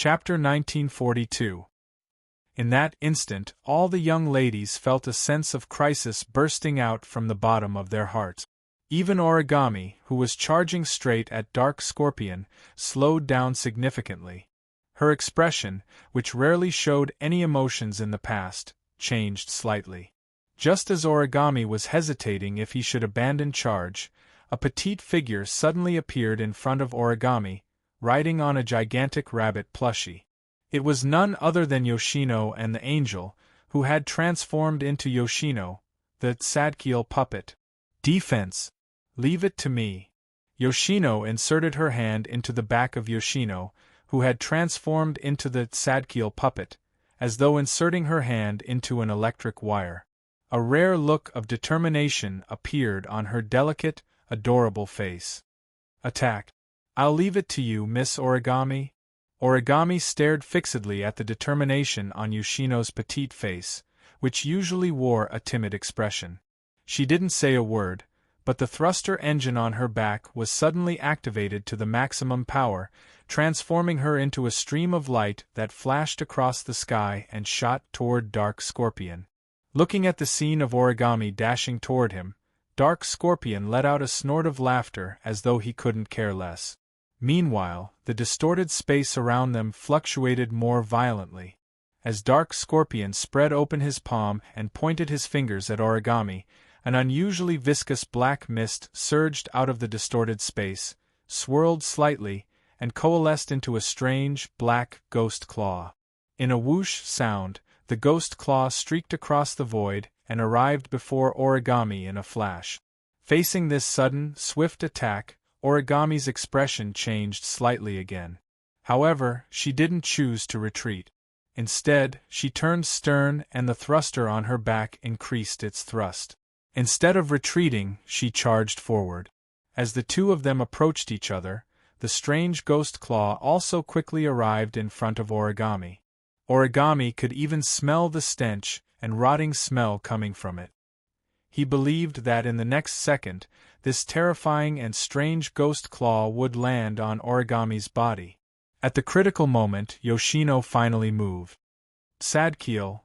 Chapter 1942. In that instant, all the young ladies felt a sense of crisis bursting out from the bottom of their hearts. Even Origami, who was charging straight at Dark Scorpion, slowed down significantly. Her expression, which rarely showed any emotions in the past, changed slightly. Just as Origami was hesitating if he should abandon charge, a petite figure suddenly appeared in front of Origami, riding on a gigantic rabbit plushie. It was none other than Yoshino and the angel, who had transformed into Yoshino, the Sadkiel puppet. Defense. Leave it to me. Yoshino inserted her hand into the back of Yoshino, who had transformed into the Sadkiel puppet, as though inserting her hand into an electric wire. A rare look of determination appeared on her delicate, adorable face. Attack. I'll leave it to you, Miss Origami. Origami stared fixedly at the determination on Yoshino's petite face, which usually wore a timid expression. She didn't say a word, but the thruster engine on her back was suddenly activated to the maximum power, transforming her into a stream of light that flashed across the sky and shot toward Dark Scorpion. Looking at the scene of Origami dashing toward him, Dark Scorpion let out a snort of laughter as though he couldn't care less. Meanwhile, the distorted space around them fluctuated more violently. As Dark Scorpion spread open his palm and pointed his fingers at Origami, an unusually viscous black mist surged out of the distorted space, swirled slightly, and coalesced into a strange, black ghost claw. In a whoosh sound, the ghost claw streaked across the void and arrived before Origami in a flash. Facing this sudden, swift attack, Origami's expression changed slightly again. However, she didn't choose to retreat. Instead, she turned stern and the thruster on her back increased its thrust. Instead of retreating, she charged forward. As the two of them approached each other, the strange ghost claw also quickly arrived in front of Origami. Origami could even smell the stench and rotting smell coming from it. He believed that in the next second, this terrifying and strange ghost claw would land on Origami's body. At the critical moment, Yoshino finally moved. Sadkiel.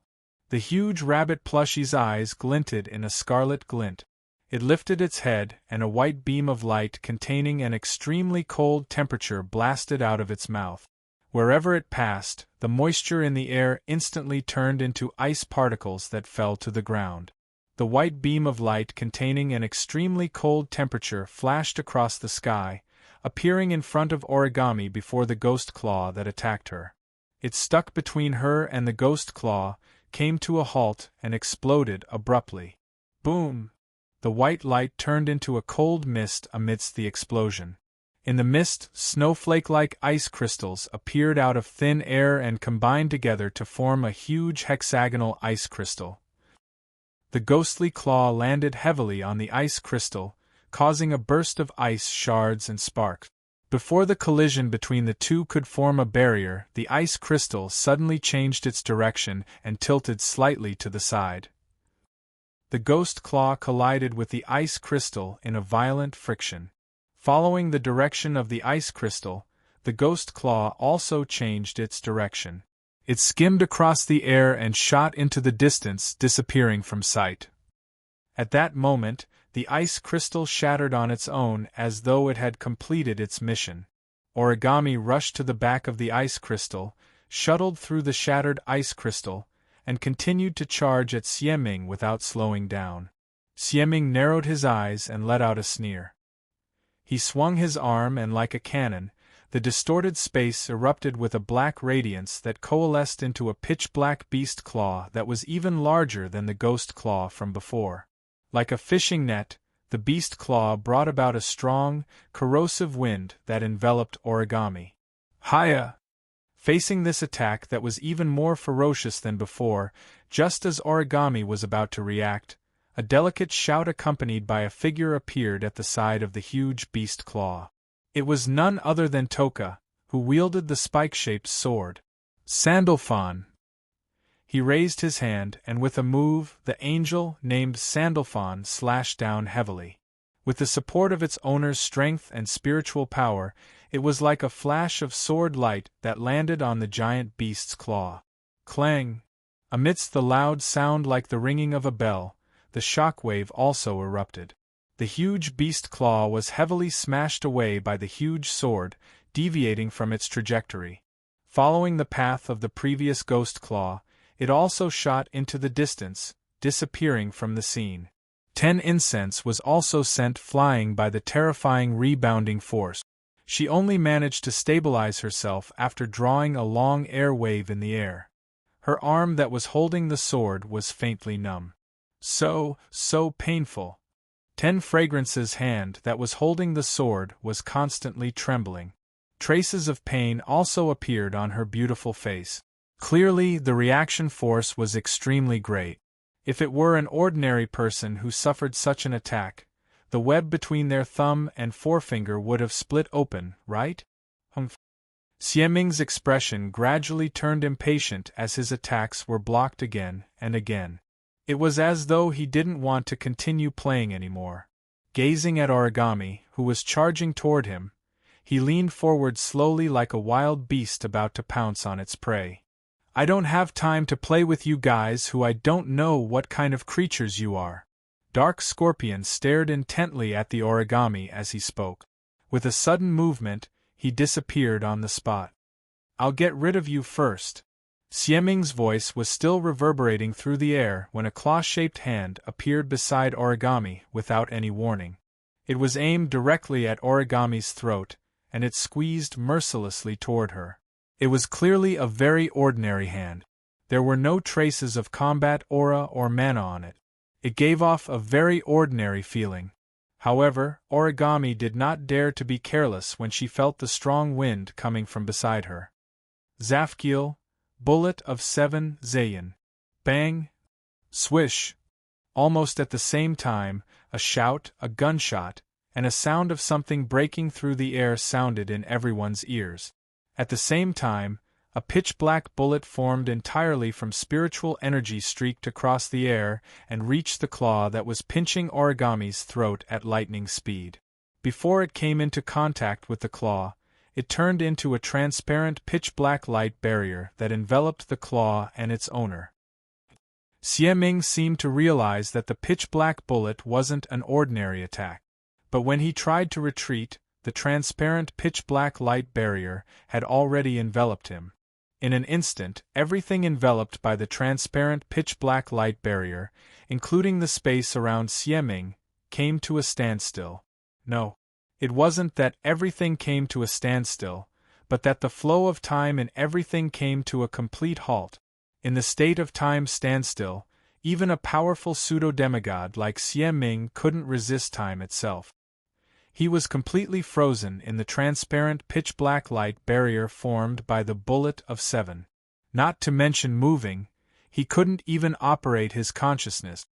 The huge rabbit plushie's eyes glinted in a scarlet glint. It lifted its head, and a white beam of light containing an extremely cold temperature blasted out of its mouth. Wherever it passed, the moisture in the air instantly turned into ice particles that fell to the ground. The white beam of light containing an extremely cold temperature flashed across the sky, appearing in front of Origami before the ghost claw that attacked her. It stuck between her and the ghost claw, came to a halt and exploded abruptly. Boom! The white light turned into a cold mist amidst the explosion. In the mist, snowflake-like ice crystals appeared out of thin air and combined together to form a huge hexagonal ice crystal. The ghostly claw landed heavily on the ice crystal, causing a burst of ice shards and sparks. Before the collision between the two could form a barrier, the ice crystal suddenly changed its direction and tilted slightly to the side. The ghost claw collided with the ice crystal in a violent friction. Following the direction of the ice crystal, the ghost claw also changed its direction. It skimmed across the air and shot into the distance, disappearing from sight. At that moment, the ice crystal shattered on its own as though it had completed its mission. Origami rushed to the back of the ice crystal, shuttled through the shattered ice crystal, and continued to charge at Xieming without slowing down. Xieming narrowed his eyes and let out a sneer. He swung his arm and like a cannon, the distorted space erupted with a black radiance that coalesced into a pitch-black beast claw that was even larger than the ghost claw from before. Like a fishing net, the beast claw brought about a strong, corrosive wind that enveloped Origami. Hiya! Facing this attack that was even more ferocious than before, just as Origami was about to react, a delicate shout accompanied by a figure appeared at the side of the huge beast claw. It was none other than Toka, who wielded the spike-shaped sword. Sandalphon! He raised his hand, and with a move, the angel, named Sandalphon, slashed down heavily. With the support of its owner's strength and spiritual power, it was like a flash of sword light that landed on the giant beast's claw. Clang! Amidst the loud sound like the ringing of a bell, the shockwave also erupted. The huge beast claw was heavily smashed away by the huge sword, deviating from its trajectory. Following the path of the previous ghost claw, it also shot into the distance, disappearing from the scene. 10 incense was also sent flying by the terrifying rebounding force. She only managed to stabilize herself after drawing a long air wave in the air. Her arm that was holding the sword was faintly numb. So painful. 10 Fragrance's hand that was holding the sword was constantly trembling. Traces of pain also appeared on her beautiful face. Clearly, the reaction force was extremely great. If it were an ordinary person who suffered such an attack, the web between their thumb and forefinger would have split open, right? Xieming's expression gradually turned impatient as his attacks were blocked again and again. It was as though he didn't want to continue playing anymore. Gazing at Origami, who was charging toward him, he leaned forward slowly like a wild beast about to pounce on its prey. I don't have time to play with you guys who I don't know what kind of creatures you are. Dark Scorpion stared intently at the Origami as he spoke. With a sudden movement, he disappeared on the spot. I'll get rid of you first. Xieming's voice was still reverberating through the air when a claw-shaped hand appeared beside Origami without any warning. It was aimed directly at Origami's throat, and it squeezed mercilessly toward her. It was clearly a very ordinary hand. There were no traces of combat aura or mana on it. It gave off a very ordinary feeling. However, Origami did not dare to be careless when she felt the strong wind coming from beside her. Zafkiel, bullet of 7 Zayin. Bang! Swish! Almost at the same time, a shout, a gunshot, and a sound of something breaking through the air sounded in everyone's ears. At the same time, a pitch-black bullet formed entirely from spiritual energy streaked across the air and reached the claw that was pinching Origami's throat at lightning speed. Before it came into contact with the claw, it turned into a transparent pitch-black light barrier that enveloped the claw and its owner. Xieming seemed to realize that the pitch-black bullet wasn't an ordinary attack. But when he tried to retreat, the transparent pitch-black light barrier had already enveloped him. In an instant, everything enveloped by the transparent pitch-black light barrier, including the space around Xieming, came to a standstill. No, it wasn't that everything came to a standstill, but that the flow of time in everything came to a complete halt. In the state of time standstill, even a powerful pseudo-demigod like Xieming couldn't resist time itself. He was completely frozen in the transparent pitch-black light barrier formed by the bullet of 7. Not to mention moving, he couldn't even operate his consciousness.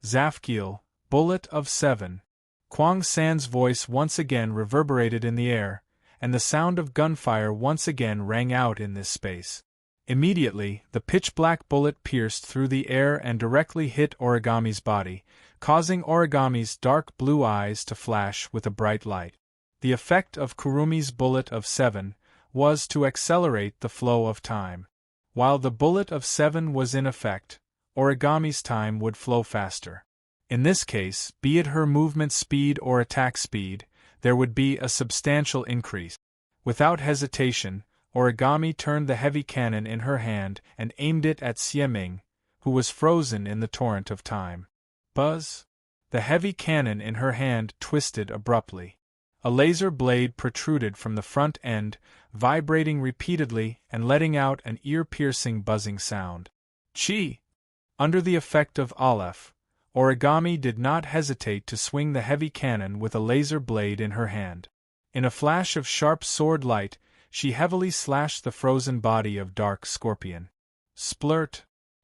Zafkiel, bullet of 7. Kwang San's voice once again reverberated in the air, and the sound of gunfire once again rang out in this space. Immediately, the pitch-black bullet pierced through the air and directly hit Origami's body, causing Origami's dark blue eyes to flash with a bright light. The effect of Kurumi's bullet of 7 was to accelerate the flow of time. While the bullet of 7 was in effect, Origami's time would flow faster. In this case, be it her movement speed or attack speed, there would be a substantial increase. Without hesitation, Origami turned the heavy cannon in her hand and aimed it at Xieming, who was frozen in the torrent of time. Buzz! The heavy cannon in her hand twisted abruptly. A laser blade protruded from the front end, vibrating repeatedly and letting out an ear-piercing buzzing sound. Chi! Under the effect of Aleph, Origami did not hesitate to swing the heavy cannon with a laser blade in her hand. In a flash of sharp sword light, she heavily slashed the frozen body of Dark Scorpion. Splurt!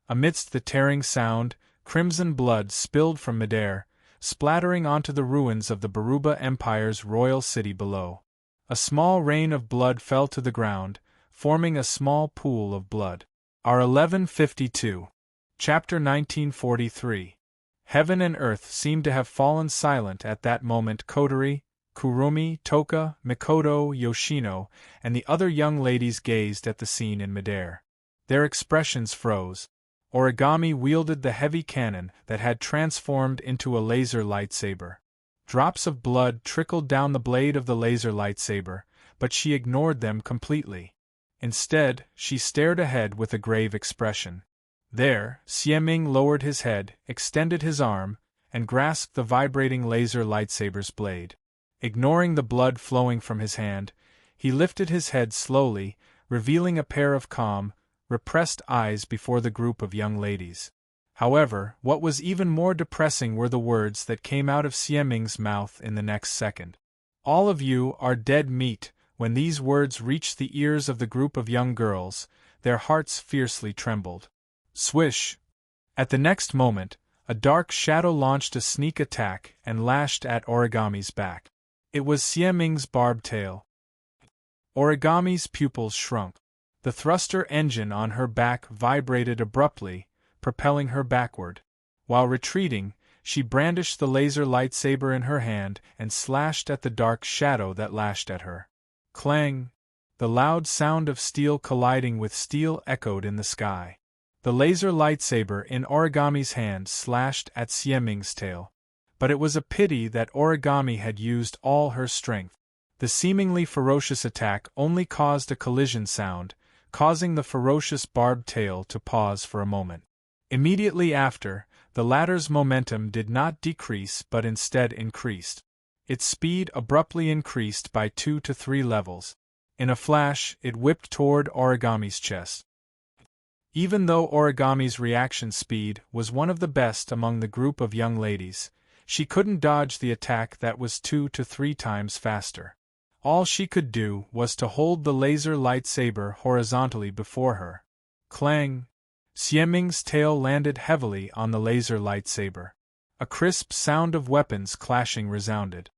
Amidst the tearing sound, crimson blood spilled from midair, splattering onto the ruins of the Baruba Empire's royal city below. A small rain of blood fell to the ground, forming a small pool of blood. R 1152. Chapter 1943. Heaven and earth seemed to have fallen silent at that moment. Kotori, Kurumi, Toka, Mikoto, Yoshino, and the other young ladies gazed at the scene in midair. Their expressions froze. Origami wielded the heavy cannon that had transformed into a laser lightsaber. Drops of blood trickled down the blade of the laser lightsaber, but she ignored them completely. Instead, she stared ahead with a grave expression. There, Xieming lowered his head, extended his arm, and grasped the vibrating laser lightsaber's blade. Ignoring the blood flowing from his hand, he lifted his head slowly, revealing a pair of calm, repressed eyes before the group of young ladies. However, what was even more depressing were the words that came out of Xieming's mouth in the next second. "All of you are dead meat." When these words reached the ears of the group of young girls, their hearts fiercely trembled. Swish! At the next moment, a dark shadow launched a sneak attack and lashed at Origami's back. It was Xieming's barbed tail. Origami's pupils shrunk. The thruster engine on her back vibrated abruptly, propelling her backward. While retreating, she brandished the laser lightsaber in her hand and slashed at the dark shadow that lashed at her. Clang! The loud sound of steel colliding with steel echoed in the sky. The laser lightsaber in Origami's hand slashed at Xieming's tail. But it was a pity that Origami had used all her strength. The seemingly ferocious attack only caused a collision sound, causing the ferocious barbed tail to pause for a moment. Immediately after, the latter's momentum did not decrease but instead increased. Its speed abruptly increased by 2 to 3 levels. In a flash, it whipped toward Origami's chest. Even though Origami's reaction speed was one of the best among the group of young ladies, she couldn't dodge the attack that was 2 to 3 times faster. All she could do was to hold the laser lightsaber horizontally before her. Clang! Xieming's tail landed heavily on the laser lightsaber. A crisp sound of weapons clashing resounded.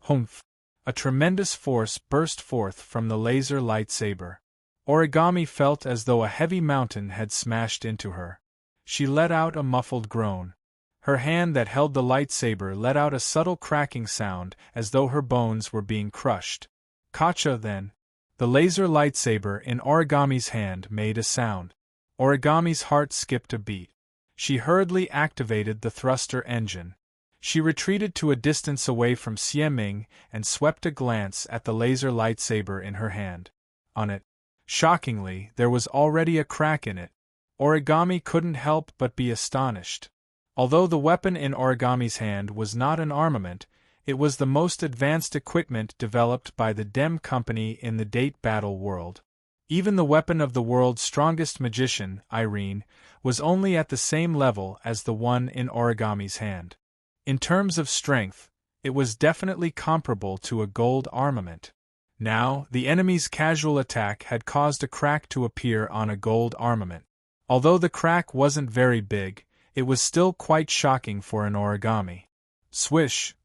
Humph! A tremendous force burst forth from the laser lightsaber. Origami felt as though a heavy mountain had smashed into her. She let out a muffled groan. Her hand that held the lightsaber let out a subtle cracking sound as though her bones were being crushed. Kacha then! The laser lightsaber in Origami's hand made a sound. Origami's heart skipped a beat. She hurriedly activated the thruster engine. She retreated to a distance away from Xieming and swept a glance at the laser lightsaber in her hand. On it, shockingly, there was already a crack in it. Origami couldn't help but be astonished. Although the weapon in Origami's hand was not an armament, it was the most advanced equipment developed by the Dem Company in the Date Battle world. Even the weapon of the world's strongest magician, Irene, was only at the same level as the one in Origami's hand. In terms of strength, it was definitely comparable to a gold armament. Now, the enemy's casual attack had caused a crack to appear on a gold armament. Although the crack wasn't very big, it was still quite shocking for an Origami. Swish!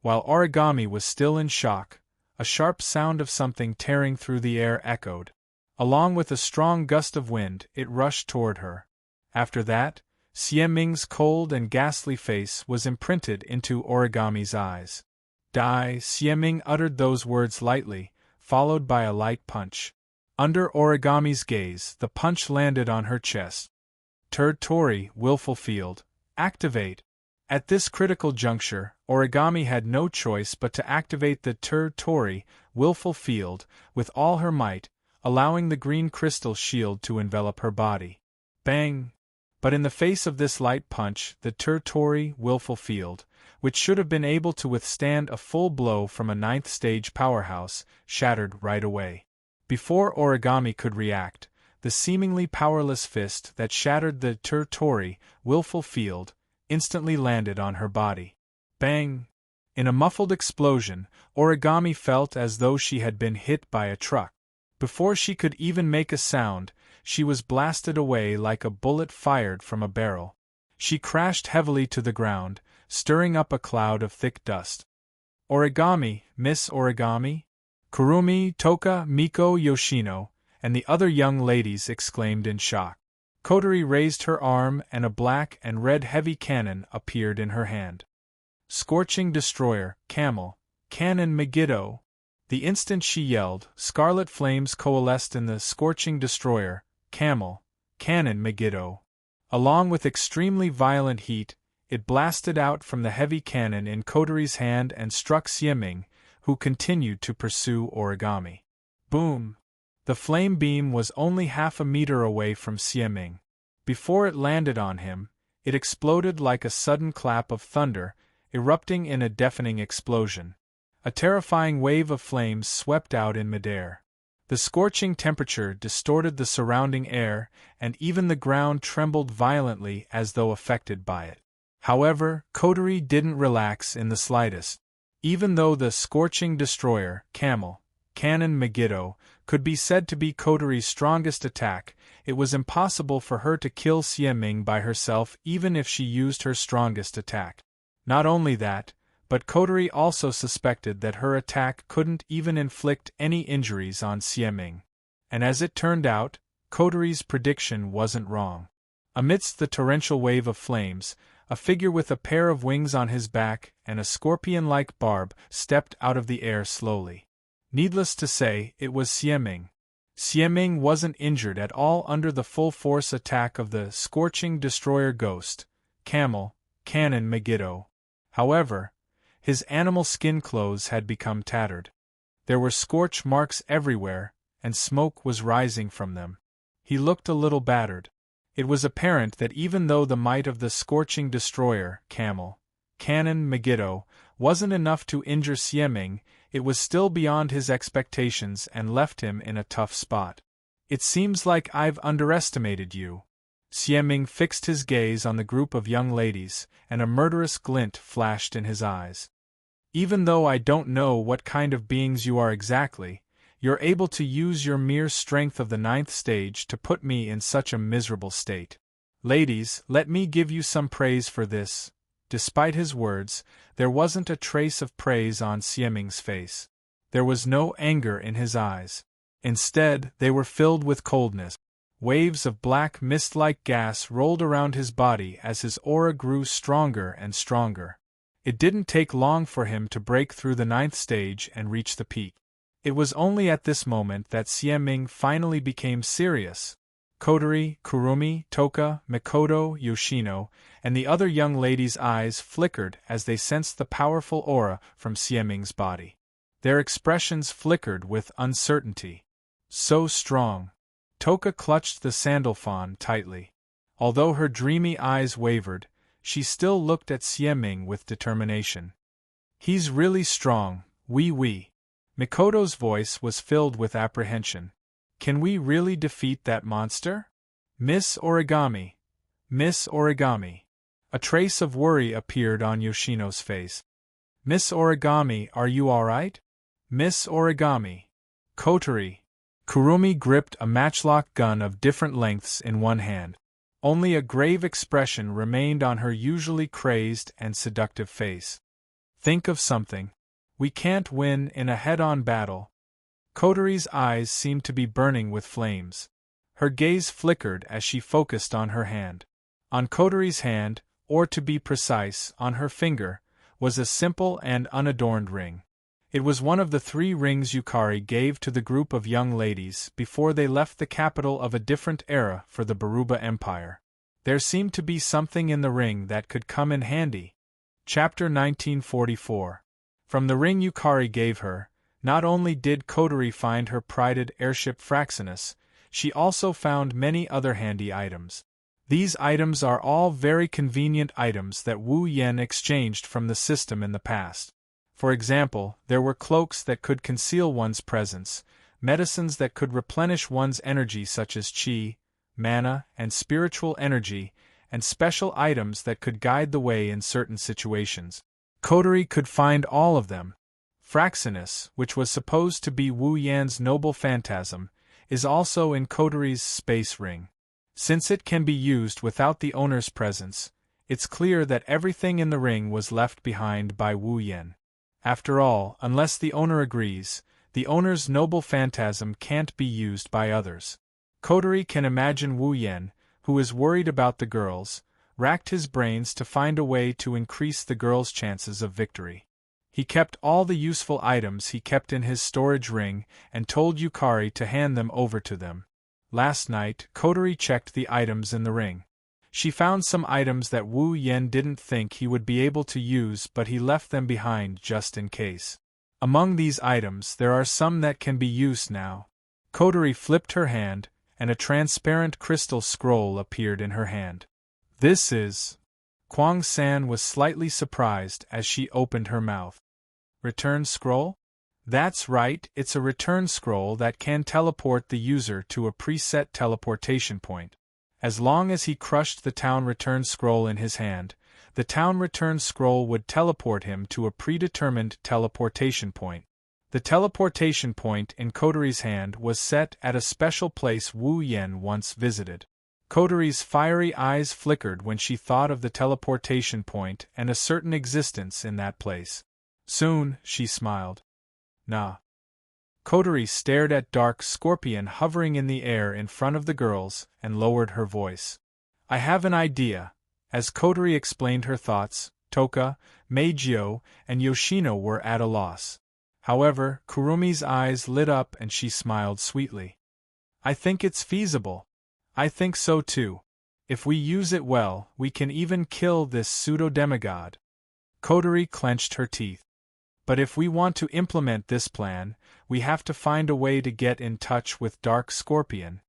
While Origami was still in shock, a sharp sound of something tearing through the air echoed. Along with a strong gust of wind, it rushed toward her. After that, Xieming's cold and ghastly face was imprinted into Origami's eyes. Die! Xieming uttered those words lightly, followed by a light punch. Under Origami's gaze, the punch landed on her chest. Tori, willful field, activate! At this critical juncture, Origami had no choice but to activate the Tori, willful field, with all her might, allowing the green crystal shield to envelop her body. Bang! But in the face of this light punch, the Tori, willful field, which should have been able to withstand a full blow from a 9th-stage powerhouse, shattered right away. Before Origami could react, the seemingly powerless fist that shattered the Tori, willful field, instantly landed on her body. Bang! In a muffled explosion, Origami felt as though she had been hit by a truck. Before she could even make a sound, she was blasted away like a bullet fired from a barrel. She crashed heavily to the ground, stirring up a cloud of thick dust. Origami, Miss Origami? Kurumi, Toka, Miko, Yoshino, and the other young ladies exclaimed in shock. Kotori raised her arm and a black and red heavy cannon appeared in her hand. Scorching Destroyer, Camel, Cannon Megiddo! The instant she yelled, scarlet flames coalesced in the Scorching Destroyer, Camel, Cannon Megiddo. Along with extremely violent heat, it blasted out from the heavy cannon in Kotori's hand and struck Xieming, who continued to pursue Origami. Boom! The flame beam was only half a meter away from Xieming. Before it landed on him, it exploded like a sudden clap of thunder, erupting in a deafening explosion. A terrifying wave of flames swept out in midair. The scorching temperature distorted the surrounding air, and even the ground trembled violently as though affected by it. However, Kotori didn't relax in the slightest. Even though the Scorching Destroyer, Camel, Cannon Megiddo, could be said to be Kotori's strongest attack, it was impossible for her to kill Xieming by herself even if she used her strongest attack. Not only that, but Kotori also suspected that her attack couldn't even inflict any injuries on Xieming. And as it turned out, Kotori's prediction wasn't wrong. Amidst the torrential wave of flames, a figure with a pair of wings on his back and a scorpion-like barb stepped out of the air slowly. Needless to say, it was Xieming. Xieming wasn't injured at all under the full-force attack of the Scorching Destroyer Ghost, Camel, Cannon Megiddo. However, his animal skin clothes had become tattered. There were scorch marks everywhere, and smoke was rising from them. He looked a little battered. It was apparent that even though the might of the Scorching Destroyer, Camel, Cannon Megiddo, wasn't enough to injure Xieming, it was still beyond his expectations and left him in a tough spot. "It seems like I've underestimated you." Xieming fixed his gaze on the group of young ladies, and a murderous glint flashed in his eyes. "Even though I don't know what kind of beings you are exactly, you're able to use your mere strength of the 9th stage to put me in such a miserable state. Ladies, let me give you some praise for this." Despite his words, there wasn't a trace of praise on Xieming's face. There was no anger in his eyes. Instead, they were filled with coldness. Waves of black mist-like gas rolled around his body as his aura grew stronger and stronger. It didn't take long for him to break through the 9th stage and reach the peak. It was only at this moment that Xieming finally became serious. Kotori, Kurumi, Toka, Mikoto, Yoshino, and the other young ladies' eyes flickered as they sensed the powerful aura from Xieming's body. Their expressions flickered with uncertainty. So strong. Toka clutched the sandalphon tightly. Although her dreamy eyes wavered, she still looked at Xieming with determination. "He's really strong, oui. Mikoto's voice was filled with apprehension. "Can we really defeat that monster? Miss Origami? Miss Origami?" A trace of worry appeared on Yoshino's face. "Miss Origami, are you all right? Miss Origami?" "Kotori." Kurumi gripped a matchlock gun of different lengths in one hand. Only a grave expression remained on her usually crazed and seductive face. "Think of something. We can't win in a head-on battle." Kotori's eyes seemed to be burning with flames. Her gaze flickered as she focused on her hand. On Kotori's hand, or to be precise, on her finger, was a simple and unadorned ring. It was one of the 3 rings Yukari gave to the group of young ladies before they left the capital of a different era for the Baruba Empire. There seemed to be something in the ring that could come in handy. Chapter 1944. From the ring Yukari gave her, not only did Kotori find her prided airship Fraxinus, she also found many other handy items. These items are all very convenient items that Wu Yen exchanged from the system in the past. For example, there were cloaks that could conceal one's presence, medicines that could replenish one's energy such as chi, mana, and spiritual energy, and special items that could guide the way in certain situations. Kotori could find all of them. Fraxinus, which was supposed to be Wu Yan's noble phantasm, is also in Kotori's space ring. Since it can be used without the owner's presence, it's clear that everything in the ring was left behind by Wu Yan. After all, unless the owner agrees, the owner's noble phantasm can't be used by others. Kotori can imagine Wu Yan, who is worried about the girls, racked his brains to find a way to increase the girls' chances of victory. He kept all the useful items he kept in his storage ring and told Yukari to hand them over to them. Last night, Kotori checked the items in the ring. She found some items that Wu Yen didn't think he would be able to use, but he left them behind just in case. Among these items there are some that can be used now. Kotori flipped her hand, and a transparent crystal scroll appeared in her hand. This is... Kwang-san was slightly surprised as she opened her mouth. Return scroll? That's right, it's a return scroll that can teleport the user to a preset teleportation point. As long as he crushed the town return scroll in his hand, the town return scroll would teleport him to a predetermined teleportation point. The teleportation point in Kotori's hand was set at a special place Wu Yen once visited. Kotori's fiery eyes flickered when she thought of the teleportation point and a certain existence in that place. Soon, she smiled. Nah. Kotori stared at Dark Scorpion hovering in the air in front of the girls and lowered her voice. I have an idea. As Kotori explained her thoughts, Toka, Meijio, and Yoshino were at a loss. However, Kurumi's eyes lit up and she smiled sweetly. I think it's feasible. I think so too. If we use it well, we can even kill this pseudo-demigod. Kotori clenched her teeth. But if we want to implement this plan, we have to find a way to get in touch with Dark Scorpion.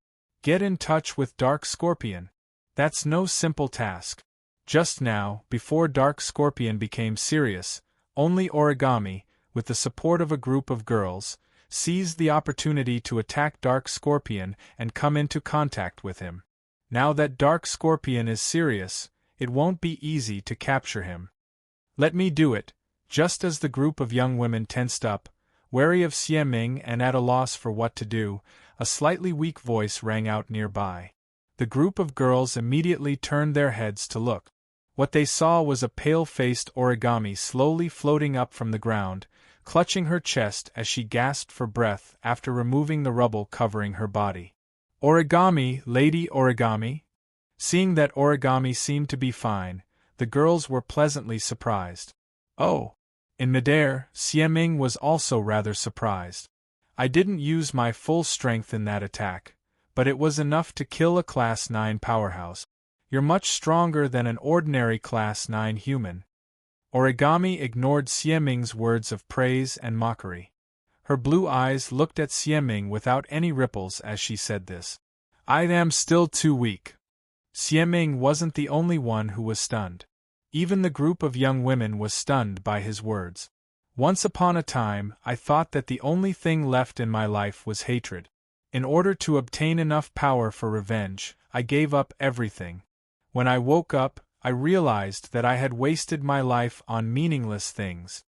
Get in touch with Dark Scorpion. That's no simple task. Just now, before Dark Scorpion became serious, only Origami, with the support of a group of girls, seized the opportunity to attack Dark Scorpion and come into contact with him. Now that Dark Scorpion is serious, it won't be easy to capture him. Let me do it. Just as the group of young women tensed up, wary of Xie Ming and at a loss for what to do, a slightly weak voice rang out nearby. The group of girls immediately turned their heads to look. What they saw was a pale-faced Origami slowly floating up from the ground, clutching her chest as she gasped for breath after removing the rubble covering her body. Origami, Lady Origami? Seeing that Origami seemed to be fine, the girls were pleasantly surprised. Oh! In midair, Xie Ming was also rather surprised. I didn't use my full strength in that attack, but it was enough to kill a Class 9 powerhouse. You're much stronger than an ordinary Class 9 human. Origami ignored Xie Ming's words of praise and mockery. Her blue eyes looked at Xie Ming without any ripples as she said this. I am still too weak. Xie Ming wasn't the only one who was stunned. Even the group of young women was stunned by his words. Once upon a time, I thought that the only thing left in my life was hatred. In order to obtain enough power for revenge, I gave up everything. When I woke up, I realized that I had wasted my life on meaningless things.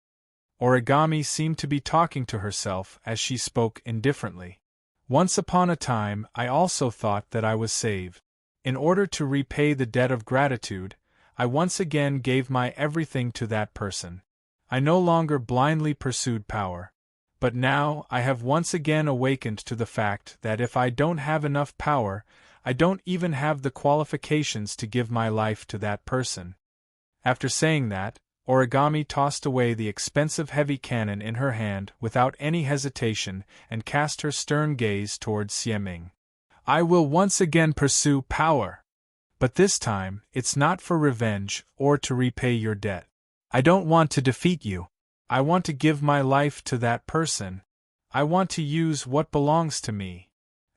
Origami seemed to be talking to herself as she spoke indifferently. Once upon a time, I also thought that I was saved. In order to repay the debt of gratitude, I once again gave my everything to that person. I no longer blindly pursued power. But now I have once again awakened to the fact that if I don't have enough power, I don't even have the qualifications to give my life to that person. After saying that, Origami tossed away the expensive heavy cannon in her hand without any hesitation and cast her stern gaze towards Xie Ming. I will once again pursue power. But this time, it's not for revenge or to repay your debt. I don't want to defeat you. I want to give my life to that person. I want to use what belongs to me.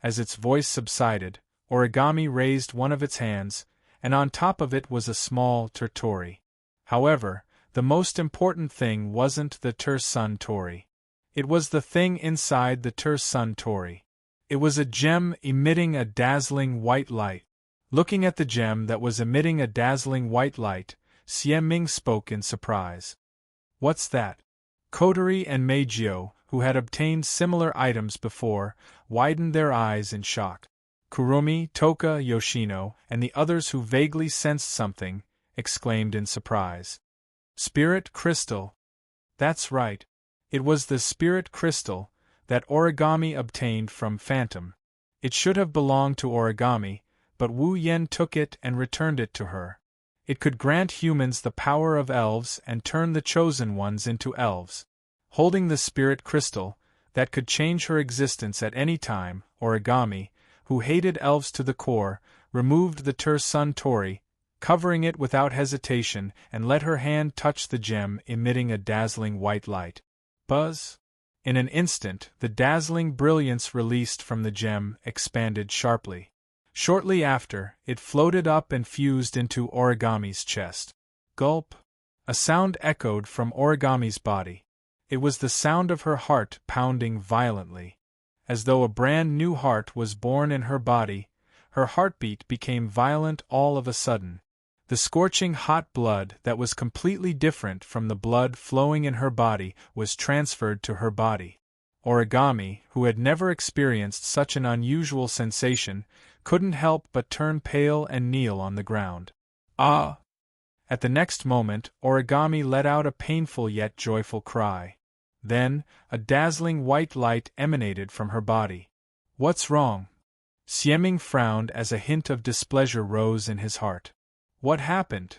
As its voice subsided, Origami raised one of its hands, and on top of it was a small Tertori. However, the most important thing wasn't the Ter-Sun Tori. It was the thing inside the Ter-Sun Tori. It was a gem emitting a dazzling white light. Looking at the gem that was emitting a dazzling white light, Xie Ming spoke in surprise. What's that? Kotori and Meijio, who had obtained similar items before, widened their eyes in shock. Kurumi, Toka, Yoshino, and the others who vaguely sensed something, exclaimed in surprise. Spirit crystal. That's right. It was the spirit crystal that Origami obtained from Phantom. It should have belonged to Origami, but Wu Yen took it and returned it to her. It could grant humans the power of elves and turn the chosen ones into elves. Holding the spirit crystal, that could change her existence at any time, Origami, who hated elves to the core, removed the Sun Tori, covering it without hesitation, and let her hand touch the gem, emitting a dazzling white light. Buzz! In an instant, the dazzling brilliance released from the gem expanded sharply. Shortly after, it floated up and fused into Origami's chest. Gulp! A sound echoed from Origami's body. It was the sound of her heart pounding violently. As though a brand new heart was born in her body, her heartbeat became violent all of a sudden. The scorching hot blood that was completely different from the blood flowing in her body was transferred to her body. Origami, who had never experienced such an unusual sensation, couldn't help but turn pale and kneel on the ground. Ah! At the next moment, Origami let out a painful yet joyful cry. Then, a dazzling white light emanated from her body. What's wrong? Xieming frowned as a hint of displeasure rose in his heart. What happened?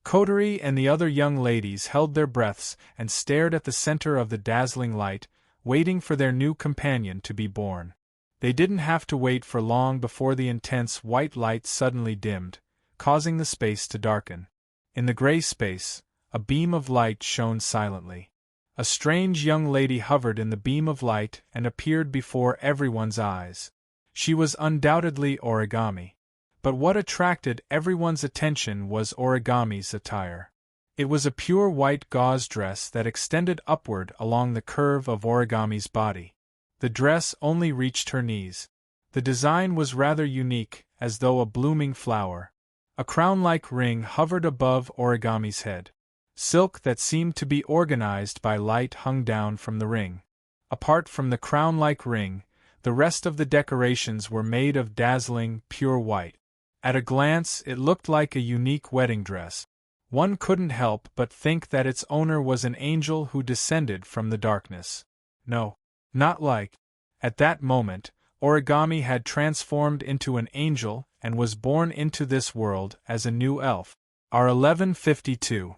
Kotori and the other young ladies held their breaths and stared at the center of the dazzling light, waiting for their new companion to be born. They didn't have to wait for long before the intense white light suddenly dimmed, causing the space to darken. In the gray space, a beam of light shone silently. A strange young lady hovered in the beam of light and appeared before everyone's eyes. She was undoubtedly Origami. But what attracted everyone's attention was Origami's attire. It was a pure white gauze dress that extended upward along the curve of Origami's body. The dress only reached her knees. The design was rather unique, as though a blooming flower. A crown-like ring hovered above Origami's head. Silk that seemed to be organized by light hung down from the ring. Apart from the crown-like ring, the rest of the decorations were made of dazzling, pure white. At a glance, it looked like a unique wedding dress. One couldn't help but think that its owner was an angel who descended from the darkness. No, not like. At that moment, Origami had transformed into an angel and was born into this world as a new elf. R1152.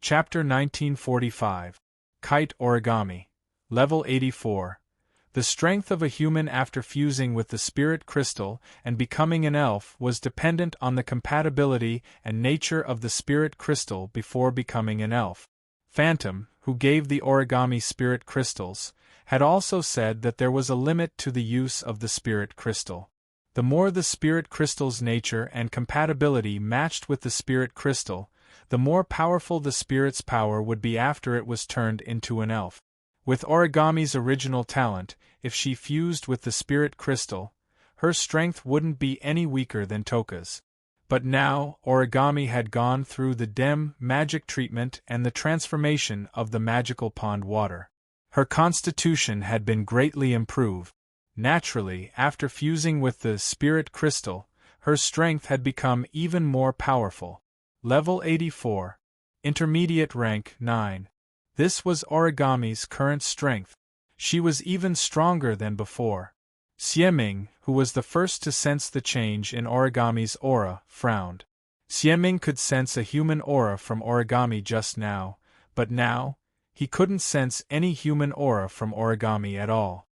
Chapter 1945. Kite Origami. Level 84. The strength of a human after fusing with the spirit crystal and becoming an elf was dependent on the compatibility and nature of the spirit crystal before becoming an elf. Phantom, who gave the Origami spirit crystals, had also said that there was a limit to the use of the spirit crystal. The more the spirit crystal's nature and compatibility matched with the spirit crystal, the more powerful the spirit's power would be after it was turned into an elf. With Origami's original talent, if she fused with the spirit crystal, her strength wouldn't be any weaker than Toka's. But now, Origami had gone through the Dem magic treatment and the transformation of the magical pond water. Her constitution had been greatly improved. Naturally, after fusing with the spirit crystal, her strength had become even more powerful. Level 84. Intermediate rank 9. This was Origami's current strength. She was even stronger than before. Xieming, who was the first to sense the change in Origami's aura, frowned. Xieming could sense a human aura from Origami just now, but now, he couldn't sense any human aura from Origami at all.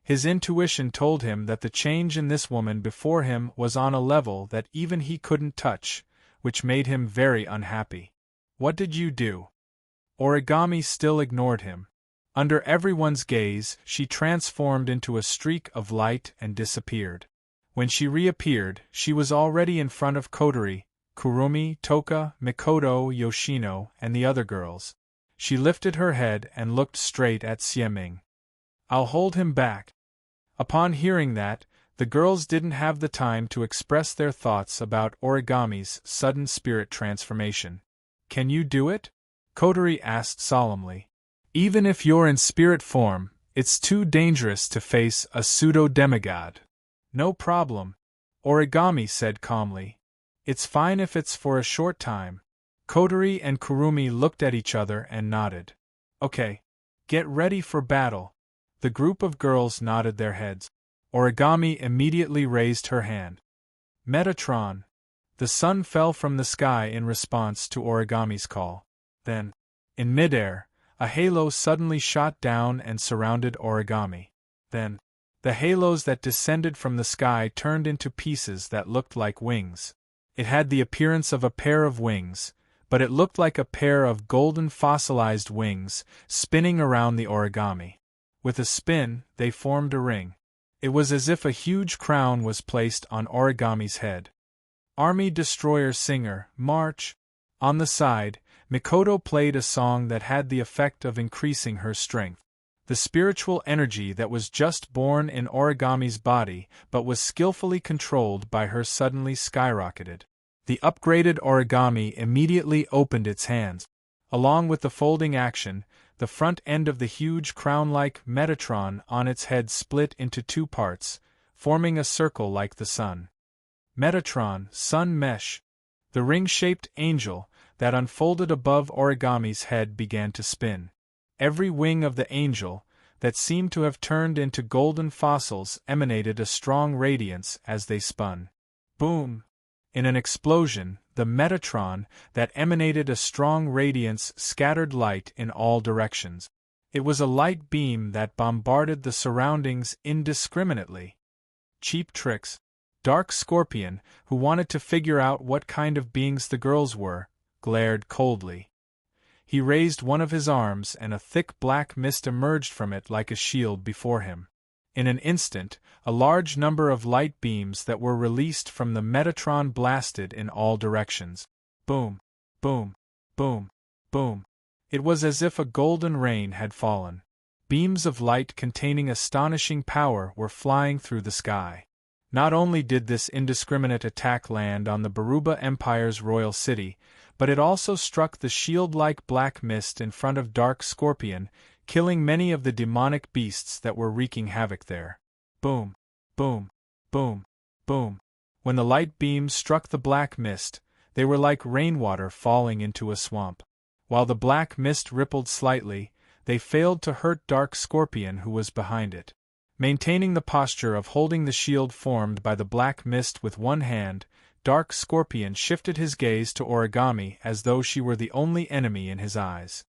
His intuition told him that the change in this woman before him was on a level that even he couldn't touch, which made him very unhappy. What did you do? Origami still ignored him. Under everyone's gaze, she transformed into a streak of light and disappeared. When she reappeared, she was already in front of Kotori, Kurumi, Toka, Mikoto, Yoshino, and the other girls. She lifted her head and looked straight at Xieming. I'll hold him back. Upon hearing that, the girls didn't have the time to express their thoughts about Origami's sudden spirit transformation. Can you do it? Kotori asked solemnly. Even if you're in spirit form, it's too dangerous to face a pseudo-demigod. No problem, Origami said calmly. It's fine if it's for a short time. Kotori and Kurumi looked at each other and nodded. Okay. Get ready for battle. The group of girls nodded their heads. Origami immediately raised her hand. Metatron! The sun fell from the sky in response to Origami's call. Then, in midair, a halo suddenly shot down and surrounded Origami. Then, the halos that descended from the sky turned into pieces that looked like wings. It had the appearance of a pair of wings, but it looked like a pair of golden fossilized wings, spinning around the Origami. With a spin, they formed a ring. It was as if a huge crown was placed on Origami's head. Army Destroyer Singer, March! On the side, Mikoto played a song that had the effect of increasing her strength. The spiritual energy that was just born in Origami's body but was skillfully controlled by her suddenly skyrocketed. The upgraded Origami immediately opened its hands. Along with the folding action, the front end of the huge crown-like Metatron on its head split into two parts, forming a circle like the sun. Metatron, Sun Mesh. The ring-shaped angel that unfolded above Origami's head began to spin. Every wing of the angel, that seemed to have turned into golden fossils, emanated a strong radiance as they spun. Boom! In an explosion, the Metatron that emanated a strong radiance scattered light in all directions. It was a light beam that bombarded the surroundings indiscriminately. Cheap tricks. Dark Scorpion, who wanted to figure out what kind of beings the girls were, glared coldly. He raised one of his arms and a thick black mist emerged from it like a shield before him. In an instant, a large number of light beams that were released from the Metatron blasted in all directions. Boom! Boom! Boom! Boom! It was as if a golden rain had fallen. Beams of light containing astonishing power were flying through the sky. Not only did this indiscriminate attack land on the Baruba Empire's royal city, but it also struck the shield-like black mist in front of Dark Scorpion, killing many of the demonic beasts that were wreaking havoc there. Boom! Boom! Boom! Boom! When the light beams struck the black mist, they were like rainwater falling into a swamp. While the black mist rippled slightly, they failed to hurt Dark Scorpion who was behind it. Maintaining the posture of holding the shield formed by the black mist with one hand, Dark Scorpion shifted his gaze to Origami as though she were the only enemy in his eyes.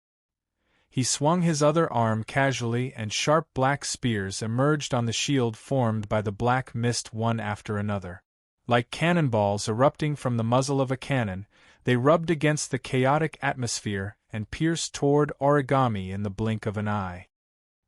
He swung his other arm casually and sharp black spears emerged on the shield formed by the black mist one after another. Like cannonballs erupting from the muzzle of a cannon, they rubbed against the chaotic atmosphere and pierced toward Origami in the blink of an eye.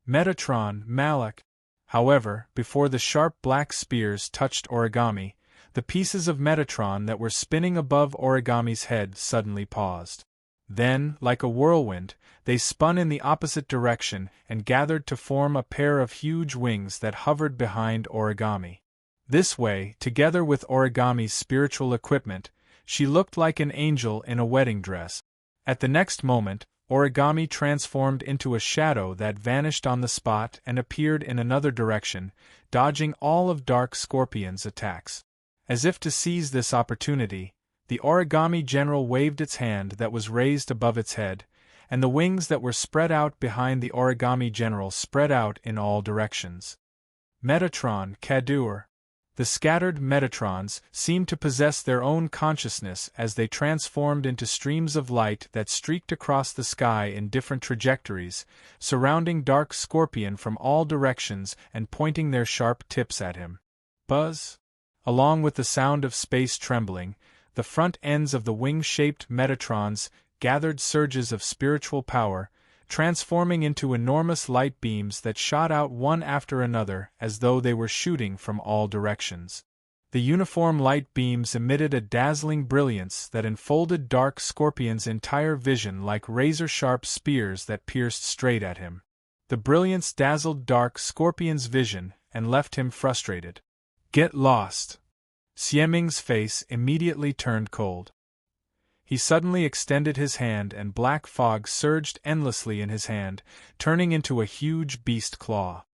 Metatron, Malak. However, before the sharp black spears touched Origami, the pieces of Metatron that were spinning above Origami's head suddenly paused. Then, like a whirlwind, they spun in the opposite direction and gathered to form a pair of huge wings that hovered behind Origami. This way, together with Origami's spiritual equipment, she looked like an angel in a wedding dress. At the next moment, Origami transformed into a shadow that vanished on the spot and appeared in another direction, dodging all of Dark Scorpion's attacks. As if to seize this opportunity, the Origami General waved its hand that was raised above its head, and the wings that were spread out behind the Origami General spread out in all directions. Metatron, Kadur. The scattered Metatrons seemed to possess their own consciousness as they transformed into streams of light that streaked across the sky in different trajectories, surrounding Dark Scorpion from all directions and pointing their sharp tips at him. Buzz! Along with the sound of space trembling, the front ends of the wing-shaped Metatrons gathered surges of spiritual power, transforming into enormous light beams that shot out one after another as though they were shooting from all directions. The uniform light beams emitted a dazzling brilliance that enfolded Dark Scorpion's entire vision like razor-sharp spears that pierced straight at him. The brilliance dazzled Dark Scorpion's vision and left him frustrated. Get lost! Xieming's face immediately turned cold. He suddenly extended his hand and black fog surged endlessly in his hand, turning into a huge beast claw.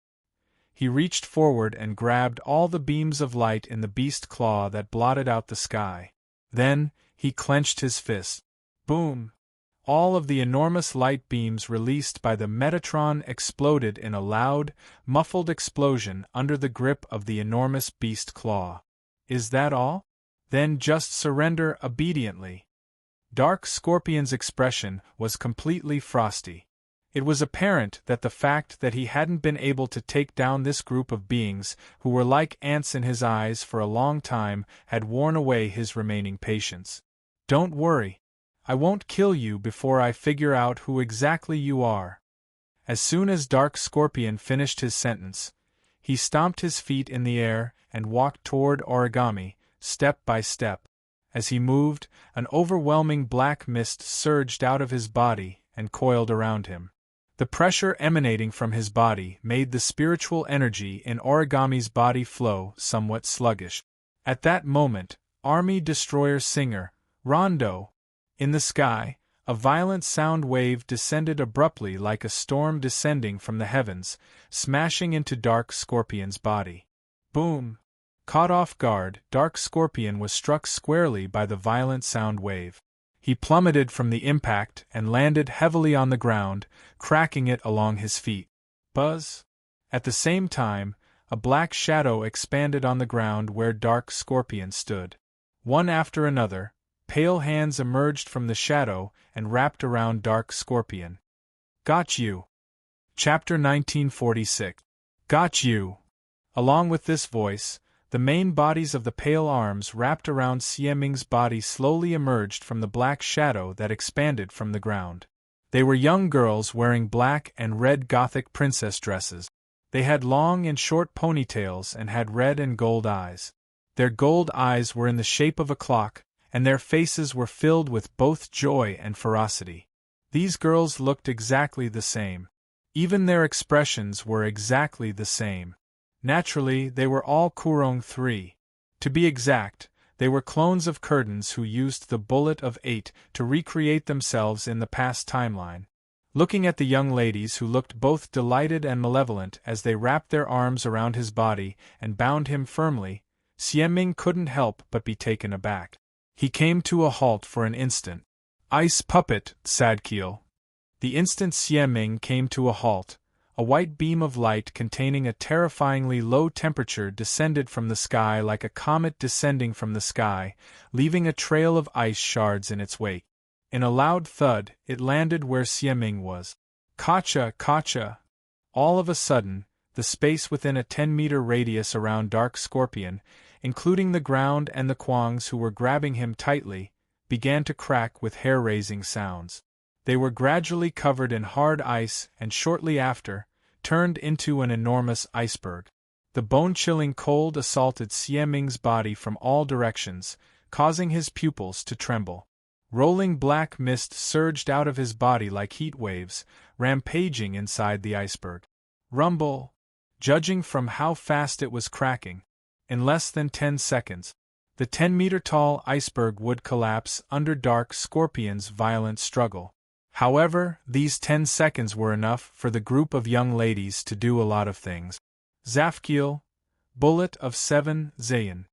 He reached forward and grabbed all the beams of light in the beast claw that blotted out the sky. Then, he clenched his fist. Boom! All of the enormous light beams released by the Metatron exploded in a loud, muffled explosion under the grip of the enormous beast claw. Is that all? Then just surrender obediently. Dark Scorpion's expression was completely frosty. It was apparent that the fact that he hadn't been able to take down this group of beings, who were like ants in his eyes for a long time, had worn away his remaining patience. Don't worry. I won't kill you before I figure out who exactly you are. As soon as Dark Scorpion finished his sentence, he stomped his feet in the air and walked toward Origami, step by step. As he moved, an overwhelming black mist surged out of his body and coiled around him. The pressure emanating from his body made the spiritual energy in Origami's body flow somewhat sluggish. At that moment, Army Destroyer Singer, Rondo. In the sky, a violent sound wave descended abruptly like a storm descending from the heavens, smashing into Dark Scorpion's body. Boom! Caught off guard, Dark Scorpion was struck squarely by the violent sound wave. He plummeted from the impact and landed heavily on the ground, cracking it along his feet. Buzz! At the same time, a black shadow expanded on the ground where Dark Scorpion stood. One after another, pale hands emerged from the shadow and wrapped around Dark Scorpion. Got you! Chapter 1946. Got you! Along with this voice, the main bodies of the pale arms wrapped around Xieming's body slowly emerged from the black shadow that expanded from the ground. They were young girls wearing black and red Gothic princess dresses. They had long and short ponytails and had red and gold eyes. Their gold eyes were in the shape of a clock, and their faces were filled with both joy and ferocity. These girls looked exactly the same. Even their expressions were exactly the same. Naturally, they were all Kurong 3. To be exact, they were clones of Curtains who used the Bullet of 8 to recreate themselves in the past timeline. Looking at the young ladies who looked both delighted and malevolent as they wrapped their arms around his body and bound him firmly, Xieming couldn't help but be taken aback. He came to a halt for an instant. Ice puppet, Sadkiel. The instant Xieming came to a halt, a white beam of light containing a terrifyingly low temperature descended from the sky like a comet descending from the sky, leaving a trail of ice shards in its wake. In a loud thud, it landed where Xieming was. Kacha, kacha! All of a sudden, the space within a 10-meter radius around Dark Scorpion, including the ground and the Kwangs who were grabbing him tightly, began to crack with hair-raising sounds. They were gradually covered in hard ice and shortly after, turned into an enormous iceberg. The bone-chilling cold assaulted Xieming's body from all directions, causing his pupils to tremble. Rolling black mist surged out of his body like heat waves, rampaging inside the iceberg. Rumble! Judging from how fast it was cracking, in less than 10 seconds, the 10-meter-tall iceberg would collapse under Dark Scorpion's violent struggle. However, these 10 seconds were enough for the group of young ladies to do a lot of things. Zafkiel, Bullet of 7 Zayin.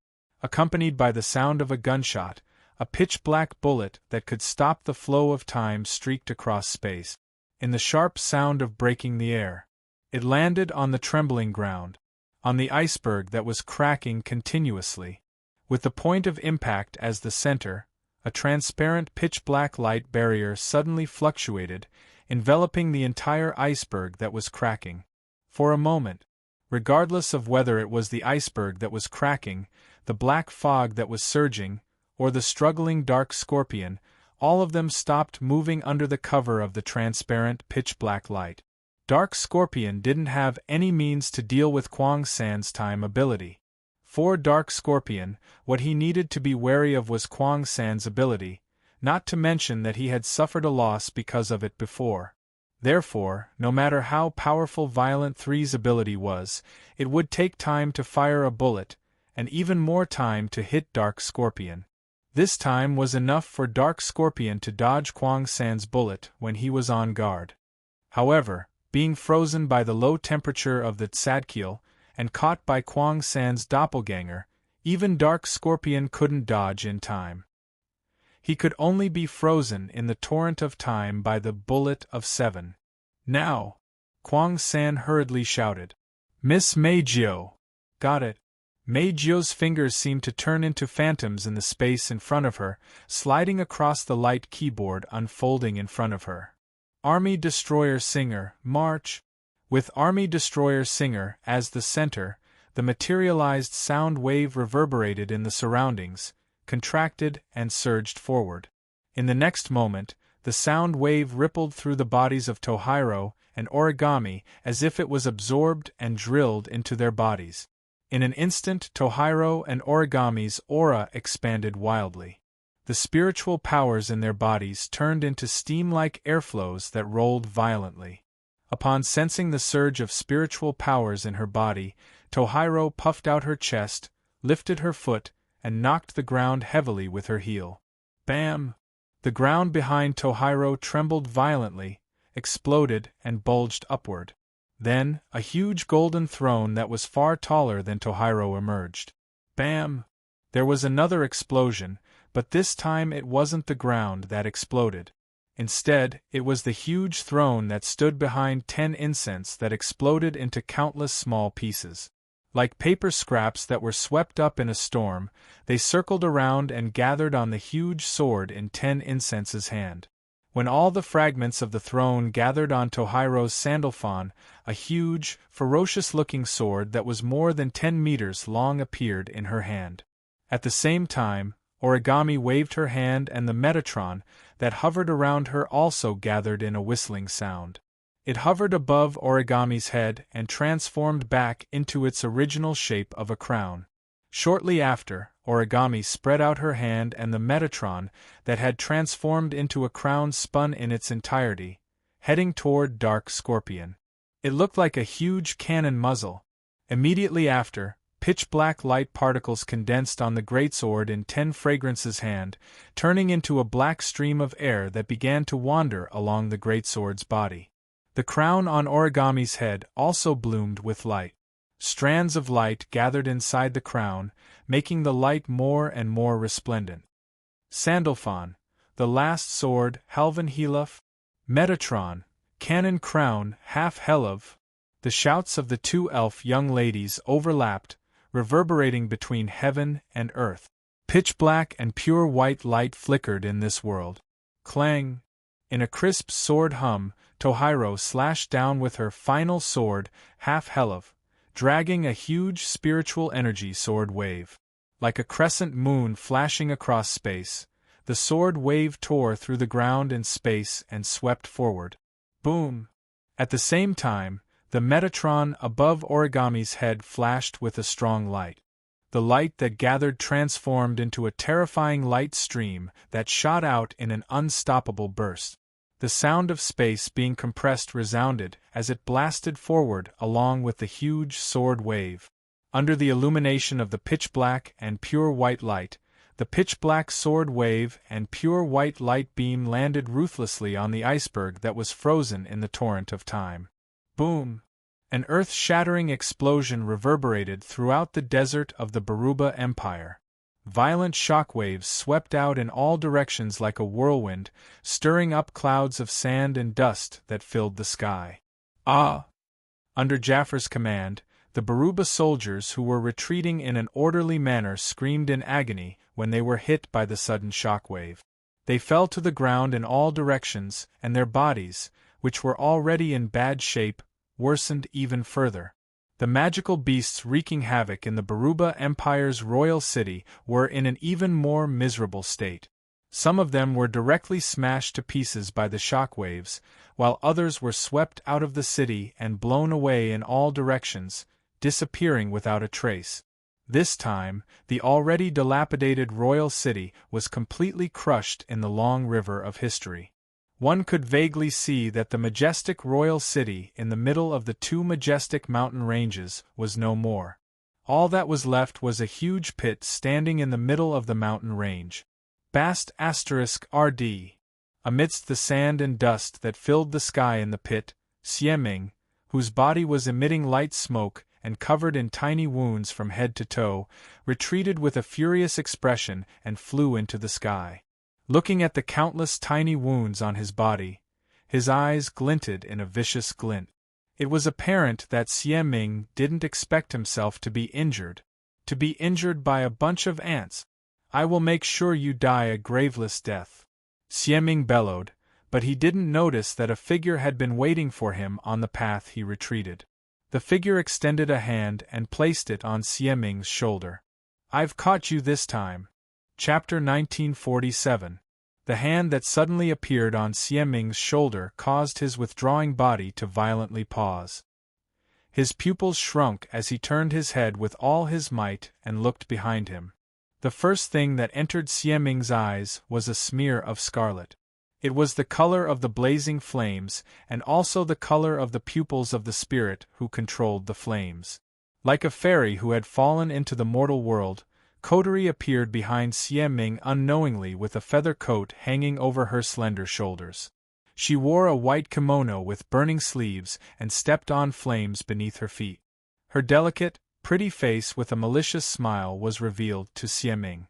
Accompanied by the sound of a gunshot, a pitch-black bullet that could stop the flow of time streaked across space. In the sharp sound of breaking the air, it landed on the trembling ground, on the iceberg that was cracking continuously. With the point of impact as the center, a transparent pitch-black light barrier suddenly fluctuated, enveloping the entire iceberg that was cracking. For a moment, regardless of whether it was the iceberg that was cracking, the black fog that was surging, or the struggling Dark Scorpion, all of them stopped moving under the cover of the transparent pitch-black light. Dark Scorpion didn't have any means to deal with Kwang San's time ability. For Dark Scorpion, what he needed to be wary of was Kwang San's ability, not to mention that he had suffered a loss because of it before. Therefore, no matter how powerful Violent 3's ability was, it would take time to fire a bullet, and even more time to hit Dark Scorpion. This time was enough for Dark Scorpion to dodge Kwang San's bullet when he was on guard. However, being frozen by the low temperature of the Tsadkiel, and caught by Kwang San's doppelganger, even Dark Scorpion couldn't dodge in time. He could only be frozen in the torrent of time by the Bullet of 7. Now! Kwang San hurriedly shouted. Miss Meijio! Got it. Meijio's fingers seemed to turn into phantoms in the space in front of her, sliding across the light keyboard unfolding in front of her. Army Destroyer Singer, March! With Army Destroyer Singer as the center, the materialized sound wave reverberated in the surroundings, contracted, and surged forward. In the next moment, the sound wave rippled through the bodies of Tohiro and Origami as if it was absorbed and drilled into their bodies. In an instant, Tohiro and Origami's aura expanded wildly. The spiritual powers in their bodies turned into steam-like airflows that rolled violently. Upon sensing the surge of spiritual powers in her body, Tohiro puffed out her chest, lifted her foot, and knocked the ground heavily with her heel. Bam! The ground behind Tohiro trembled violently, exploded, and bulged upward. Then, a huge golden throne that was far taller than Tohiro emerged. Bam! There was another explosion, but this time it wasn't the ground that exploded. Instead, it was the huge throne that stood behind 10 incense that exploded into countless small pieces. Like paper scraps that were swept up in a storm, they circled around and gathered on the huge sword in 10 incense's hand. When all the fragments of the throne gathered on Tohiro's sandalphon, a huge, ferocious-looking sword that was more than 10 meters long appeared in her hand. At the same time, Origami waved her hand and the Metatron that hovered around her also gathered in a whistling sound. It hovered above Origami's head and transformed back into its original shape of a crown. Shortly after, Origami spread out her hand and the Metatron that had transformed into a crown spun in its entirety, heading toward Dark Scorpion. It looked like a huge cannon muzzle. Immediately after, pitch-black light particles condensed on the greatsword in 10 Fragrance's hand, turning into a black stream of air that began to wander along the greatsword's body. The crown on Origami's head also bloomed with light. Strands of light gathered inside the crown, making the light more and more resplendent. Sandalphon, the last sword, Halvan Helaf, Metatron, cannon crown, half Helav. The shouts of the 2 elf young ladies overlapped, reverberating between heaven and earth. Pitch black and pure white light flickered in this world. Clang! In a crisp sword hum, Tohiro slashed down with her final sword, half Helav, dragging a huge spiritual energy sword wave. Like a crescent moon flashing across space, the sword wave tore through the ground and space and swept forward. Boom! At the same time, the Metatron above Origami's head flashed with a strong light. The light that gathered transformed into a terrifying light stream that shot out in an unstoppable burst. The sound of space being compressed resounded as it blasted forward along with the huge sword wave. Under the illumination of the pitch-black and pure white light, the pitch-black sword wave and pure white light beam landed ruthlessly on the iceberg that was frozen in the torrent of time. Boom! An earth-shattering explosion reverberated throughout the desert of the Baruba Empire. Violent shockwaves swept out in all directions like a whirlwind, stirring up clouds of sand and dust that filled the sky. Ah! Under Jaffar's command, the Baruba soldiers who were retreating in an orderly manner screamed in agony when they were hit by the sudden shockwave. They fell to the ground in all directions, and their bodies, which were already in bad shape, worsened even further. The magical beasts wreaking havoc in the Baruba Empire's royal city were in an even more miserable state. Some of them were directly smashed to pieces by the shockwaves, while others were swept out of the city and blown away in all directions, disappearing without a trace. This time, the already dilapidated royal city was completely crushed in the long river of history. One could vaguely see that the majestic royal city in the middle of the 2 majestic mountain ranges was no more. All that was left was a huge pit standing in the middle of the mountain range. Bast *RD. Amidst the sand and dust that filled the sky in the pit, Xieming, whose body was emitting light smoke and covered in tiny wounds from head to toe, retreated with a furious expression and flew into the sky. Looking at the countless tiny wounds on his body, his eyes glinted in a vicious glint. It was apparent that Xieming didn't expect himself to be injured. To be injured by a bunch of ants. I will make sure you die a graveless death. Xieming bellowed, but he didn't notice that a figure had been waiting for him on the path he retreated. The figure extended a hand and placed it on Xieming's shoulder. I've caught you this time. Chapter 1947. The hand that suddenly appeared on Xieming's shoulder caused his withdrawing body to violently pause. His pupils shrunk as he turned his head with all his might and looked behind him. The first thing that entered Xieming's eyes was a smear of scarlet. It was the color of the blazing flames, and also the color of the pupils of the spirit who controlled the flames. Like a fairy who had fallen into the mortal world, Kotori appeared behind Xieming unknowingly with a feather coat hanging over her slender shoulders. She wore a white kimono with burning sleeves and stepped on flames beneath her feet. Her delicate, pretty face with a malicious smile was revealed to Xieming.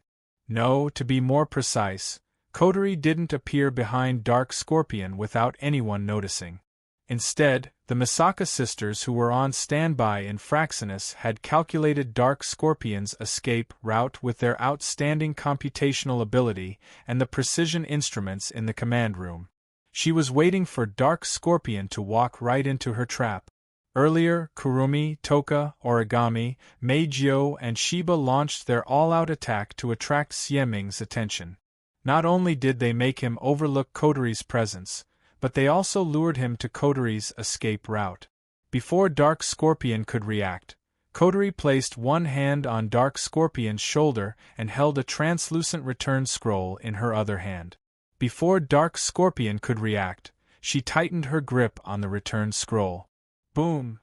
No, to be more precise, Kotori didn't appear behind Dark Scorpion without anyone noticing. Instead, the Misaka sisters who were on standby in Fraxinus had calculated Dark Scorpion's escape route with their outstanding computational ability and the precision instruments in the command room. She was waiting for Dark Scorpion to walk right into her trap. Earlier, Kurumi, Toka, Origami, Meijio, and Shiba launched their all-out attack to attract Xieming's attention. Not only did they make him overlook Kotori's presence, but they also lured him to Kotori's escape route. Before Dark Scorpion could react, Kotori placed one hand on Dark Scorpion's shoulder and held a translucent return scroll in her other hand. Before Dark Scorpion could react, she tightened her grip on the return scroll. Boom!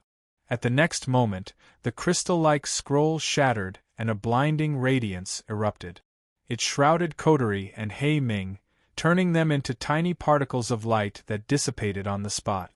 At the next moment, the crystal-like scroll shattered and a blinding radiance erupted. It shrouded Kotori and Hei Ming, turning them into tiny particles of light that dissipated on the spot.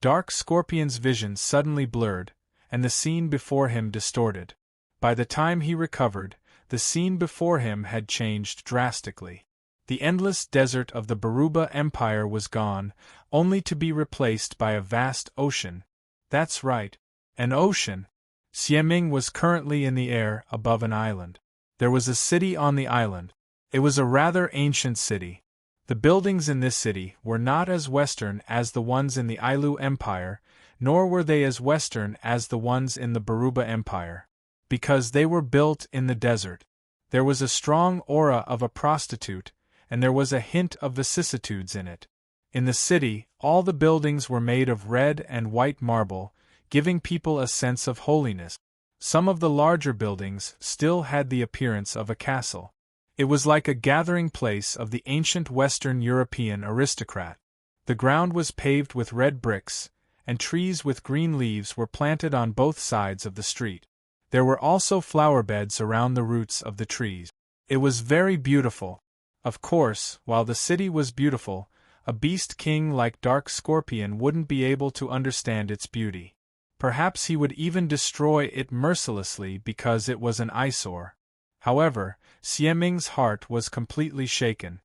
Dark Scorpion's vision suddenly blurred, and the scene before him distorted. By the time he recovered, the scene before him had changed drastically. The endless desert of the Baruba Empire was gone, only to be replaced by a vast ocean. That's right, an ocean. Xieming was currently in the air above an island. There was a city on the island. It was a rather ancient city. The buildings in this city were not as Western as the ones in the Ailu Empire, nor were they as Western as the ones in the Baruba Empire. Because they were built in the desert. There was a strong aura of a prostitute, and there was a hint of vicissitudes in it. In the city, all the buildings were made of red and white marble, giving people a sense of holiness. Some of the larger buildings still had the appearance of a castle. It was like a gathering place of the ancient Western European aristocrat. The ground was paved with red bricks, and trees with green leaves were planted on both sides of the street. There were also flower beds around the roots of the trees. It was very beautiful. Of course, while the city was beautiful, a beast king like Dark Scorpion wouldn't be able to understand its beauty. Perhaps he would even destroy it mercilessly because it was an eyesore. However, Xieming's heart was completely shaken.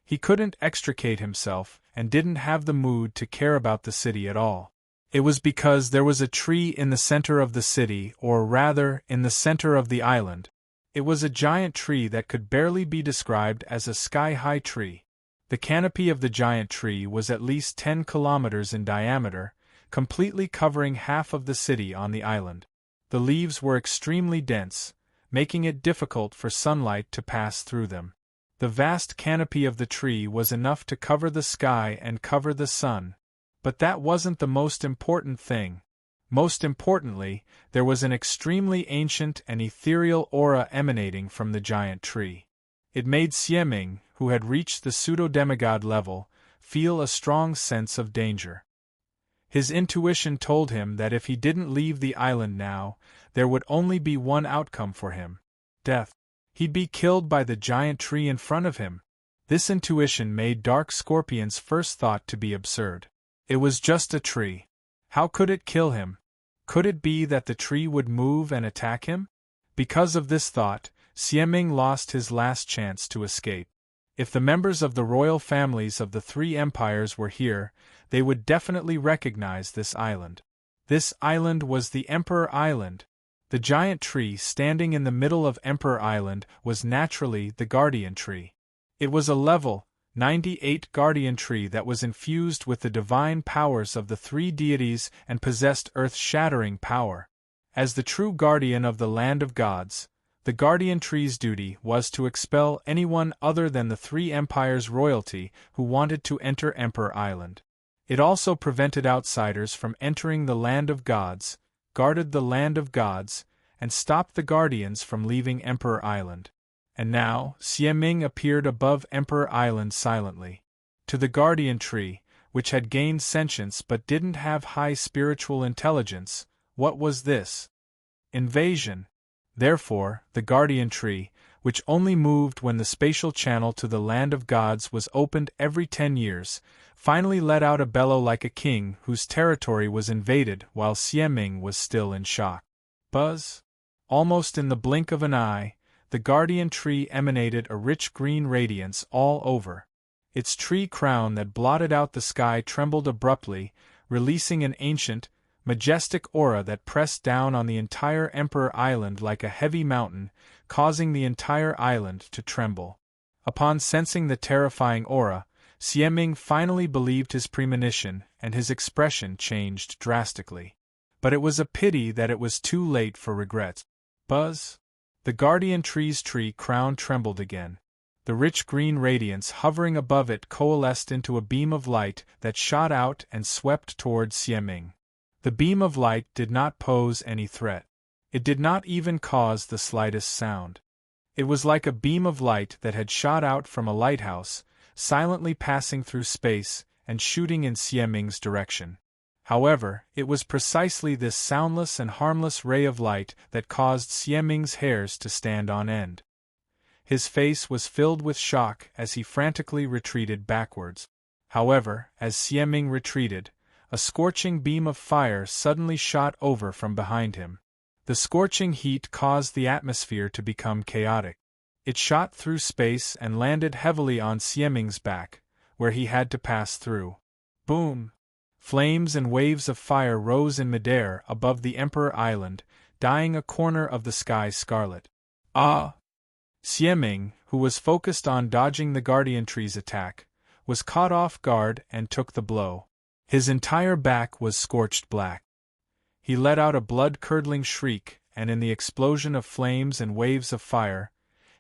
He couldn't extricate himself and didn't have the mood to care about the city at all. It was because there was a tree in the center of the city, or rather, in the center of the island. It was a giant tree that could barely be described as a sky-high tree. The canopy of the giant tree was at least 10 kilometers in diameter, completely covering half of the city on the island. The leaves were extremely dense, making it difficult for sunlight to pass through them. The vast canopy of the tree was enough to cover the sky and cover the sun. But that wasn't the most important thing. Most importantly, there was an extremely ancient and ethereal aura emanating from the giant tree. It made Xieming, who had reached the pseudo-demigod level, feel a strong sense of danger. His intuition told him that if he didn't leave the island now, there would only be one outcome for him: death. He'd be killed by the giant tree in front of him. This intuition made Dark Scorpion's first thought to be absurd. It was just a tree. How could it kill him? Could it be that the tree would move and attack him? Because of this thought, Xieming lost his last chance to escape. If the members of the royal families of the three empires were here, they would definitely recognize this island. This island was the Emperor Island. The giant tree standing in the middle of Emperor Island was naturally the guardian tree. It was a level, 98 guardian tree that was infused with the divine powers of the three deities and possessed earth-shattering power. As the true guardian of the land of gods, the guardian tree's duty was to expel anyone other than the three empires' royalty who wanted to enter Emperor Island. It also prevented outsiders from entering the land of gods, guarded the land of gods, and stopped the guardians from leaving Emperor Island. And now, Xieming appeared above Emperor Island silently. To the guardian tree, which had gained sentience but didn't have high spiritual intelligence, what was this? Invasion. Therefore, the guardian tree, which only moved when the spatial channel to the land of gods was opened every 10 years, finally let out a bellow like a king whose territory was invaded while Xieming was still in shock. Buzz! Almost in the blink of an eye, the guardian tree emanated a rich green radiance all over. Its tree crown that blotted out the sky trembled abruptly, releasing an ancient, majestic aura that pressed down on the entire Emperor Island like a heavy mountain, causing the entire island to tremble. Upon sensing the terrifying aura, Xieming finally believed his premonition, and his expression changed drastically. But it was a pity that it was too late for regret. Buzz! The guardian tree's tree crown trembled again. The rich green radiance hovering above it coalesced into a beam of light that shot out and swept towards Xieming. The beam of light did not pose any threat. It did not even cause the slightest sound. It was like a beam of light that had shot out from a lighthouse, silently passing through space and shooting in Xieming's direction. However, it was precisely this soundless and harmless ray of light that caused Xieming's hairs to stand on end. His face was filled with shock as he frantically retreated backwards. However, as Xieming retreated, a scorching beam of fire suddenly shot over from behind him. The scorching heat caused the atmosphere to become chaotic. It shot through space and landed heavily on Xieming's back, where he had to pass through. Boom! Flames and waves of fire rose in midair above the Emperor Island, dyeing a corner of the sky scarlet. Ah! Xieming, who was focused on dodging the guardian tree's attack, was caught off guard and took the blow. His entire back was scorched black. He let out a blood-curdling shriek, and in the explosion of flames and waves of fire,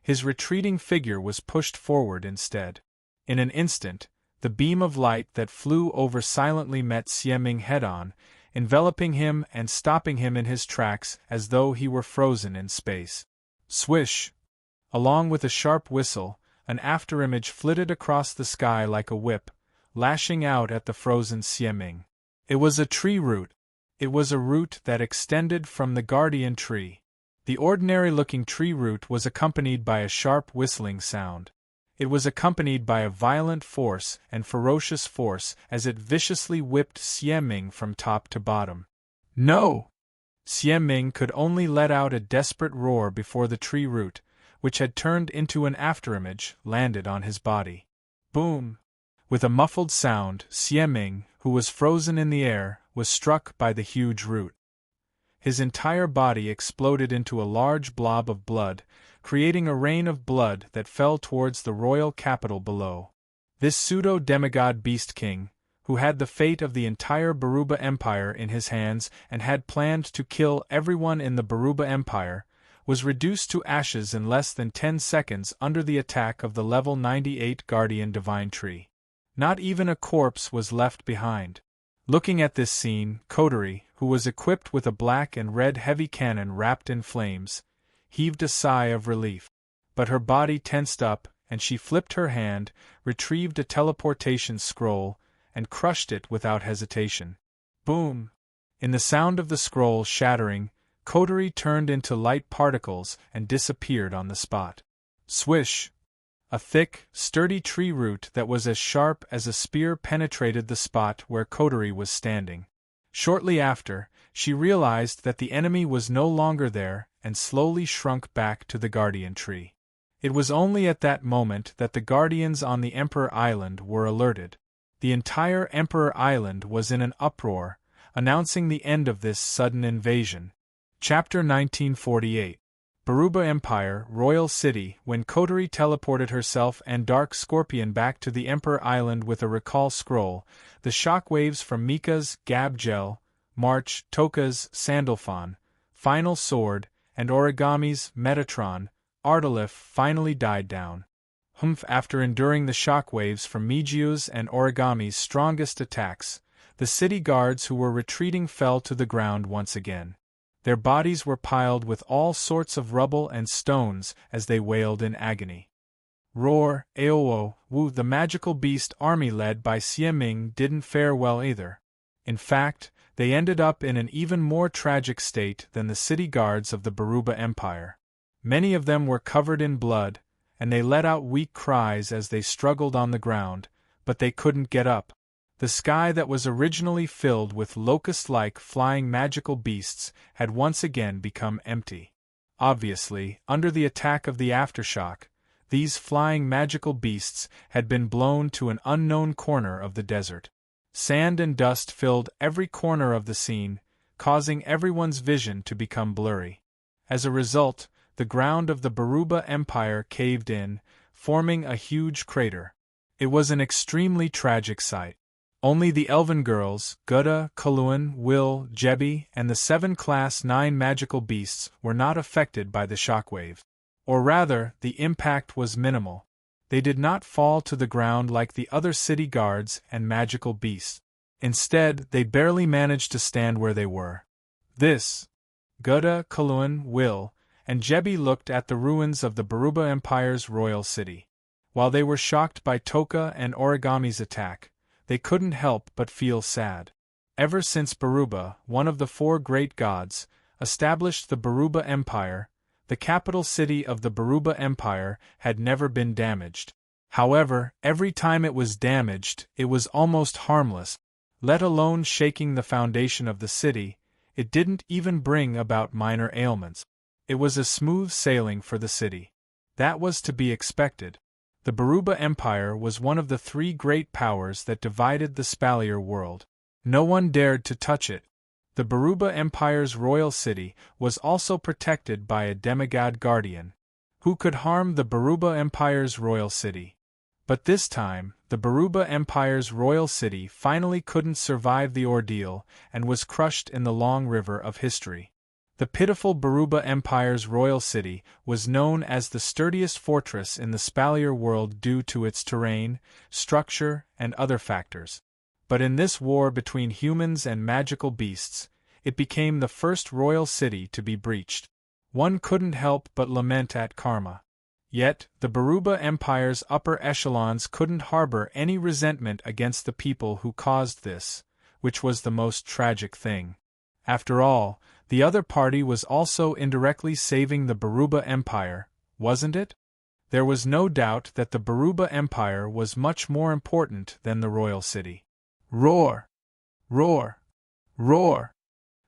his retreating figure was pushed forward instead. In an instant, the beam of light that flew over silently met Xieming head-on, enveloping him and stopping him in his tracks as though he were frozen in space. Swish! Along with a sharp whistle, an afterimage flitted across the sky like a whip, lashing out at the frozen Xieming. It was a tree root. It was a root that extended from the guardian tree. The ordinary-looking tree root was accompanied by a sharp whistling sound. It was accompanied by a violent force and ferocious force as it viciously whipped Xieming from top to bottom. No! Xieming could only let out a desperate roar before the tree root, which had turned into an afterimage, landed on his body. Boom! With a muffled sound, Xieming, who was frozen in the air, was struck by the huge root. His entire body exploded into a large blob of blood, creating a rain of blood that fell towards the royal capital below. This pseudo-demigod beast king, who had the fate of the entire Baruba Empire in his hands and had planned to kill everyone in the Baruba Empire, was reduced to ashes in less than 10 seconds under the attack of the level 98 Guardian Divine Tree. Not even a corpse was left behind. Looking at this scene, Kotori, who was equipped with a black and red heavy cannon wrapped in flames, heaved a sigh of relief. But her body tensed up, and she flipped her hand, retrieved a teleportation scroll, and crushed it without hesitation. Boom! In the sound of the scroll shattering, Kotori turned into light particles and disappeared on the spot. Swish! A thick, sturdy tree root that was as sharp as a spear penetrated the spot where Kotori was standing. Shortly after, she realized that the enemy was no longer there and slowly shrunk back to the guardian tree. It was only at that moment that the guardians on the Emperor Island were alerted. The entire Emperor Island was in an uproar, announcing the end of this sudden invasion. Chapter 1948. Baruba Empire, Royal City. When Kotori teleported herself and Dark Scorpion back to the Emperor Island with a recall scroll, the shockwaves from Mika's Gabgel, March, Toka's Sandalphon, Final Sword, and Origami's Metatron, Artilif finally died down. After enduring the shockwaves from Mijio's and Origami's strongest attacks, the city guards who were retreating fell to the ground once again. Their bodies were piled with all sorts of rubble and stones as they wailed in agony. Roar, Aowo, Wu, the magical beast army led by Xie Ming didn't fare well either. In fact, they ended up in an even more tragic state than the city guards of the Baruba Empire. Many of them were covered in blood, and they let out weak cries as they struggled on the ground, but they couldn't get up. The sky that was originally filled with locust-like flying magical beasts had once again become empty. Obviously, under the attack of the aftershock, these flying magical beasts had been blown to an unknown corner of the desert. Sand and dust filled every corner of the scene, causing everyone's vision to become blurry. As a result, the ground of the Baruba Empire caved in, forming a huge crater. It was an extremely tragic sight. Only the elven girls, Gudda, Kaluan, Will, Jebi, and the 7 Class 9 magical beasts were not affected by the shockwave. Or rather, the impact was minimal. They did not fall to the ground like the other city guards and magical beasts. Instead, they barely managed to stand where they were. Gudda, Kaluan, Will, and Jebi looked at the ruins of the Baruba Empire's royal city. While they were shocked by Toka and Origami's attack, they couldn't help but feel sad. Ever since Baruba, one of the 4 great gods, established the Baruba Empire, the capital city of the Baruba Empire had never been damaged. However, every time it was damaged, it was almost harmless. Let alone shaking the foundation of the city, it didn't even bring about minor ailments. It was a smooth sailing for the city. That was to be expected. The Baruba Empire was one of the 3 great powers that divided the Spalier world. No one dared to touch it. The Baruba Empire's royal city was also protected by a demigod guardian, who could harm the Baruba Empire's royal city. But this time, the Baruba Empire's royal city finally couldn't survive the ordeal and was crushed in the long river of history. The pitiful Baruba Empire's royal city was known as the sturdiest fortress in the Spalier world due to its terrain, structure, and other factors. But in this war between humans and magical beasts, it became the first royal city to be breached. One couldn't help but lament at karma. Yet, the Baruba Empire's upper echelons couldn't harbor any resentment against the people who caused this, which was the most tragic thing. After all, the other party was also indirectly saving the Baruba Empire, wasn't it? There was no doubt that the Baruba Empire was much more important than the royal city. Roar! Roar! Roar!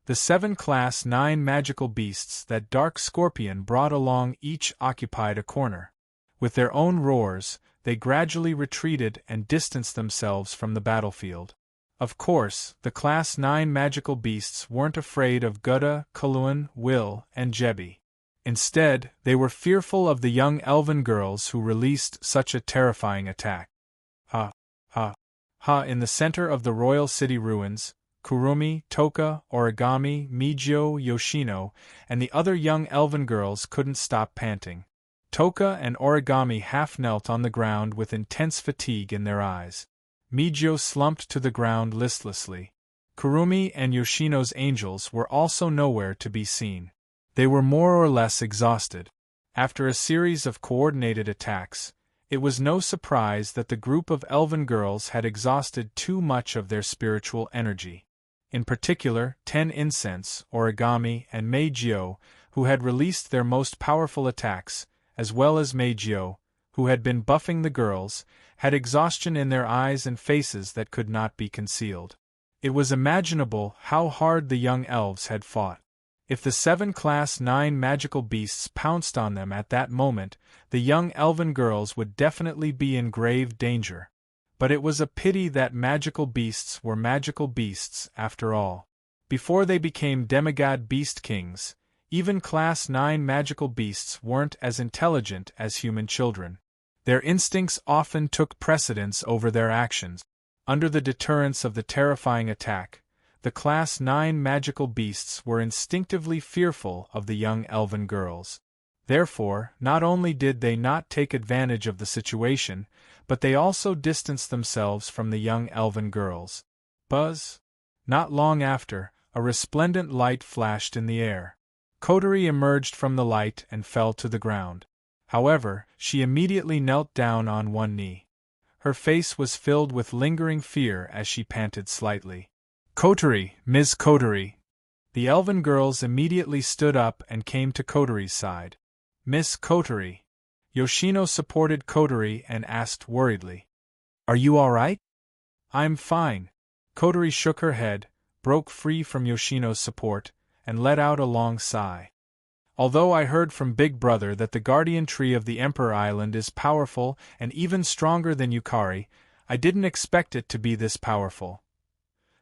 The 7 Class 9 magical beasts that Dark Scorpion brought along each occupied a corner. With their own roars, they gradually retreated and distanced themselves from the battlefield. Of course, the Class 9 magical beasts weren't afraid of Gudda, Kaluan, Will, and Jebi. Instead, they were fearful of the young elven girls who released such a terrifying attack. Ha! Ha! Ha! In the center of the royal city ruins, Kurumi, Toka, Origami, Mijio, Yoshino, and the other young elven girls couldn't stop panting. Toka and Origami half-knelt on the ground with intense fatigue in their eyes. Mijio slumped to the ground listlessly. Kurumi and Yoshino's angels were also nowhere to be seen. They were more or less exhausted. After a series of coordinated attacks, it was no surprise that the group of elven girls had exhausted too much of their spiritual energy. In particular, 10 Incense, Origami, and Meijio, who had released their most powerful attacks, as well as Meijio, who had been buffing the girls, had exhaustion in their eyes and faces that could not be concealed. It was imaginable how hard the young elves had fought. If the 7 Class 9 magical beasts pounced on them at that moment, the young elven girls would definitely be in grave danger. But it was a pity that magical beasts were magical beasts after all. Before they became demigod beast kings, Even Class 9 magical beasts weren't as intelligent as human children. Their instincts often took precedence over their actions. Under the deterrence of the terrifying attack, the Class 9 magical beasts were instinctively fearful of the young elven girls. Therefore, not only did they not take advantage of the situation, but they also distanced themselves from the young elven girls. Buzz! Not long after, a resplendent light flashed in the air. Kotori emerged from the light and fell to the ground. However, she immediately knelt down on one knee. Her face was filled with lingering fear as she panted slightly. "Kotori, Ms. Kotori!" The elven girls immediately stood up and came to Kotori's side. "Miss Kotori." Yoshino supported Kotori and asked worriedly, "Are you all right?" "I'm fine." Kotori shook her head, broke free from Yoshino's support, and let out a long sigh. "Although I heard from Big Brother that the guardian tree of the Emperor Island is powerful and even stronger than Yukari, I didn't expect it to be this powerful."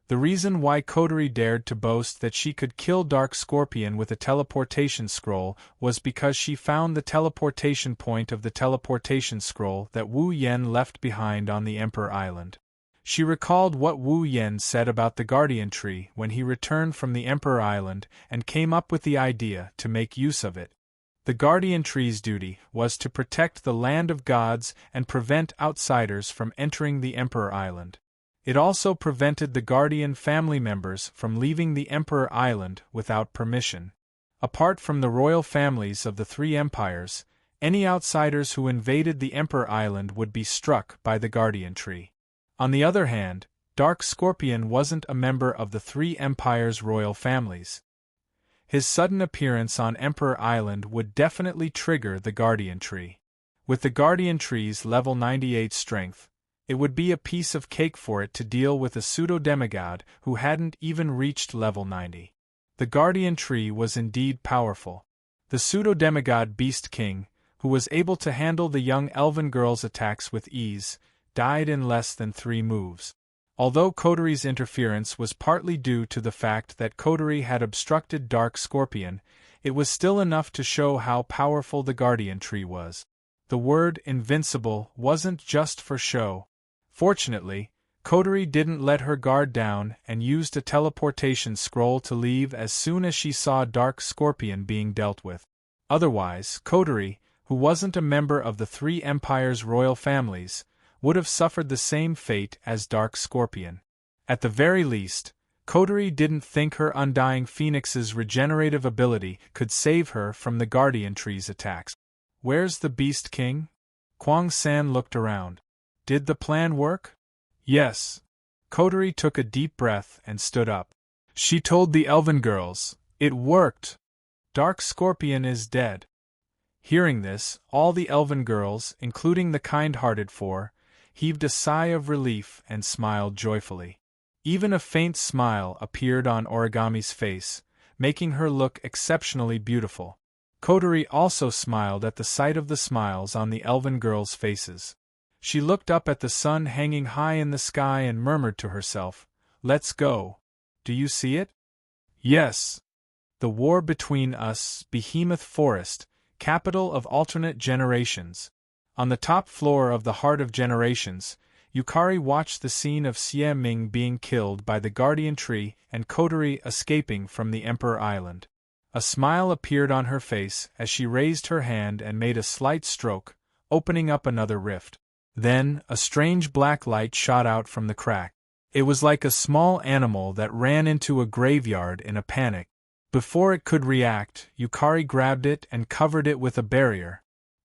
The reason why Kotori dared to boast that she could kill Dark Scorpion with a teleportation scroll was because she found the teleportation point of the teleportation scroll that Wu Yen left behind on the Emperor Island. She recalled what Wu Yen said about the guardian tree when he returned from the Emperor Island and came up with the idea to make use of it. The guardian tree's duty was to protect the land of gods and prevent outsiders from entering the Emperor Island. It also prevented the guardian family members from leaving the Emperor Island without permission. Apart from the royal families of the three empires, any outsiders who invaded the Emperor Island would be struck by the guardian tree. On the other hand, Dark Scorpion wasn't a member of the three empires' royal families. His sudden appearance on Emperor Island would definitely trigger the guardian tree. With the guardian tree's level 98 strength, it would be a piece of cake for it to deal with a pseudo-demigod who hadn't even reached level 90. The guardian tree was indeed powerful. The pseudo-demigod Beast King, who was able to handle the young elven girl's attacks with ease, died in less than 3 moves. Although Kotori's interference was partly due to the fact that Kotori had obstructed Dark Scorpion, it was still enough to show how powerful the guardian tree was. The word invincible wasn't just for show. Fortunately, Kotori didn't let her guard down and used a teleportation scroll to leave as soon as she saw Dark Scorpion being dealt with. Otherwise, Kotori, who wasn't a member of the three empires' royal families, would have suffered the same fate as Dark Scorpion. At the very least, Kotori didn't think her Undying Phoenix's regenerative ability could save her from the guardian tree's attacks. "Where's the Beast King?" Kwang-san looked around. "Did the plan work?" "Yes." Kotori took a deep breath and stood up. "She told the elven girls. It worked. Dark Scorpion is dead." Hearing this, all the elven girls, including the kind-hearted four, heaved a sigh of relief and smiled joyfully. Even a faint smile appeared on Origami's face, making her look exceptionally beautiful. Kotori also smiled at the sight of the smiles on the elven girls' faces. She looked up at the sun hanging high in the sky and murmured to herself, "Let's go. Do you see it?" "Yes." The war between us, Behemoth Forest, capital of alternate generations. On the top floor of the Heart of Generations, Yukari watched the scene of Xie Ming being killed by the guardian tree and Kotori escaping from the Emperor Island. A smile appeared on her face as she raised her hand and made a slight stroke, opening up another rift. Then, a strange black light shot out from the crack. It was like a small animal that ran into a graveyard in a panic. Before it could react, Yukari grabbed it and covered it with a barrier.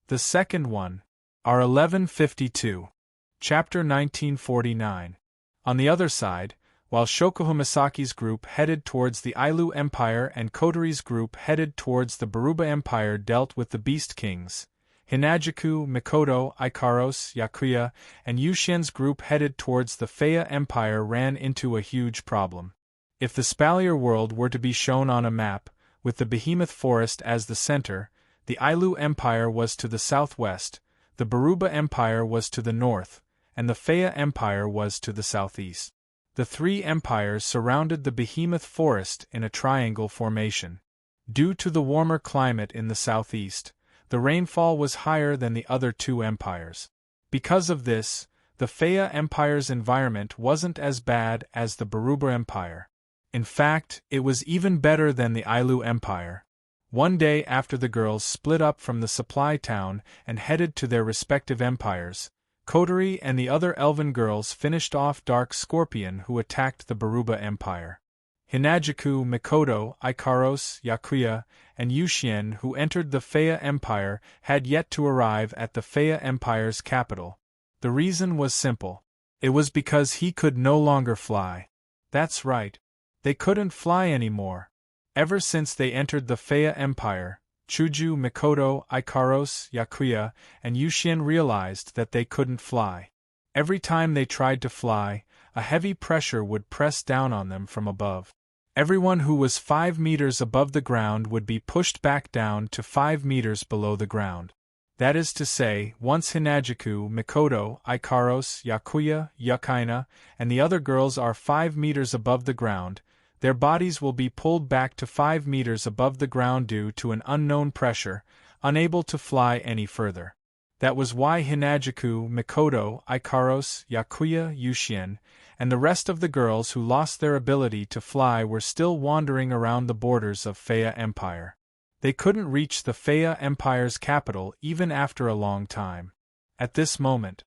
The second one. R1152. Chapter 1949. On the other side, while Shokuho Misaki's group headed towards the Ailu Empire and Kotori's group headed towards the Baruba Empire dealt with the Beast Kings, Hinajuku, Mikoto, Ikaros, Yakuya, and Yushin's group headed towards the Feiya Empire ran into a huge problem. If the Spalier world were to be shown on a map, with the Behemoth Forest as the center, the Ailu Empire was to the southwest, the Baruba Empire was to the north, and the Feiya Empire was to the southeast. The three empires surrounded the Behemoth Forest in a triangle formation. Due to the warmer climate in the southeast, the rainfall was higher than the other two empires. Because of this, the Faya Empire's environment wasn't as bad as the Baruba Empire. In fact, it was even better than the Ailu Empire. One day after the girls split up from the supply town and headed to their respective empires, Kotori and the other elven girls finished off Dark Scorpion, who attacked the Baruba Empire. Hinajuku, Mikoto, Ikaros, Yakuya, and Yushien, who entered the Faya Empire, had yet to arrive at the Faya Empire's capital. The reason was simple. It was because he could no longer fly. That's right. They couldn't fly anymore. Ever since they entered the Faya Empire, Shoujo, Mikoto, Ikaros, Yakuya, and Yushien realized that they couldn't fly. Every time they tried to fly, a heavy pressure would press down on them from above. Everyone who was 5 meters above the ground would be pushed back down to 5 meters below the ground. That is to say, once Hinajuku, Mikoto, Ikaros, Yakuya, Yukaina, and the other girls are 5 meters above the ground, their bodies will be pulled back to 5 meters above the ground due to an unknown pressure, unable to fly any further. That was why Hinajuku, Mikoto, Ikaros, Yakuya, Yushien, and the rest of the girls who lost their ability to fly were still wandering around the borders of Faya Empire. They couldn't reach the Faya Empire's capital even after a long time. At this moment,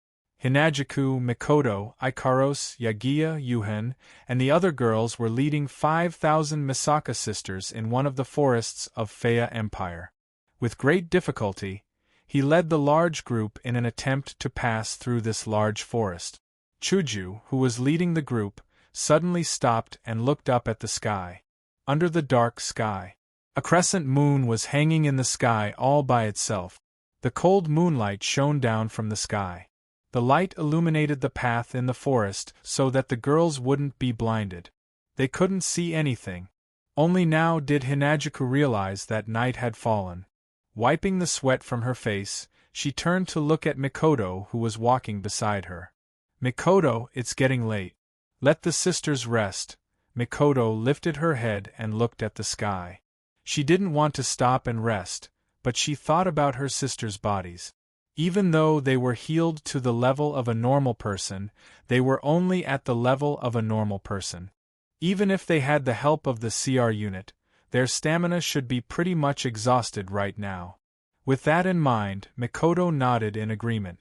Hinajuku, Mikoto, Ikaros, Yagiya, Yuhen, and the other girls were leading 5,000 Misaka sisters in one of the forests of Faya Empire. With great difficulty, he led the large group in an attempt to pass through this large forest. Shoujo, who was leading the group, suddenly stopped and looked up at the sky. Under the dark sky, a crescent moon was hanging in the sky all by itself. The cold moonlight shone down from the sky. The light illuminated the path in the forest so that the girls wouldn't be blinded. They couldn't see anything. Only now did Hinajuku realize that night had fallen. Wiping the sweat from her face, she turned to look at Mikoto, who was walking beside her. Mikoto, it's getting late. Let the sisters rest. Mikoto lifted her head and looked at the sky. She didn't want to stop and rest, but she thought about her sisters' bodies. Even though they were healed to the level of a normal person, they were only at the level of a normal person. Even if they had the help of the CR unit, their stamina should be pretty much exhausted right now. With that in mind, Mikoto nodded in agreement.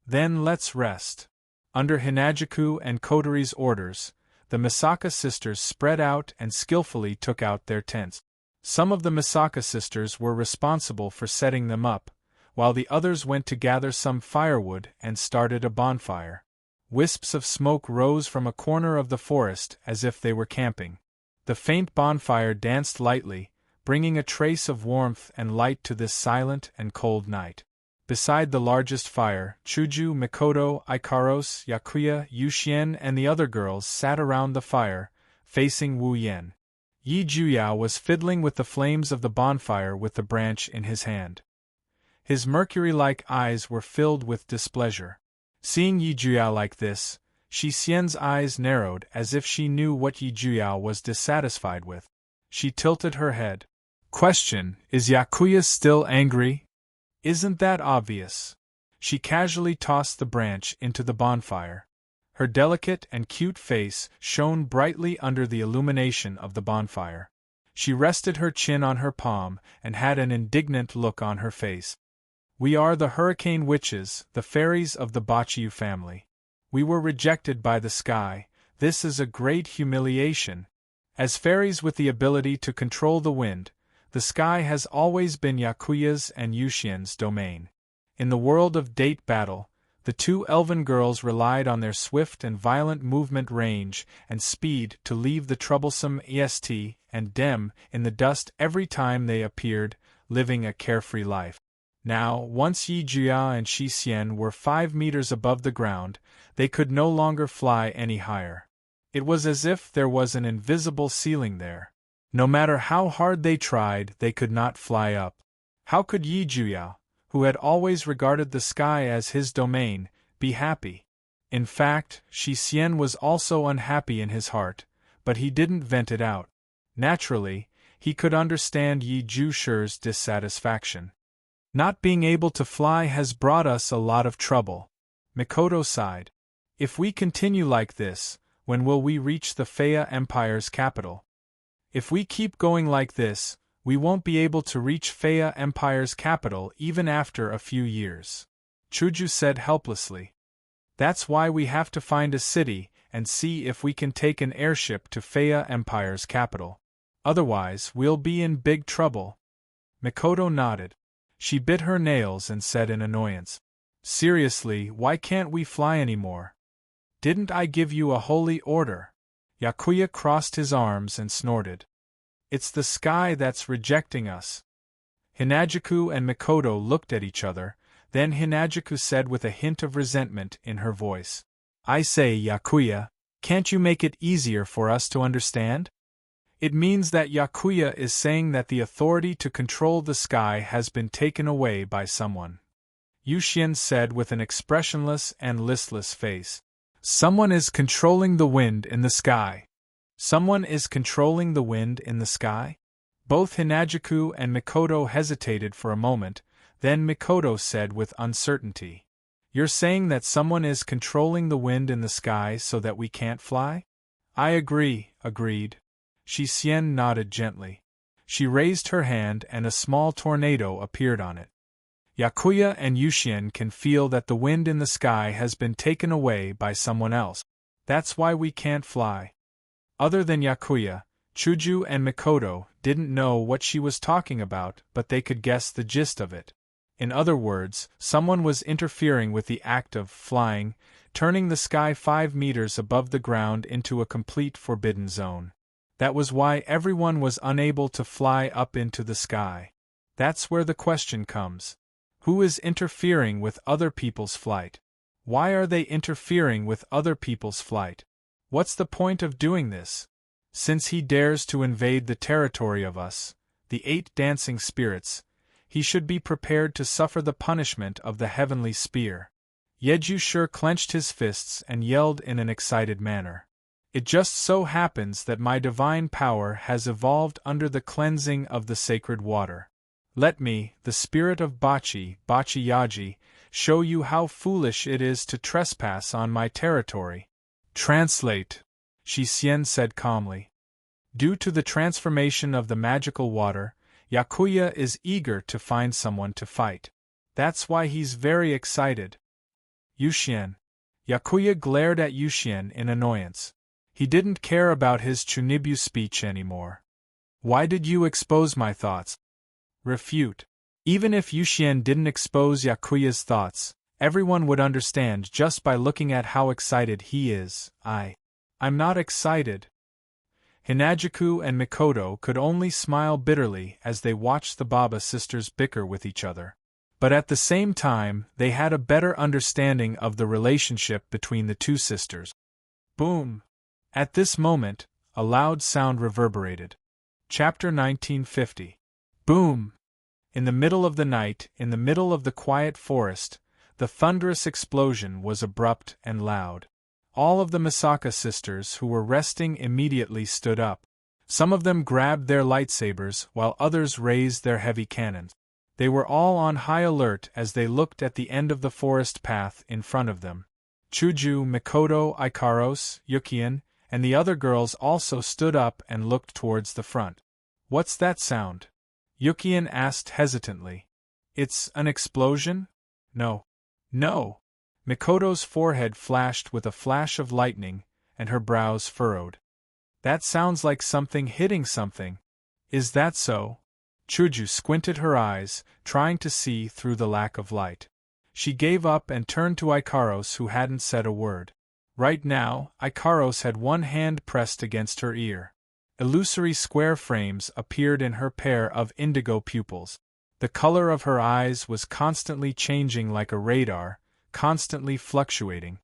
Then let's rest. Under Hinajuku and Kotori's orders, the Misaka sisters spread out and skillfully took out their tents. Some of the Misaka sisters were responsible for setting them up, while the others went to gather some firewood and started a bonfire. Wisps of smoke rose from a corner of the forest as if they were camping. The faint bonfire danced lightly, bringing a trace of warmth and light to this silent and cold night. Beside the largest fire, Shoujo, Mikoto, Ikaros, Yakuya, Yushien, and the other girls sat around the fire, facing Wu Yen. Yi Juyao was fiddling with the flames of the bonfire with the branch in his hand. His mercury-like eyes were filled with displeasure. Seeing Yi Juyao like this, Shi Xian's eyes narrowed as if she knew what Yi Juyao was dissatisfied with. She tilted her head. Question, is Yakuya still angry? Isn't that obvious? She casually tossed the branch into the bonfire. Her delicate and cute face shone brightly under the illumination of the bonfire. She rested her chin on her palm and had an indignant look on her face. We are the hurricane witches, the fairies of the Bachiyu family. We were rejected by the sky. This is a great humiliation. As fairies with the ability to control the wind, the sky has always been Yakuya's and Yushien's domain. In the world of date battle, the two elven girls relied on their swift and violent movement range and speed to leave the troublesome est and dem in the dust every time they appeared, living a carefree life. Now, once Yi Jia and Shi Xian were 5 meters above the ground, they could no longer fly any higher. It was as if there was an invisible ceiling there. No matter how hard they tried, they could not fly up. How could Yi Jia, who had always regarded the sky as his domain, be happy? In fact, Shi Xian was also unhappy in his heart, but he didn't vent it out. Naturally, He could understand Yi Jushi's dissatisfaction. Not being able to fly has brought us a lot of trouble. Mikoto sighed. If we continue like this, when will we reach the Faya Empire's capital? If we keep going like this, we won't be able to reach Faya Empire's capital even after a few years. Shoujo said helplessly. That's why we have to find a city and see if we can take an airship to Faya Empire's capital. Otherwise, we'll be in big trouble. Mikoto nodded. She bit her nails and said in annoyance, Seriously, why can't we fly anymore? Didn't I give you a holy order? Yakuya crossed his arms and snorted. It's the sky that's rejecting us. Hinajuku and Mikoto looked at each other, then Hinajuku said with a hint of resentment in her voice, I say, Yakuya, can't you make it easier for us to understand? It means that Yakuya is saying that the authority to control the sky has been taken away by someone. Yuxian said with an expressionless and listless face. Someone is controlling the wind in the sky. Someone is controlling the wind in the sky? Both Hinajuku and Mikoto hesitated for a moment, then Mikoto said with uncertainty. You're saying that someone is controlling the wind in the sky so that we can't fly? I agree, agreed. Shisen nodded gently. She raised her hand and a small tornado appeared on it. Yakuya and Yuxian can feel that the wind in the sky has been taken away by someone else. That's why we can't fly. Other than Yakuya, Shoujo and Mikoto didn't know what she was talking about, but they could guess the gist of it. In other words, someone was interfering with the act of flying, turning the sky 5 meters above the ground into a complete forbidden zone. That was why everyone was unable to fly up into the sky. That's where the question comes. Who is interfering with other people's flight? Why are they interfering with other people's flight? What's the point of doing this? Since he dares to invade the territory of us, the 8 dancing spirits, he should be prepared to suffer the punishment of the heavenly spear. Yejushir clenched his fists and yelled in an excited manner. It just so happens that my divine power has evolved under the cleansing of the sacred water. Let me, the spirit of Bachi, Bachi-yaji, show you how foolish it is to trespass on my territory. Translate, Shisen said calmly. Due to the transformation of the magical water, Yakuya is eager to find someone to fight. That's why he's very excited. Yuxian. Yakuya glared at Yuxian in annoyance. He didn't care about his Chunibyu speech anymore. Why did you expose my thoughts? Refute. Even if Yuxian didn't expose Yakuya's thoughts, everyone would understand just by looking at how excited he is. I'm not excited. Hinajuku and Mikoto could only smile bitterly as they watched the Baba sisters bicker with each other. But at the same time, they had a better understanding of the relationship between the two sisters. Boom! At this moment, a loud sound reverberated. Chapter 1950. Boom! In the middle of the night, in the middle of the quiet forest, the thunderous explosion was abrupt and loud. All of the Misaka sisters who were resting immediately stood up. Some of them grabbed their lightsabers while others raised their heavy cannons. They were all on high alert as they looked at the end of the forest path in front of them. Shoujo, Mikoto, Ikaros, Yukian, and the other girls also stood up and looked towards the front. What's that sound? Yukian asked hesitantly. It's an explosion? No. No! Mikoto's forehead flashed with a flash of lightning, and her brows furrowed. That sounds like something hitting something. Is that so? Shoujo squinted her eyes, trying to see through the lack of light. She gave up and turned to Ikaros, who hadn't said a word. Right now, Ikaros had one hand pressed against her ear. Illusory square frames appeared in her pair of indigo pupils. The color of her eyes was constantly changing like a radar, constantly fluctuating.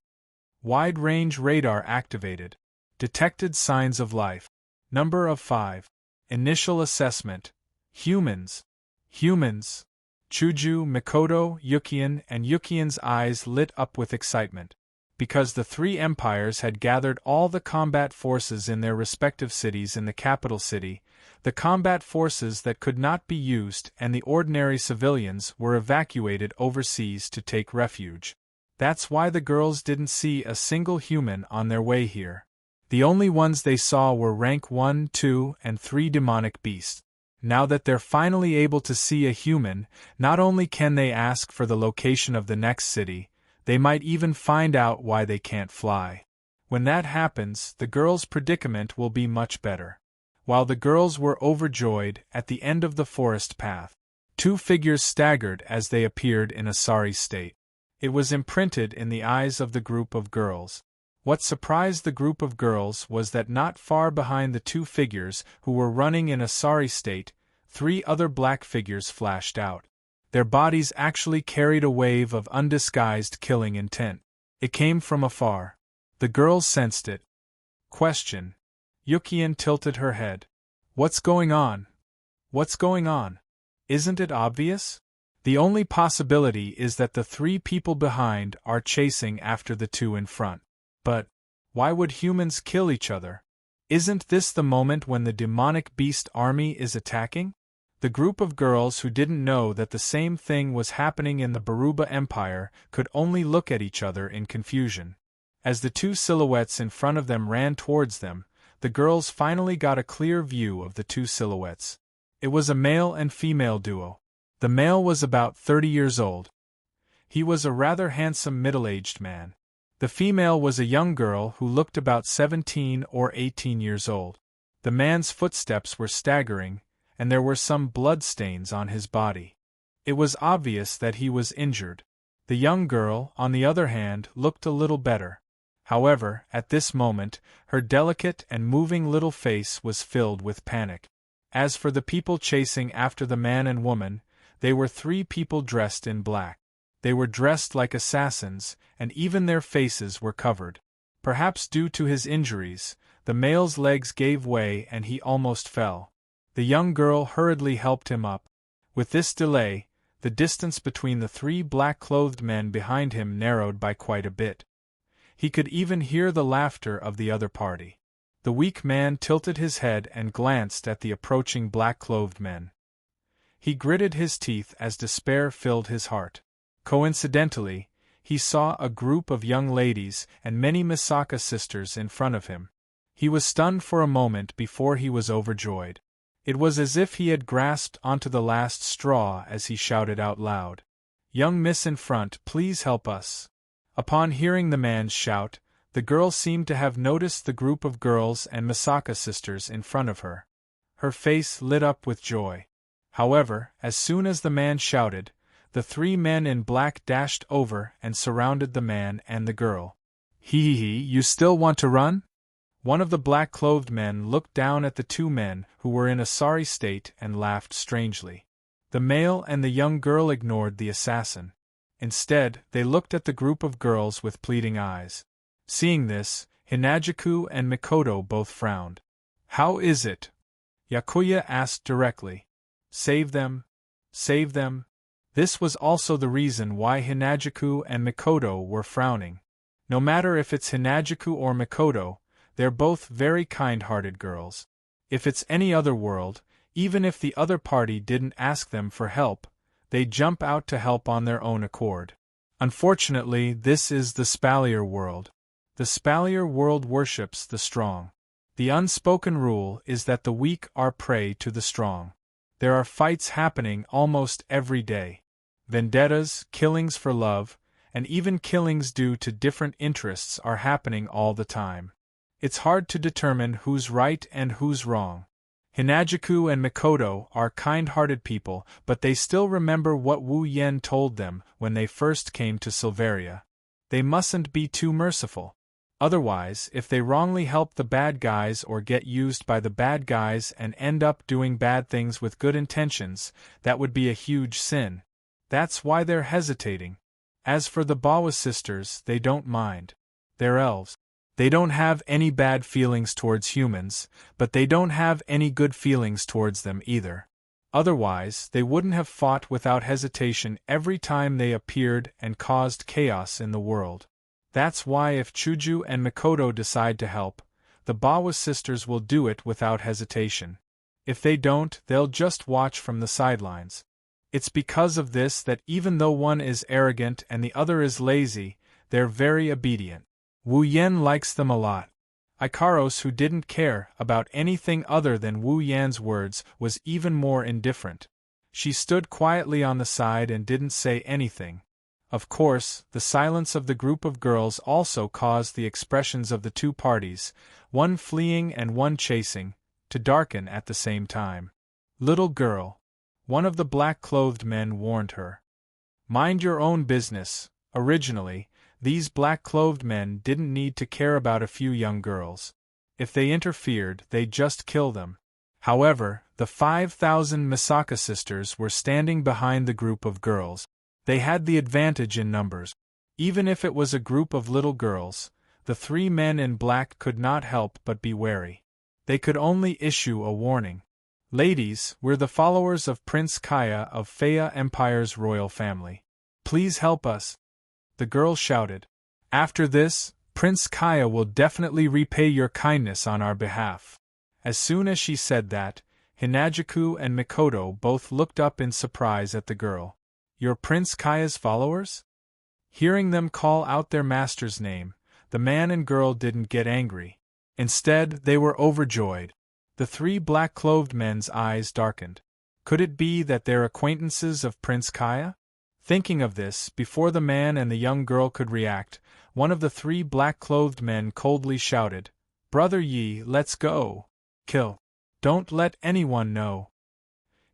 Wide-range radar activated. Detected signs of life. Number of 5. Initial assessment. Humans. Humans. Shoujo, Mikoto, Yukian, and Yukian's eyes lit up with excitement. Because the 3 empires had gathered all the combat forces in their respective cities in the capital city, The combat forces that could not be used and the ordinary civilians were evacuated overseas to take refuge. That's why the girls didn't see a single human on their way here. The only ones they saw were rank 1, 2, and 3 demonic beasts. Now that they're finally able to see a human, not only can they ask for the location of the next city, they might even find out why they can't fly. When that happens, the girls' predicament will be much better. While the girls were overjoyed, at the end of the forest path, 2 figures staggered as they appeared in a sorry state. It was imprinted in the eyes of the group of girls. What surprised the group of girls was that not far behind the 2 figures who were running in a sorry state, 3 other black figures flashed out. Their bodies actually carried a wave of undisguised killing intent. It came from afar. The girls sensed it. Question. Yukian tilted her head. What's going on? What's going on? Isn't it obvious? The only possibility is that the 3 people behind are chasing after the 2 in front. But why would humans kill each other? Isn't this the moment when the demonic beast army is attacking? The group of girls who didn't know that the same thing was happening in the Baruba Empire could only look at each other in confusion. As the 2 silhouettes in front of them ran towards them, the girls finally got a clear view of the 2 silhouettes. It was a male and female duo. The male was about 30 years old. He was a rather handsome middle-aged man. The female was a young girl who looked about 17 or 18 years old. The man's footsteps were staggering, and there were some blood stains on his body. It was obvious that he was injured. The young girl, on the other hand, looked a little better. However, at this moment, her delicate and moving little face was filled with panic. As for the people chasing after the man and woman, they were 3 people dressed in black. They were dressed like assassins, and even their faces were covered. Perhaps due to his injuries, the male's legs gave way and he almost fell. The young girl hurriedly helped him up. With this delay, the distance between the 3 black-clothed men behind him narrowed by quite a bit. He could even hear the laughter of the other party. The weak man tilted his head and glanced at the approaching black-clothed men. He gritted his teeth as despair filled his heart. Coincidentally, he saw a group of young ladies and many Misaka sisters in front of him. He was stunned for a moment before he was overjoyed. It was as if he had grasped onto the last straw as he shouted out loud. "Young miss in front, please help us." Upon hearing the man's shout, the girl seemed to have noticed the group of girls and Misaka sisters in front of her. Her face lit up with joy. However, as soon as the man shouted, the 3 men in black dashed over and surrounded the man and the girl. "Hee, you still want to run?" One of the black-clothed men looked down at the 2 men who were in a sorry state and laughed strangely. The male and the young girl ignored the assassin. Instead, they looked at the group of girls with pleading eyes. Seeing this, Hinajiku and Mikoto both frowned. "How is it?" Yakuya asked directly. "Save them. Save them." This was also the reason why Hinajiku and Mikoto were frowning. No matter if it's Hinajiku or Mikoto, they're both very kind-hearted girls. If it's any other world, even if the other party didn't ask them for help, they'd jump out to help on their own accord. Unfortunately, this is the Spalier world. The Spalier world worships the strong. The unspoken rule is that the weak are prey to the strong. There are fights happening almost every day. Vendettas, killings for love, and even killings due to different interests are happening all the time. It's hard to determine who's right and who's wrong. Hinajiku and Mikoto are kind-hearted people, but they still remember what Wu Yen told them when they first came to Silveria. They mustn't be too merciful. Otherwise, if they wrongly help the bad guys or get used by the bad guys and end up doing bad things with good intentions, that would be a huge sin. That's why they're hesitating. As for the Bawa sisters, they don't mind. They're elves. They don't have any bad feelings towards humans, but they don't have any good feelings towards them either. Otherwise, they wouldn't have fought without hesitation every time they appeared and caused chaos in the world. That's why if Shoujo and Mikoto decide to help, the Bawa sisters will do it without hesitation. If they don't, they'll just watch from the sidelines. It's because of this that even though one is arrogant and the other is lazy, they're very obedient. Wu Yan likes them a lot. Ikaros, who didn't care about anything other than Wu Yan's words, was even more indifferent. She stood quietly on the side and didn't say anything. Of course, the silence of the group of girls also caused the expressions of the two parties, one fleeing and one chasing, to darken at the same time. "Little girl," one of the black-clothed men warned her. "Mind your own business." Originally, these black-clothed men didn't need to care about a few young girls. If they interfered, they'd just kill them. However, the 5,000 Misaka sisters were standing behind the group of girls. They had the advantage in numbers. Even if it was a group of little girls, the three men in black could not help but be wary. They could only issue a warning. "Ladies, we're the followers of Prince Kaya of Faya Empire's royal family. Please help us," the girl shouted. "After this, Prince Kaya will definitely repay your kindness on our behalf." As soon as she said that, Hinajuku and Mikoto both looked up in surprise at the girl. "You're Prince Kaya's followers?" Hearing them call out their master's name, the man and girl didn't get angry. Instead, they were overjoyed. The three black-clothed men's eyes darkened. Could it be that they're acquaintances of Prince Kaya? Thinking of this, before the man and the young girl could react, one of the three black-clothed men coldly shouted, "Brother Yi, let's go! Kill! Don't let anyone know!"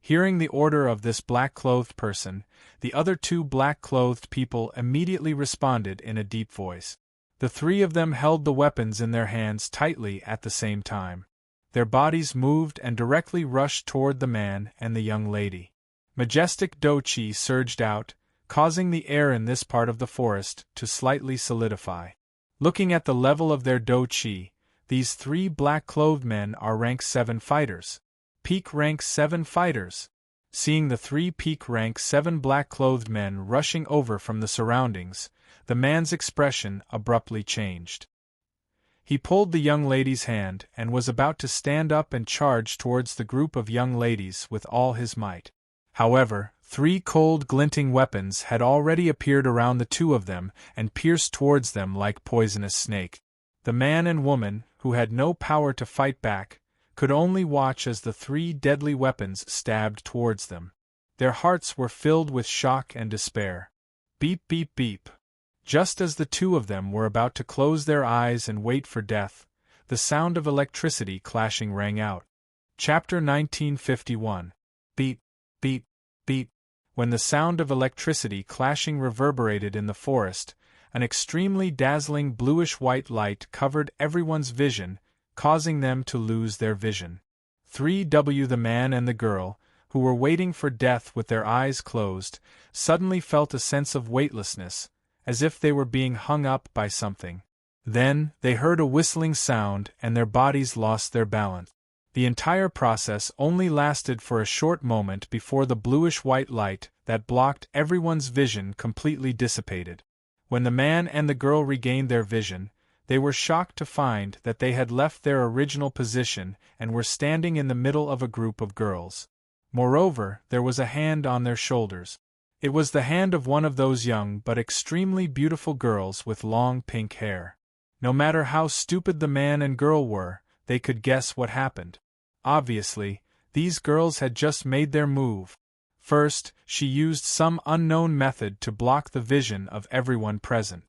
Hearing the order of this black-clothed person, the other two black-clothed people immediately responded in a deep voice. The three of them held the weapons in their hands tightly at the same time. Their bodies moved and directly rushed toward the man and the young lady. Majestic do-chi surged out, causing the air in this part of the forest to slightly solidify. Looking at the level of their do-chi, these three black-clothed men are rank 7 fighters. Peak rank 7 fighters. Seeing the three peak rank 7 black-clothed men rushing over from the surroundings, the man's expression abruptly changed. He pulled the young lady's hand and was about to stand up and charge towards the group of young ladies with all his might. However, 3 cold glinting weapons had already appeared around the two of them and pierced towards them like poisonous snake. The man and woman, who had no power to fight back, could only watch as the 3 deadly weapons stabbed towards them. Their hearts were filled with shock and despair. Beep beep beep. Just as the two of them were about to close their eyes and wait for death, the sound of electricity clashing rang out. Chapter 1951. Beep, beep, beep. When the sound of electricity clashing reverberated in the forest, an extremely dazzling bluish-white light covered everyone's vision, causing them to lose their vision. 3W The man and the girl, who were waiting for death with their eyes closed, suddenly felt a sense of weightlessness, as if they were being hung up by something. Then, they heard a whistling sound and their bodies lost their balance. The entire process only lasted for a short moment before the bluish-white light that blocked everyone's vision completely dissipated. When the man and the girl regained their vision, they were shocked to find that they had left their original position and were standing in the middle of a group of girls. Moreover, there was a hand on their shoulders. It was the hand of one of those young but extremely beautiful girls with long pink hair. No matter how stupid the man and girl were, they could guess what happened. Obviously, these girls had just made their move. First, she used some unknown method to block the vision of everyone present.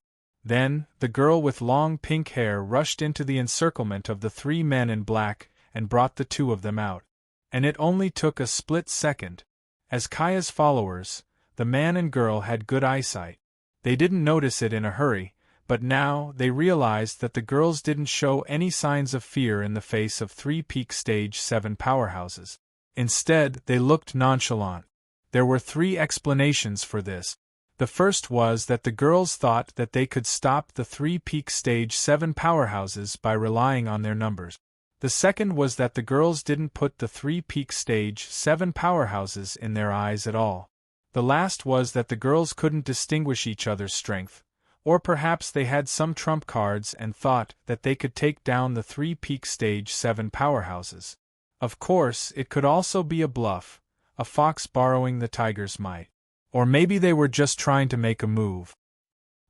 Then, the girl with long pink hair rushed into the encirclement of the 3 men in black and brought the 2 of them out. And it only took a split second. As Kaya's followers, the man and girl had good eyesight. They didn't notice it in a hurry, but now they realized that the girls didn't show any signs of fear in the face of 3 peak stage 7 powerhouses. Instead, they looked nonchalant. There were 3 explanations for this. The first was that the girls thought that they could stop the 3 peak stage 7 powerhouses by relying on their numbers. The second was that the girls didn't put the 3 peak stage 7 powerhouses in their eyes at all. The last was that the girls couldn't distinguish each other's strength, or perhaps they had some trump cards and thought that they could take down the 3 peak stage 7 powerhouses. Of course, it could also be a bluff, a fox borrowing the tiger's might. Or maybe they were just trying to make a move.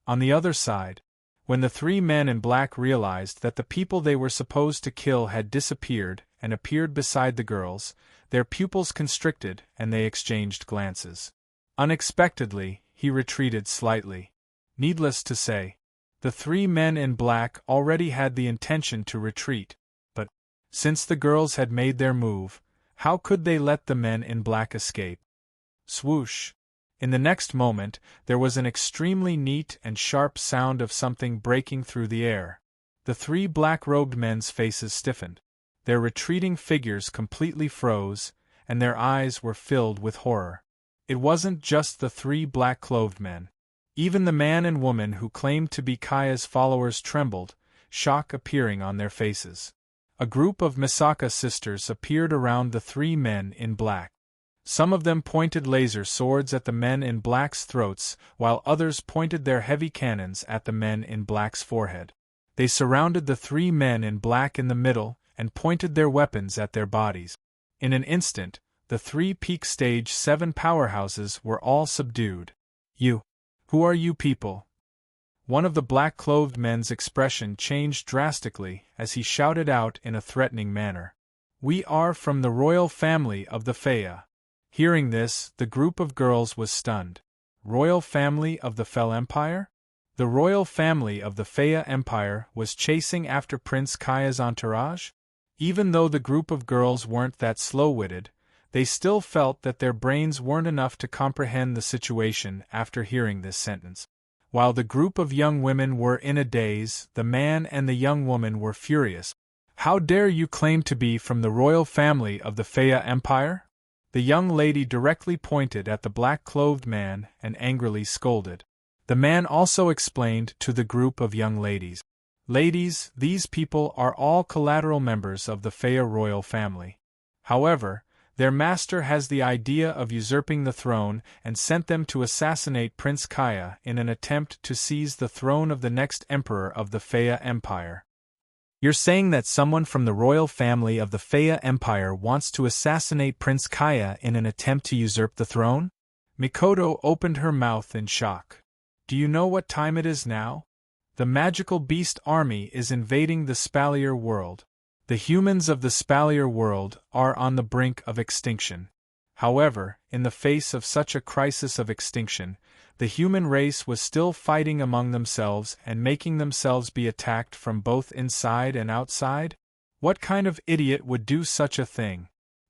On the other side, when the three men in black realized that the people they were supposed to kill had disappeared and appeared beside the girls, their pupils constricted and they exchanged glances. Unexpectedly, he retreated slightly. Needless to say, the three men in black already had the intention to retreat, but, since the girls had made their move, how could they let the men in black escape? Swoosh! In the next moment, there was an extremely neat and sharp sound of something breaking through the air. The three black-robed men's faces stiffened. Their retreating figures completely froze, and their eyes were filled with horror. It wasn't just the three black-clothed men. Even the man and woman who claimed to be Kaya's followers trembled, shock appearing on their faces. A group of Misaka sisters appeared around the three men in black. Some of them pointed laser swords at the men in black's throats, while others pointed their heavy cannons at the men in black's forehead. They surrounded the three men in black in the middle and pointed their weapons at their bodies. In an instant, the three peak stage 7 powerhouses were all subdued. Who are you people? One of the black-clothed men's expression changed drastically as he shouted out in a threatening manner. We are from the royal family of the Faya. Hearing this, the group of girls was stunned. Royal family of the Fel Empire? The royal family of the Faya Empire was chasing after Prince Kaya's entourage? Even though the group of girls weren't that slow-witted, they still felt that their brains weren't enough to comprehend the situation after hearing this sentence. While the group of young women were in a daze, the man and the young woman were furious. How dare you claim to be from the royal family of the Faya Empire? The young lady directly pointed at the black-clothed man and angrily scolded. The man also explained to the group of young ladies. Ladies, these people are all collateral members of the Faya royal family. However, their master has the idea of usurping the throne and sent them to assassinate Prince Kaya in an attempt to seize the throne of the next emperor of the Faya Empire. You're saying that someone from the royal family of the Faya Empire wants to assassinate Prince Kaya in an attempt to usurp the throne? Mikoto opened her mouth in shock. Do you know what time it is now? The magical beast army is invading the Spalier world. The humans of the Spalier world are on the brink of extinction. However, in the face of such a crisis of extinction, the human race was still fighting among themselves and making themselves be attacked from both inside and outside? What kind of idiot would do such a thing?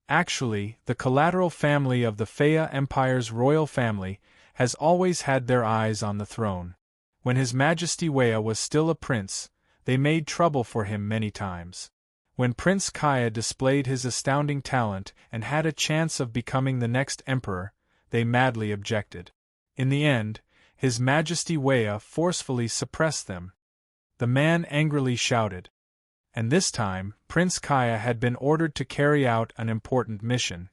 Actually, the collateral family of the Faya Empire's royal family has always had their eyes on the throne. When His Majesty Wea was still a prince, they made trouble for him many times. When Prince Kaya displayed his astounding talent and had a chance of becoming the next emperor, they madly objected. In the end, His Majesty Wea forcefully suppressed them. The man angrily shouted. And this time, Prince Kaya had been ordered to carry out an important mission.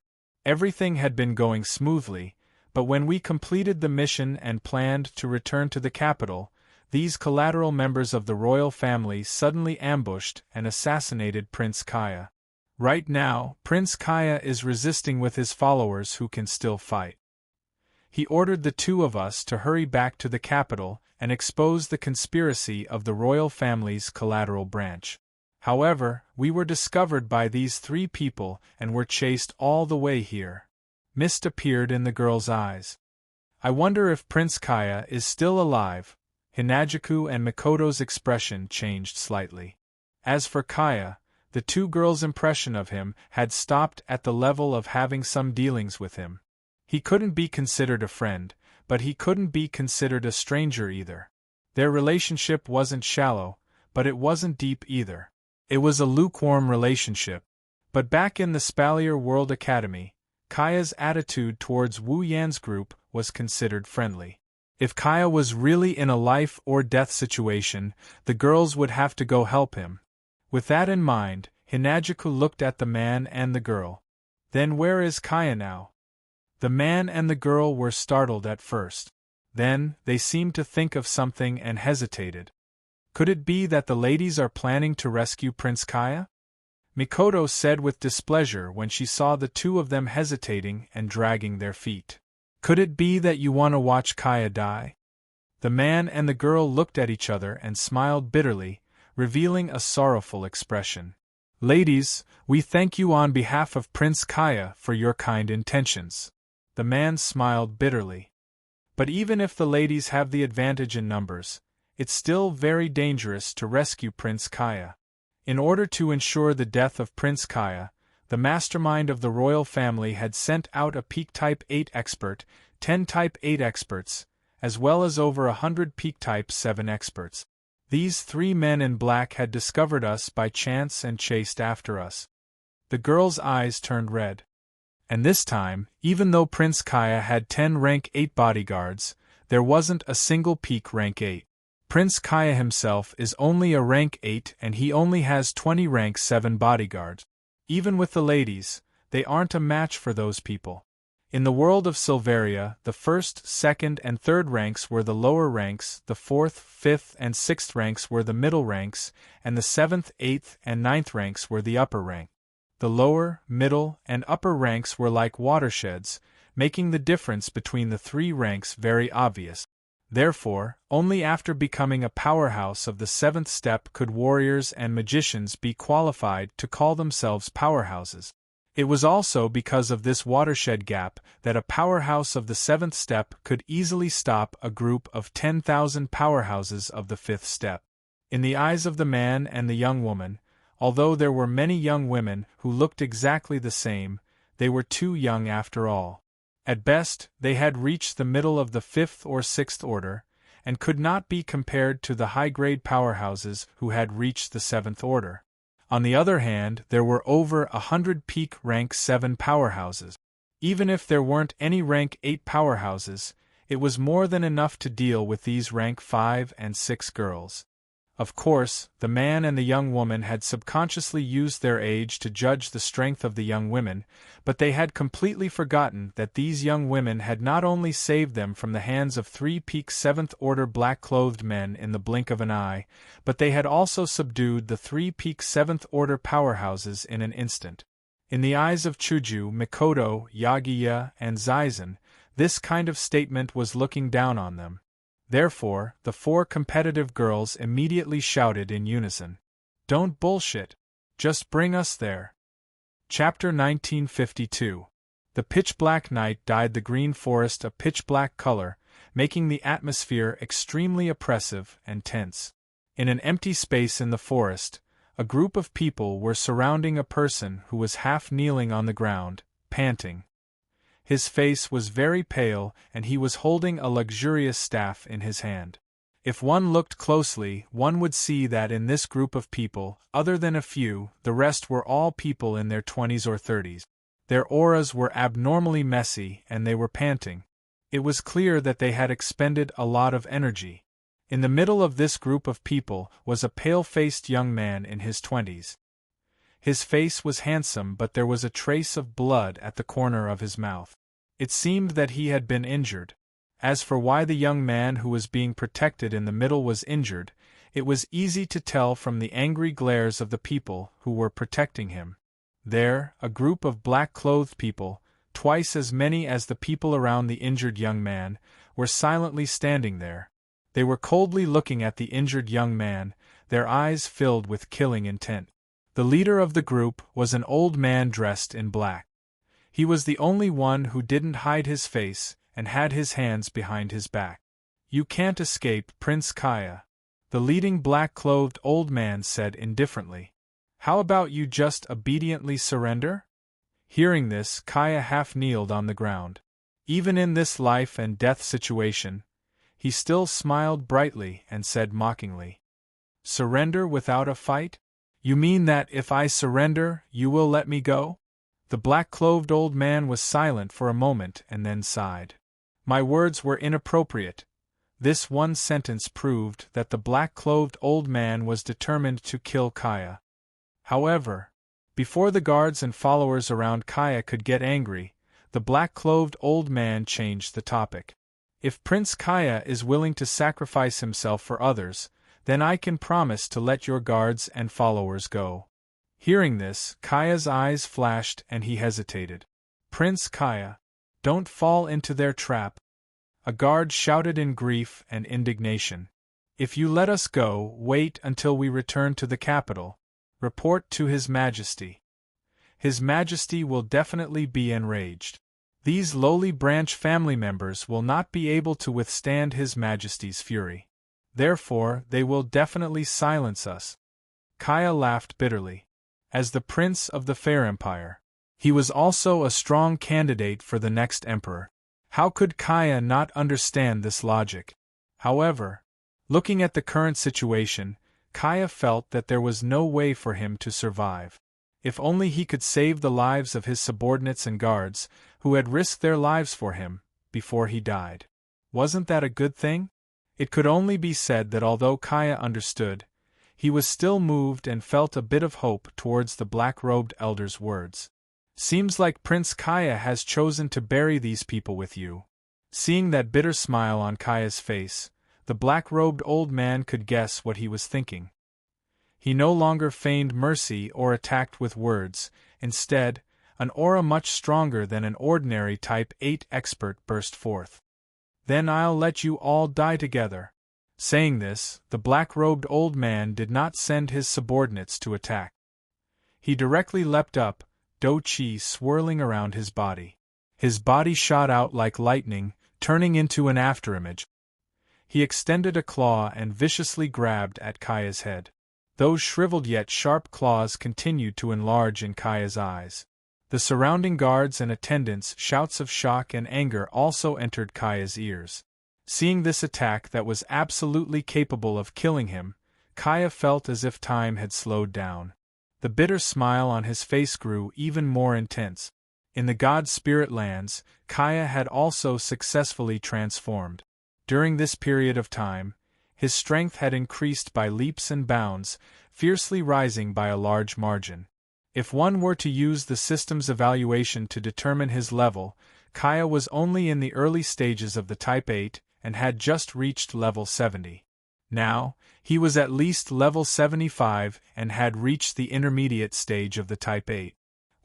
Everything had been going smoothly, but when we completed the mission and planned to return to the capital, these collateral members of the royal family suddenly ambushed and assassinated Prince Kaya. Right now, Prince Kaya is resisting with his followers who can still fight. He ordered the two of us to hurry back to the capital and expose the conspiracy of the royal family's collateral branch. However, we were discovered by these three people and were chased all the way here. Mist appeared in the girl's eyes. I wonder if Prince Kaya is still alive. Hinajuku and Mikoto's expression changed slightly. As for Kaya, the two girls' impression of him had stopped at the level of having some dealings with him. He couldn't be considered a friend, but he couldn't be considered a stranger either. Their relationship wasn't shallow, but it wasn't deep either. It was a lukewarm relationship. But back in the Spalier World Academy, Kaya's attitude towards Wu Yan's group was considered friendly. If Kaya was really in a life-or-death situation, the girls would have to go help him. With that in mind, Hinajuku looked at the man and the girl. Then where is Kaya now? The man and the girl were startled at first. Then, they seemed to think of something and hesitated. Could it be that the ladies are planning to rescue Prince Kaya? Mikoto said with displeasure when she saw the two of them hesitating and dragging their feet. Could it be that you want to watch Kaya die? The man and the girl looked at each other and smiled bitterly, revealing a sorrowful expression. Ladies, we thank you on behalf of Prince Kaya for your kind intentions. The man smiled bitterly. But even if the ladies have the advantage in numbers, it's still very dangerous to rescue Prince Kaya. In order to ensure the death of Prince Kaya, the mastermind of the royal family had sent out a peak Type 8 expert, 10 Type 8 experts, as well as over 100 peak Type 7 experts. These 3 men in black had discovered us by chance and chased after us. The girl's eyes turned red. And this time, even though Prince Kaya had 10 rank 8 bodyguards, there wasn't a single peak rank 8. Prince Kaya himself is only a rank 8 and he only has 20 rank 7 bodyguards. Even with the ladies, they aren't a match for those people. In the world of Silveria, the 1st, 2nd, and 3rd ranks were the lower ranks, the 4th, 5th, and 6th ranks were the middle ranks, and the 7th, 8th, and 9th ranks were the upper rank. The lower, middle, and upper ranks were like watersheds, making the difference between the 3 ranks very obvious. Therefore, only after becoming a powerhouse of the 7th step could warriors and magicians be qualified to call themselves powerhouses. It was also because of this watershed gap that a powerhouse of the 7th step could easily stop a group of 10,000 powerhouses of the 5th step. In the eyes of the man and the young woman, although there were many young women who looked exactly the same, they were too young after all. At best, they had reached the middle of the 5th or 6th order, and could not be compared to the high-grade powerhouses who had reached the 7th order. On the other hand, there were over 100 peak rank 7 powerhouses. Even if there weren't any rank 8 powerhouses, it was more than enough to deal with these rank 5 and 6 girls. Of course, the man and the young woman had subconsciously used their age to judge the strength of the young women, but they had completely forgotten that these young women had not only saved them from the hands of 3 peak 7th order black-clothed men in the blink of an eye, but they had also subdued the 3 peak 7th order powerhouses in an instant. In the eyes of Shoujo, Mikoto, Yagiya, and Zaisen, this kind of statement was looking down on them. Therefore, the 4 competitive girls immediately shouted in unison, "Don't bullshit! Just bring us there!" Chapter 1952. The pitch-black night dyed the green forest a pitch-black color, making the atmosphere extremely oppressive and tense. In an empty space in the forest, a group of people were surrounding a person who was half kneeling on the ground, panting. His face was very pale and he was holding a luxurious staff in his hand. If one looked closely, one would see that in this group of people, other than a few, the rest were all people in their 20s or 30s. Their auras were abnormally messy and they were panting. It was clear that they had expended a lot of energy. In the middle of this group of people was a pale-faced young man in his 20s. His face was handsome, but there was a trace of blood at the corner of his mouth. It seemed that he had been injured. As for why the young man who was being protected in the middle was injured, it was easy to tell from the angry glares of the people who were protecting him. There, a group of black-clothed people, twice as many as the people around the injured young man, were silently standing there. They were coldly looking at the injured young man, their eyes filled with killing intent. The leader of the group was an old man dressed in black. He was the only one who didn't hide his face and had his hands behind his back. "You can't escape, Prince Kaya," the leading black-clothed old man said indifferently. "How about you just obediently surrender?" Hearing this, Kaya half kneeled on the ground. Even in this life-and-death situation, he still smiled brightly and said mockingly, "Surrender without a fight? You mean that if I surrender, you will let me go?" The black-clothed old man was silent for a moment and then sighed. My words were inappropriate. This one sentence proved that the black-clothed old man was determined to kill Kaya. However, before the guards and followers around Kaya could get angry, the black-clothed old man changed the topic. "If Prince Kaya is willing to sacrifice himself for others, then I can promise to let your guards and followers go." Hearing this, Kaya's eyes flashed and he hesitated. Prince Kaya, don't fall into their trap. A guard shouted in grief and indignation. If you let us go, wait until we return to the capital. Report to His Majesty. His Majesty will definitely be enraged. These lowly branch family members will not be able to withstand His Majesty's fury. Therefore, they will definitely silence us. Kaya laughed bitterly. As the Prince of the Fair Empire, he was also a strong candidate for the next emperor. How could Kaya not understand this logic? However, looking at the current situation, Kaya felt that there was no way for him to survive. If only he could save the lives of his subordinates and guards, who had risked their lives for him, before he died. Wasn't that a good thing? It could only be said that although Kaya understood, he was still moved and felt a bit of hope towards the black-robed elder's words. Seems like Prince Kaya has chosen to bury these people with you. Seeing that bitter smile on Kaya's face, the black-robed old man could guess what he was thinking. He no longer feigned mercy or attacked with words. Instead, an aura much stronger than an ordinary Type 8 expert burst forth. Then I'll let you all die together. Saying this, the black-robed old man did not send his subordinates to attack. He directly leapt up, Do-Chi swirling around his body. His body shot out like lightning, turning into an afterimage. He extended a claw and viciously grabbed at Kaya's head. Those shriveled yet sharp claws continued to enlarge in Kaya's eyes. The surrounding guards and attendants' shouts of shock and anger also entered Kaya's ears. Seeing this attack that was absolutely capable of killing him, Kaya felt as if time had slowed down. The bitter smile on his face grew even more intense. In the God Spirit lands, Kaya had also successfully transformed. During this period of time, his strength had increased by leaps and bounds, fiercely rising by a large margin. If one were to use the system's evaluation to determine his level, Kaya was only in the early stages of the Type 8, and had just reached level 70. Now, he was at least level 75 and had reached the intermediate stage of the Type 8.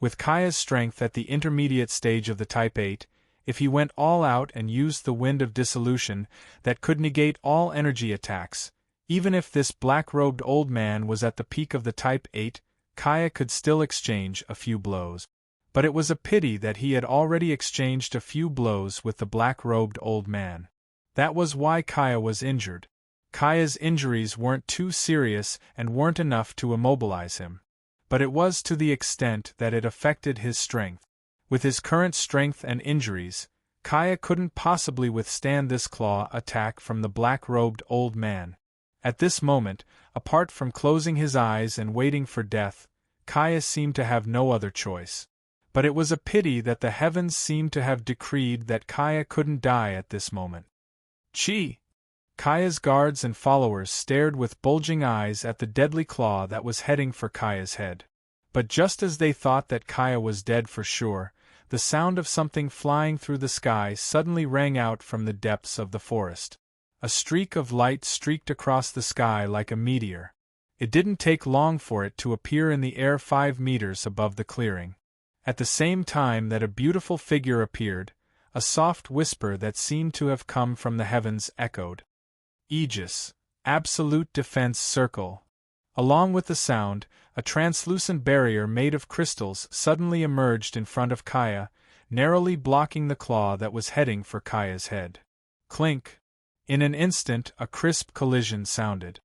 With Kaya's strength at the intermediate stage of the Type 8, if he went all out and used the Wind of Dissolution that could negate all energy attacks, even if this black-robed old man was at the peak of the Type 8, Kaya could still exchange a few blows. But it was a pity that he had already exchanged a few blows with the black-robed old man. That was why Kaya was injured. Kaya's injuries weren't too serious and weren't enough to immobilize him. But it was to the extent that it affected his strength. With his current strength and injuries, Kaya couldn't possibly withstand this claw attack from the black-robed old man. At this moment, apart from closing his eyes and waiting for death, Kaya seemed to have no other choice. But it was a pity that the heavens seemed to have decreed that Kaya couldn't die at this moment. Chi! Kaya's guards and followers stared with bulging eyes at the deadly claw that was heading for Kaya's head. But just as they thought that Kaya was dead for sure, the sound of something flying through the sky suddenly rang out from the depths of the forest. A streak of light streaked across the sky like a meteor. It didn't take long for it to appear in the air 5 meters above the clearing. At the same time that a beautiful figure appeared, a soft whisper that seemed to have come from the heavens echoed. Aegis, Absolute Defense Circle. Along with the sound, a translucent barrier made of crystals suddenly emerged in front of Kaya, narrowly blocking the claw that was heading for Kaya's head. Clink! In an instant, a crisp collision sounded.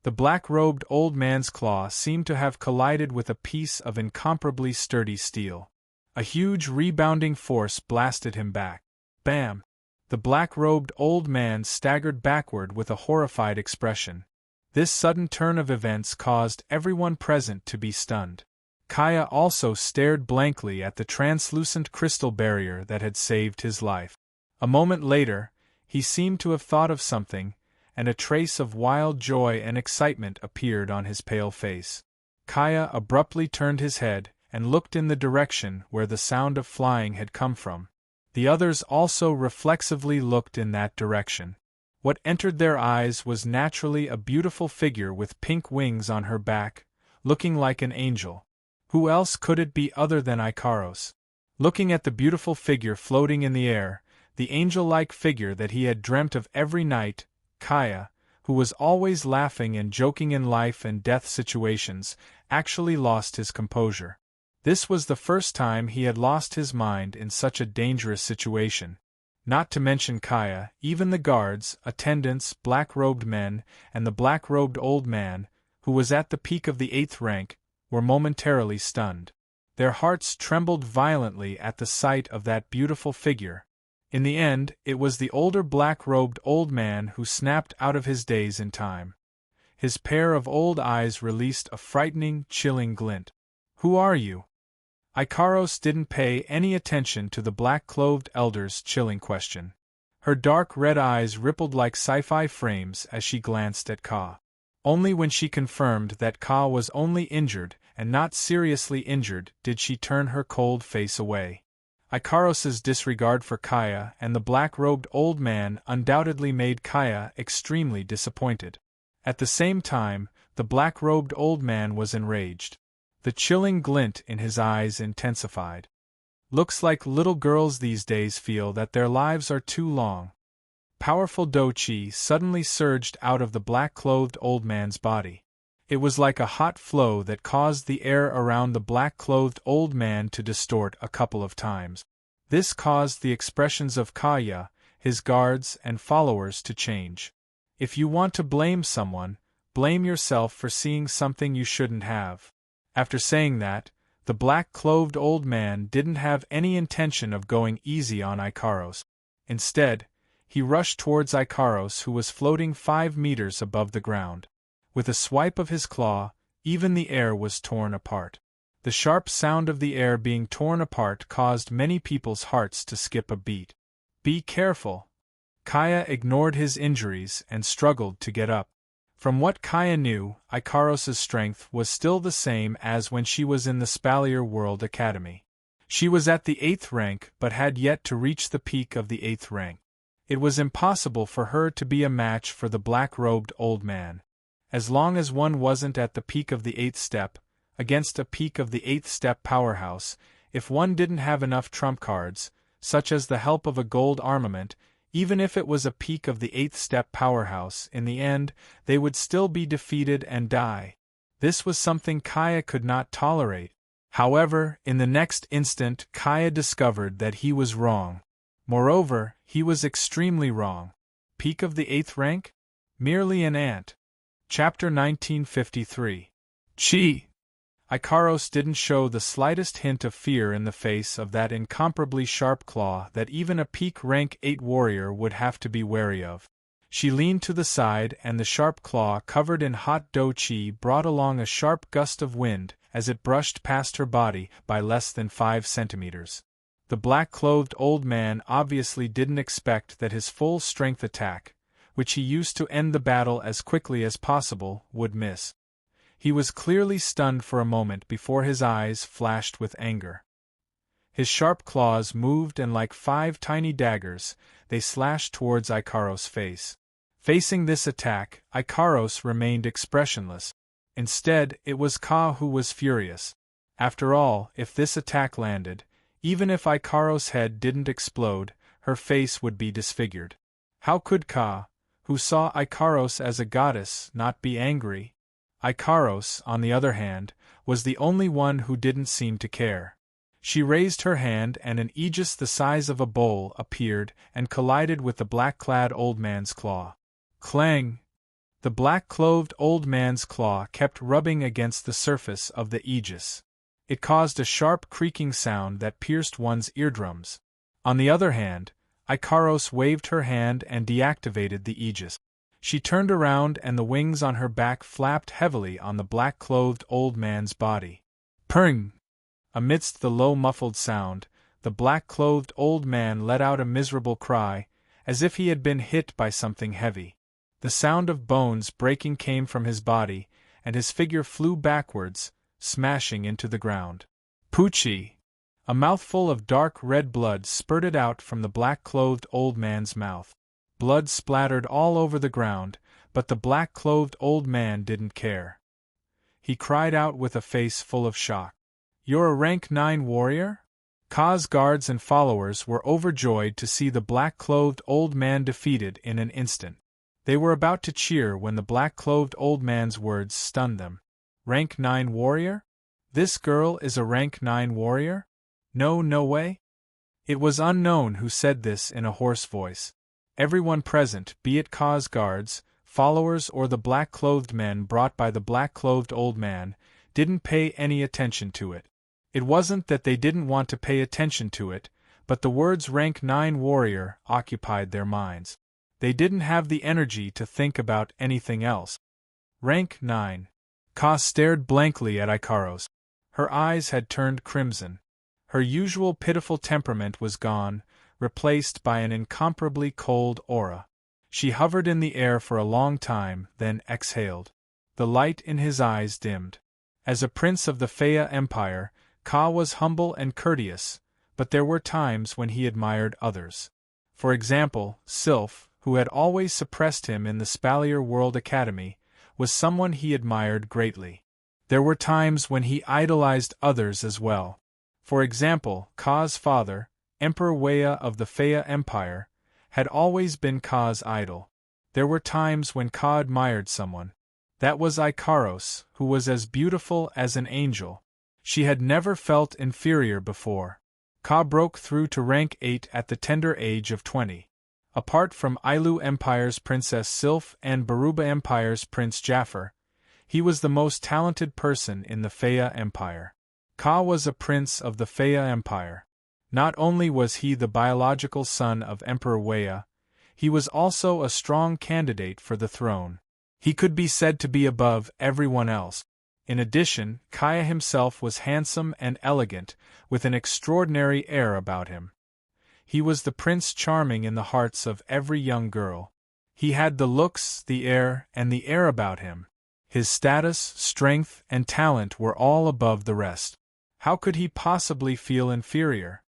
The black-robed old man's claw seemed to have collided with a piece of incomparably sturdy steel. A huge rebounding force blasted him back. Bam! The black-robed old man staggered backward with a horrified expression. This sudden turn of events caused everyone present to be stunned. Kaya also stared blankly at the translucent crystal barrier that had saved his life. A moment later, he seemed to have thought of something, and a trace of wild joy and excitement appeared on his pale face. Kaya abruptly turned his head and looked in the direction where the sound of flying had come from. The others also reflexively looked in that direction. What entered their eyes was naturally a beautiful figure with pink wings on her back, looking like an angel. Who else could it be other than Ikaros? Looking at the beautiful figure floating in the air, the angel-like figure that he had dreamt of every night, Kaya, who was always laughing and joking in life and death situations, actually lost his composure. This was the first time he had lost his mind in such a dangerous situation. Not to mention Kaya, even the guards, attendants, black-robed men, and the black-robed old man, who was at the peak of the 8th rank, were momentarily stunned. Their hearts trembled violently at the sight of that beautiful figure. In the end, it was the older black-robed old man who snapped out of his daze in time. His pair of old eyes released a frightening, chilling glint. "Who are you?" Ikaros didn't pay any attention to the black-clothed elder's chilling question. Her dark red eyes rippled like sci-fi frames as she glanced at Ka. Only when she confirmed that Ka was only injured and not seriously injured did she turn her cold face away. Ikaros's disregard for Kaya and the black-robed old man undoubtedly made Kaya extremely disappointed. At the same time, the black-robed old man was enraged. The chilling glint in his eyes intensified. "Looks like little girls these days feel that their lives are too long." Powerful Do-chi suddenly surged out of the black-clothed old man's body. It was like a hot flow that caused the air around the black-clothed old man to distort a couple of times. This caused the expressions of Kaya, his guards, and followers to change. If you want to blame someone, blame yourself for seeing something you shouldn't have. After saying that, the black-clothed old man didn't have any intention of going easy on Ikaros. Instead, he rushed towards Ikaros, who was floating 5 meters above the ground. With a swipe of his claw, even the air was torn apart. The sharp sound of the air being torn apart caused many people's hearts to skip a beat. "Be careful." Kaya ignored his injuries and struggled to get up. From what Kaya knew, Ikaros's strength was still the same as when she was in the Spalier World Academy. She was at the 8th rank but had yet to reach the peak of the 8th rank. It was impossible for her to be a match for the black-robed old man. As long as one wasn't at the peak of the 8th step, against a peak of the 8th step powerhouse, if one didn't have enough trump cards, such as the help of a gold armament, even if it was a peak of the 8th step powerhouse, in the end, they would still be defeated and die. This was something Kaya could not tolerate. However, in the next instant Kaya discovered that he was wrong. Moreover, he was extremely wrong. Peak of the 8th rank? Merely an ant. Chapter 1953. Chi! Ikaros didn't show the slightest hint of fear in the face of that incomparably sharp claw that even a peak rank 8 warrior would have to be wary of. She leaned to the side and the sharp claw covered in hot Do-chi brought along a sharp gust of wind as it brushed past her body by less than 5 centimeters. The black-clothed old man obviously didn't expect that his full-strength attack, which he used to end the battle as quickly as possible, would miss. He was clearly stunned for a moment before his eyes flashed with anger. His sharp claws moved and like 5 tiny daggers, they slashed towards Ikaros' face. Facing this attack, Ikaros remained expressionless. Instead, it was Ka who was furious. After all, if this attack landed, even if Ikaros' head didn't explode, her face would be disfigured. How could Ka, who saw Ikaros as a goddess, not be angry? Ikaros, on the other hand, was the only one who didn't seem to care. She raised her hand and an aegis the size of a bowl appeared and collided with the black-clad old man's claw. Clang! The black-clothed old man's claw kept rubbing against the surface of the aegis. It caused a sharp creaking sound that pierced one's eardrums. On the other hand, Ikaros waved her hand and deactivated the aegis. She turned around and the wings on her back flapped heavily on the black-clothed old man's body. Purring! Amidst the low muffled sound, the black-clothed old man let out a miserable cry, as if he had been hit by something heavy. The sound of bones breaking came from his body, and his figure flew backwards, smashing into the ground. Poochie! A mouthful of dark red blood spurted out from the black-clothed old man's mouth. Blood splattered all over the ground, but the black-clothed old man didn't care. He cried out with a face full of shock. You're a rank 9 warrior? Ka's guards and followers were overjoyed to see the black-clothed old man defeated in an instant. They were about to cheer when the black-clothed old man's words stunned them. Rank 9 warrior? This girl is a rank 9 warrior? No, no way? It was unknown who said this in a hoarse voice. Everyone present, be it Ka's guards, followers or the black-clothed men brought by the black-clothed old man, didn't pay any attention to it. It wasn't that they didn't want to pay attention to it, but the words rank 9 warrior occupied their minds. They didn't have the energy to think about anything else. Rank 9. Ka stared blankly at Ikaros. Her eyes had turned crimson. Her usual pitiful temperament was gone, replaced by an incomparably cold aura. She hovered in the air for a long time, then exhaled. The light in his eyes dimmed. As a prince of the Faya Empire, Ka was humble and courteous, but there were times when he admired others. For example, Sylph, who had always suppressed him in the Spalier World Academy, was someone he admired greatly. There were times when he idolized others as well. For example, Ka's father, Emperor Weya of the Faya Empire, had always been Ka's idol. There were times when Ka admired someone. That was Ikaros, who was as beautiful as an angel. She had never felt inferior before. Ka broke through to rank 8 at the tender age of 20. Apart from Ailu Empire's Princess Sylph and Baruba Empire's Prince Jafar, he was the most talented person in the Faya Empire. Ka was a prince of the Faya Empire. Not only was he the biological son of Emperor Weya, he was also a strong candidate for the throne. He could be said to be above everyone else. In addition, Kaya himself was handsome and elegant, with an extraordinary air about him. He was the Prince Charming in the hearts of every young girl. He had the looks, the air about him. His status, strength, and talent were all above the rest. How could he possibly feel inferior?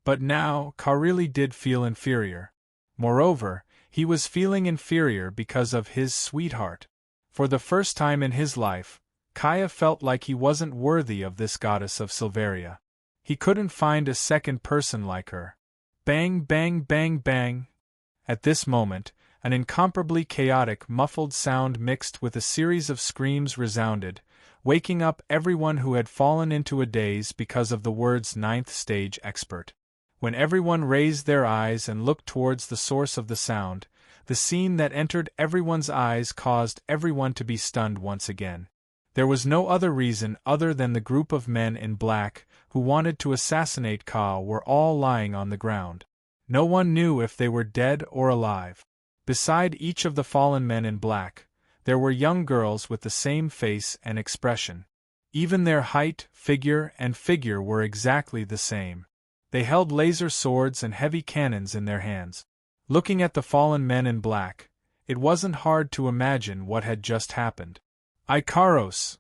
But now, Ka really did feel inferior. Moreover, he was feeling inferior because of his sweetheart. For the first time in his life, Kaya felt like he wasn't worthy of this goddess of Silveria. He couldn't find a second person like her. Bang, bang, bang, bang. At this moment, an incomparably chaotic, muffled sound mixed with a series of screams resounded, waking up everyone who had fallen into a daze because of the words 9th stage expert. When everyone raised their eyes and looked towards the source of the sound, the scene that entered everyone's eyes caused everyone to be stunned once again. There was no other reason other than the group of men in black who wanted to assassinate Ka were all lying on the ground. No one knew if they were dead or alive. Beside each of the fallen men in black, there were young girls with the same face and expression. Even their height, figure were exactly the same. They held laser swords and heavy cannons in their hands. Looking at the fallen men in black, it wasn't hard to imagine what had just happened. Ikaros!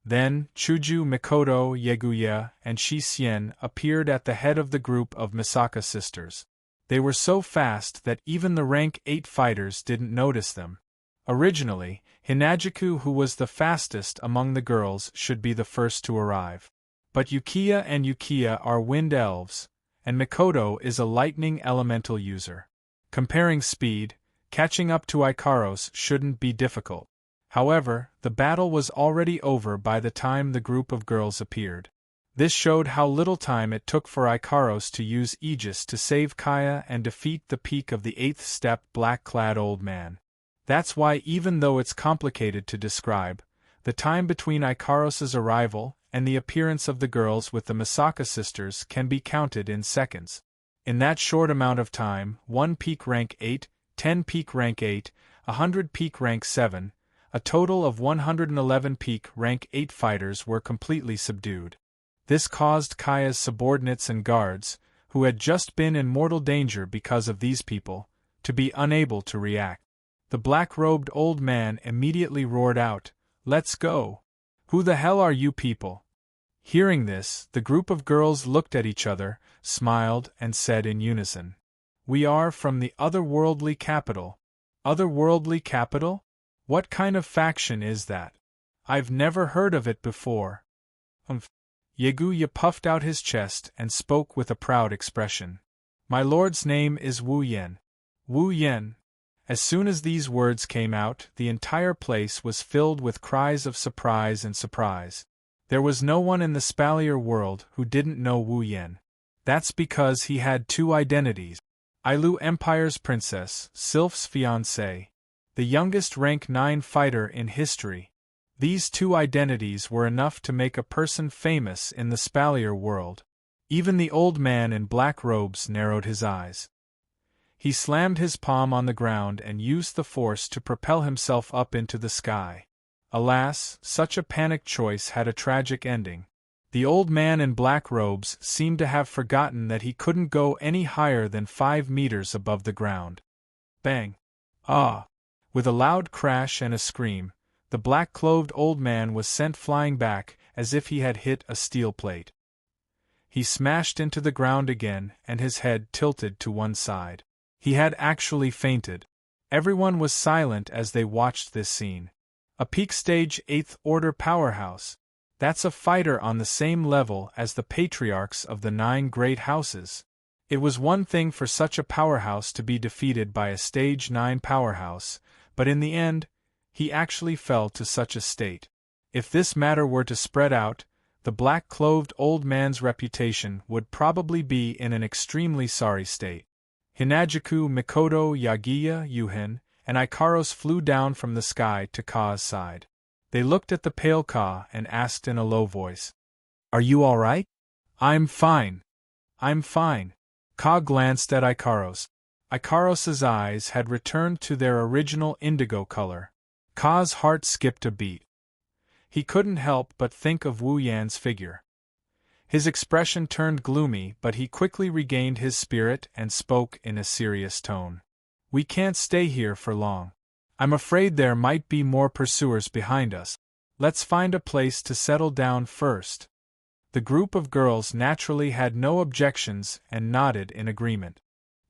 Then, Shoujo, Mikoto, Yeguya, and Shisien appeared at the head of the group of Misaka sisters. They were so fast that even the rank 8 fighters didn't notice them. Originally, Hinajiku, who was the fastest among the girls, should be the first to arrive. But Yukiya and Yukiya are wind elves, and Mikoto is a lightning elemental user. Comparing speed, catching up to Ikaros shouldn't be difficult. However, the battle was already over by the time the group of girls appeared. This showed how little time it took for Ikaros to use Aegis to save Kaya and defeat the peak of the 8th step black-clad old man. That's why, even though it's complicated to describe, the time between Ikaros's arrival and the appearance of the girls with the Misaka sisters can be counted in seconds. In that short amount of time, 1 peak rank 8, 10 peak rank 8, 100 peak rank 7, a total of 111 peak rank 8 fighters were completely subdued. This caused Kaya's subordinates and guards, who had just been in mortal danger because of these people, to be unable to react. The black-robed old man immediately roared out, "Let's go! Who the hell are you people?" Hearing this, the group of girls looked at each other, smiled, and said in unison, "We are from the otherworldly capital." Otherworldly capital? What kind of faction is that? I've never heard of it before. Yaguya puffed out his chest and spoke with a proud expression. My lord's name is Wu Yen. Wu Yen. As soon as these words came out, the entire place was filled with cries of surprise and surprise. There was no one in the Spalier world who didn't know Wu Yen. That's because he had two identities. Ailu Empire's princess, Sylph's fiancé. The youngest rank 9 fighter in history. These two identities were enough to make a person famous in the Spalier world. Even the old man in black robes narrowed his eyes. He slammed his palm on the ground and used the force to propel himself up into the sky. Alas, such a panicked choice had a tragic ending. The old man in black robes seemed to have forgotten that he couldn't go any higher than 5 meters above the ground. Bang! Ah! With a loud crash and a scream, the black-clothed old man was sent flying back as if he had hit a steel plate. He smashed into the ground again and his head tilted to one side. He had actually fainted. Everyone was silent as they watched this scene. A peak stage 8th Order powerhouse. That's a fighter on the same level as the patriarchs of the 9 great houses. It was one thing for such a powerhouse to be defeated by a stage 9 powerhouse, but in the end, he actually fell to such a state. If this matter were to spread out, the black-clothed old man's reputation would probably be in an extremely sorry state. Hinajuku, Mikoto, Yagiya, Yuhin, and Ikaros flew down from the sky to Ka's side. They looked at the pale Ka and asked in a low voice, "Are you all right?" "I'm fine. I'm fine." Ka glanced at Ikaros. Ikaros's eyes had returned to their original indigo color. Ka's heart skipped a beat. He couldn't help but think of Wu Yan's figure. His expression turned gloomy, but he quickly regained his spirit and spoke in a serious tone. "We can't stay here for long. I'm afraid there might be more pursuers behind us. Let's find a place to settle down first." The group of girls naturally had no objections and nodded in agreement.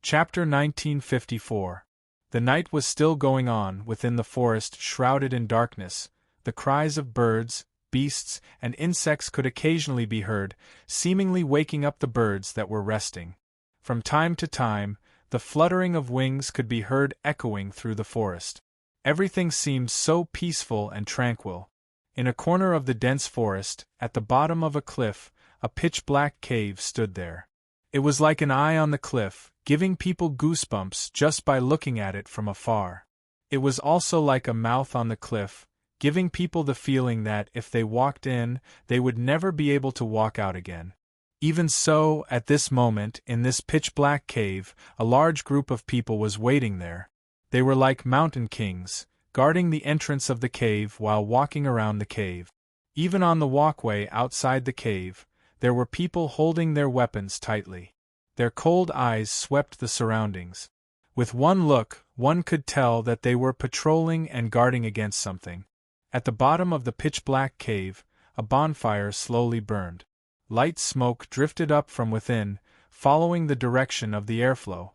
Chapter 1954. The night was still going on within the forest, shrouded in darkness. The cries of birds, beasts, and insects could occasionally be heard, seemingly waking up the birds that were resting. From time to time, the fluttering of wings could be heard echoing through the forest. Everything seemed so peaceful and tranquil. In a corner of the dense forest, at the bottom of a cliff, a pitch-black cave stood there. It was like an eye on the cliff, giving people goosebumps just by looking at it from afar. It was also like a mouth on the cliff, giving people the feeling that if they walked in, they would never be able to walk out again. Even so, at this moment, in this pitch-black cave, a large group of people was waiting there. They were like mountain kings, guarding the entrance of the cave while walking around the cave. Even on the walkway outside the cave, there were people holding their weapons tightly. Their cold eyes swept the surroundings. With one look, one could tell that they were patrolling and guarding against something. At the bottom of the pitch-black cave, a bonfire slowly burned. Light smoke drifted up from within, following the direction of the airflow.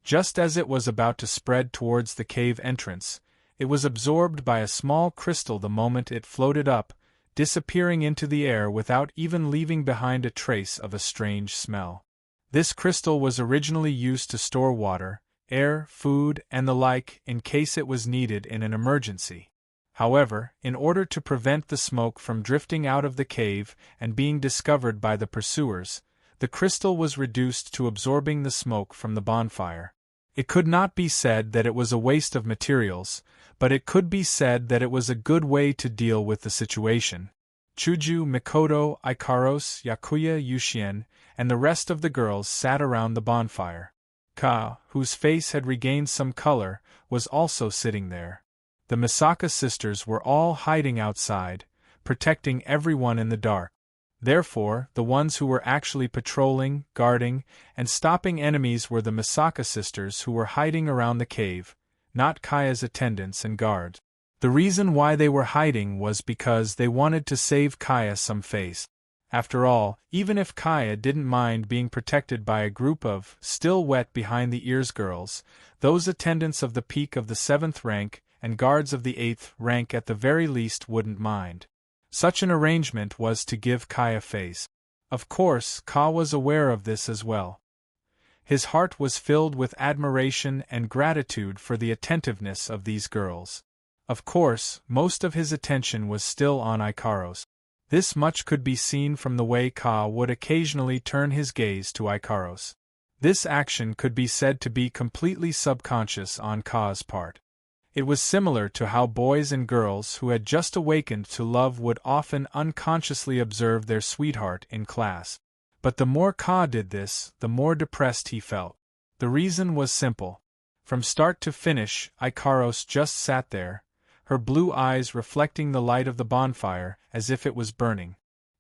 Just as it was about to spread towards the cave entrance, it was absorbed by a small crystal the moment it floated up, disappearing into the air without even leaving behind a trace of a strange smell. This crystal was originally used to store water, air, food, and the like in case it was needed in an emergency. However, in order to prevent the smoke from drifting out of the cave and being discovered by the pursuers, the crystal was reduced to absorbing the smoke from the bonfire. It could not be said that it was a waste of materials, but it could be said that it was a good way to deal with the situation. Shoujo, Mikoto, Ikaros, Yakuya, Yushien, and the rest of the girls sat around the bonfire. Ka, whose face had regained some color, was also sitting there. The Misaka sisters were all hiding outside, protecting everyone in the dark. Therefore, the ones who were actually patrolling, guarding, and stopping enemies were the Misaka sisters who were hiding around the cave, not Kaya's attendants and guards. The reason why they were hiding was because they wanted to save Kaya some face. After all, even if Kaya didn't mind being protected by a group of still wet behind the ears girls, those attendants of the peak of the 7th rank and guards of the 8th rank at the very least wouldn't mind. Such an arrangement was to give Kaya face. Of course, Ka was aware of this as well. His heart was filled with admiration and gratitude for the attentiveness of these girls. Of course, most of his attention was still on Ikaros. This much could be seen from the way Ka would occasionally turn his gaze to Ikaros. This action could be said to be completely subconscious on Ka's part. It was similar to how boys and girls who had just awakened to love would often unconsciously observe their sweetheart in class. But the more Ka did this, the more depressed he felt. The reason was simple. From start to finish, Ikaros just sat there, her blue eyes reflecting the light of the bonfire as if it was burning.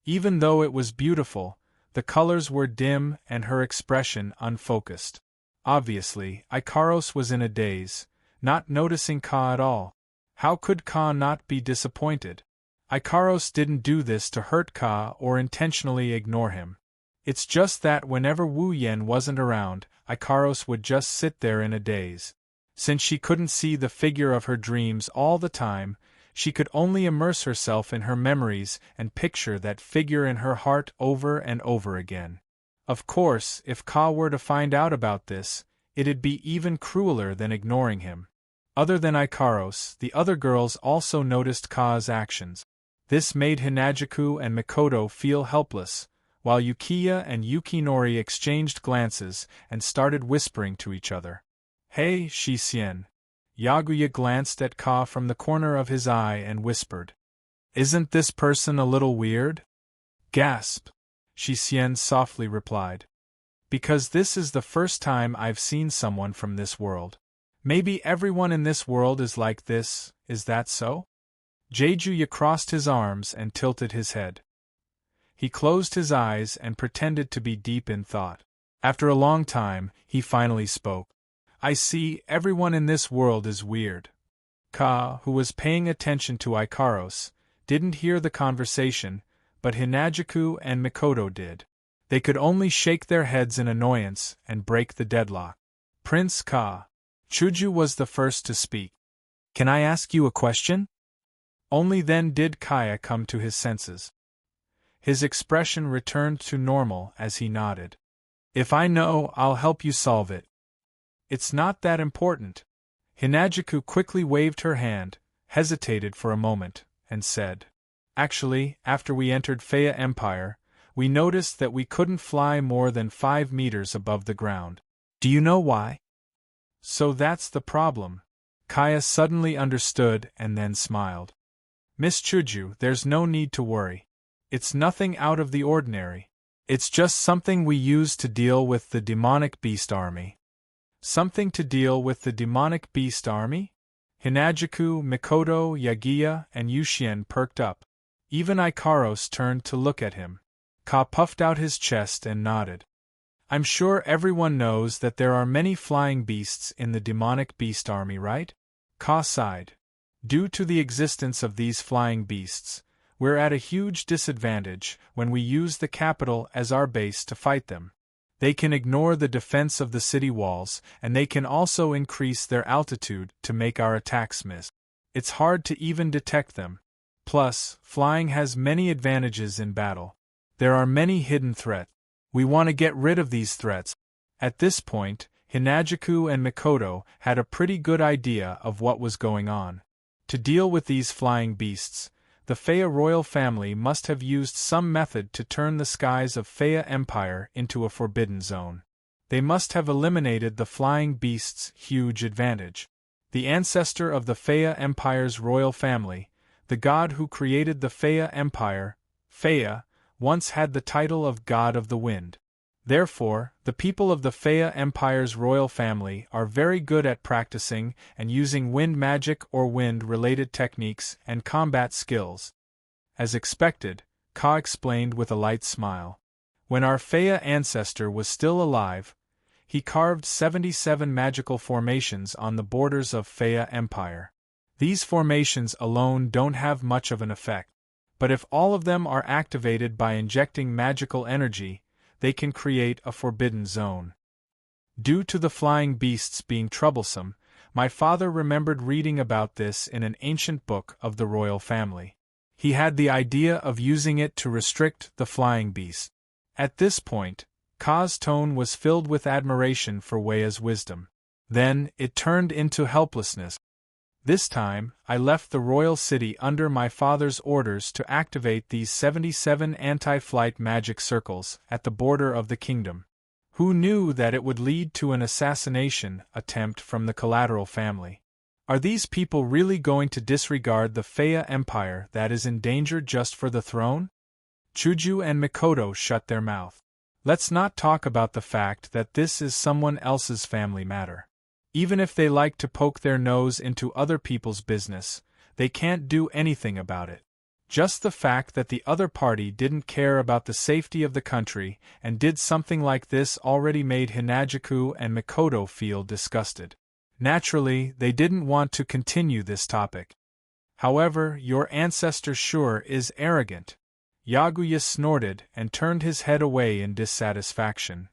Even though it was beautiful, the colors were dim and her expression unfocused. Obviously, Ikaros was in a daze, not noticing Ka at all. How could Ka not be disappointed? Ikaros didn't do this to hurt Ka or intentionally ignore him. It's just that whenever Wu Yen wasn't around, Ikaros would just sit there in a daze. Since she couldn't see the figure of her dreams all the time, she could only immerse herself in her memories and picture that figure in her heart over and over again. Of course, if Ka were to find out about this, it'd be even crueler than ignoring him. Other than Ikaros, the other girls also noticed Ka's actions. This made Hinajuku and Mikoto feel helpless, while Yukiya and Yukinori exchanged glances and started whispering to each other. "Hey, Shissien." Yaguya glanced at Ka from the corner of his eye and whispered. "Isn't this person a little weird?" "Gasp," Shissien softly replied. "Because this is the first time I've seen someone from this world. Maybe everyone in this world is like this, is that so?" Jejuya crossed his arms and tilted his head. He closed his eyes and pretended to be deep in thought. After a long time, he finally spoke. "I see, everyone in this world is weird." Ka, who was paying attention to Ikaros, didn't hear the conversation, but Hinajuku and Mikoto did. They could only shake their heads in annoyance and break the deadlock. "Prince Ka." Shoujo was the first to speak. "Can I ask you a question?" Only then did Kaya come to his senses. His expression returned to normal as he nodded. "If I know, I'll help you solve it." "It's not that important." Hinajuku quickly waved her hand, hesitated for a moment, and said, "Actually, after we entered Faya Empire, we noticed that we couldn't fly more than 5 meters above the ground. Do you know why?" "So that's the problem." Kaya suddenly understood and then smiled. "Miss Shoujo, there's no need to worry. It's nothing out of the ordinary. It's just something we use to deal with the demonic beast army." "Something to deal with the demonic beast army?" Hinajuku, Mikoto, Yagiya, and Yushien perked up. Even Ikaros turned to look at him. Ka puffed out his chest and nodded. "I'm sure everyone knows that there are many flying beasts in the demonic beast army, right?" Ka sighed. "Due to the existence of these flying beasts, we're at a huge disadvantage when we use the capital as our base to fight them. They can ignore the defense of the city walls, and they can also increase their altitude to make our attacks miss. It's hard to even detect them. Plus, flying has many advantages in battle. There are many hidden threats. We want to get rid of these threats." At this point, Hinajuku and Mikoto had a pretty good idea of what was going on. To deal with these flying beasts, the Faya royal family must have used some method to turn the skies of Faya Empire into a forbidden zone. They must have eliminated the flying beast's huge advantage. The ancestor of the Faya Empire's royal family, the god who created the Faya Empire, Faya, once had the title of God of the Wind. Therefore, the people of the Faya Empire's royal family are very good at practicing and using wind magic or wind-related techniques and combat skills. As expected, Ka explained with a light smile. When our Faya ancestor was still alive, he carved 77 magical formations on the borders of Faya Empire. These formations alone don't have much of an effect, but if all of them are activated by injecting magical energy, they can create a forbidden zone. Due to the flying beasts being troublesome, my father remembered reading about this in an ancient book of the royal family. He had the idea of using it to restrict the flying beast. At this point, Ka's tone was filled with admiration for Wei's wisdom. Then, it turned into helplessness. This time, I left the royal city under my father's orders to activate these 77 anti-flight magic circles at the border of the kingdom. Who knew that it would lead to an assassination attempt from the collateral family? Are these people really going to disregard the Faya Empire that is in danger just for the throne? Shoujo and Mikoto shut their mouth. Let's not talk about the fact that this is someone else's family matter. Even if they like to poke their nose into other people's business, they can't do anything about it. Just the fact that the other party didn't care about the safety of the country and did something like this already made Hinajuku and Mikoto feel disgusted. Naturally, they didn't want to continue this topic. However, your ancestor sure is arrogant. Yaguya snorted and turned his head away in dissatisfaction.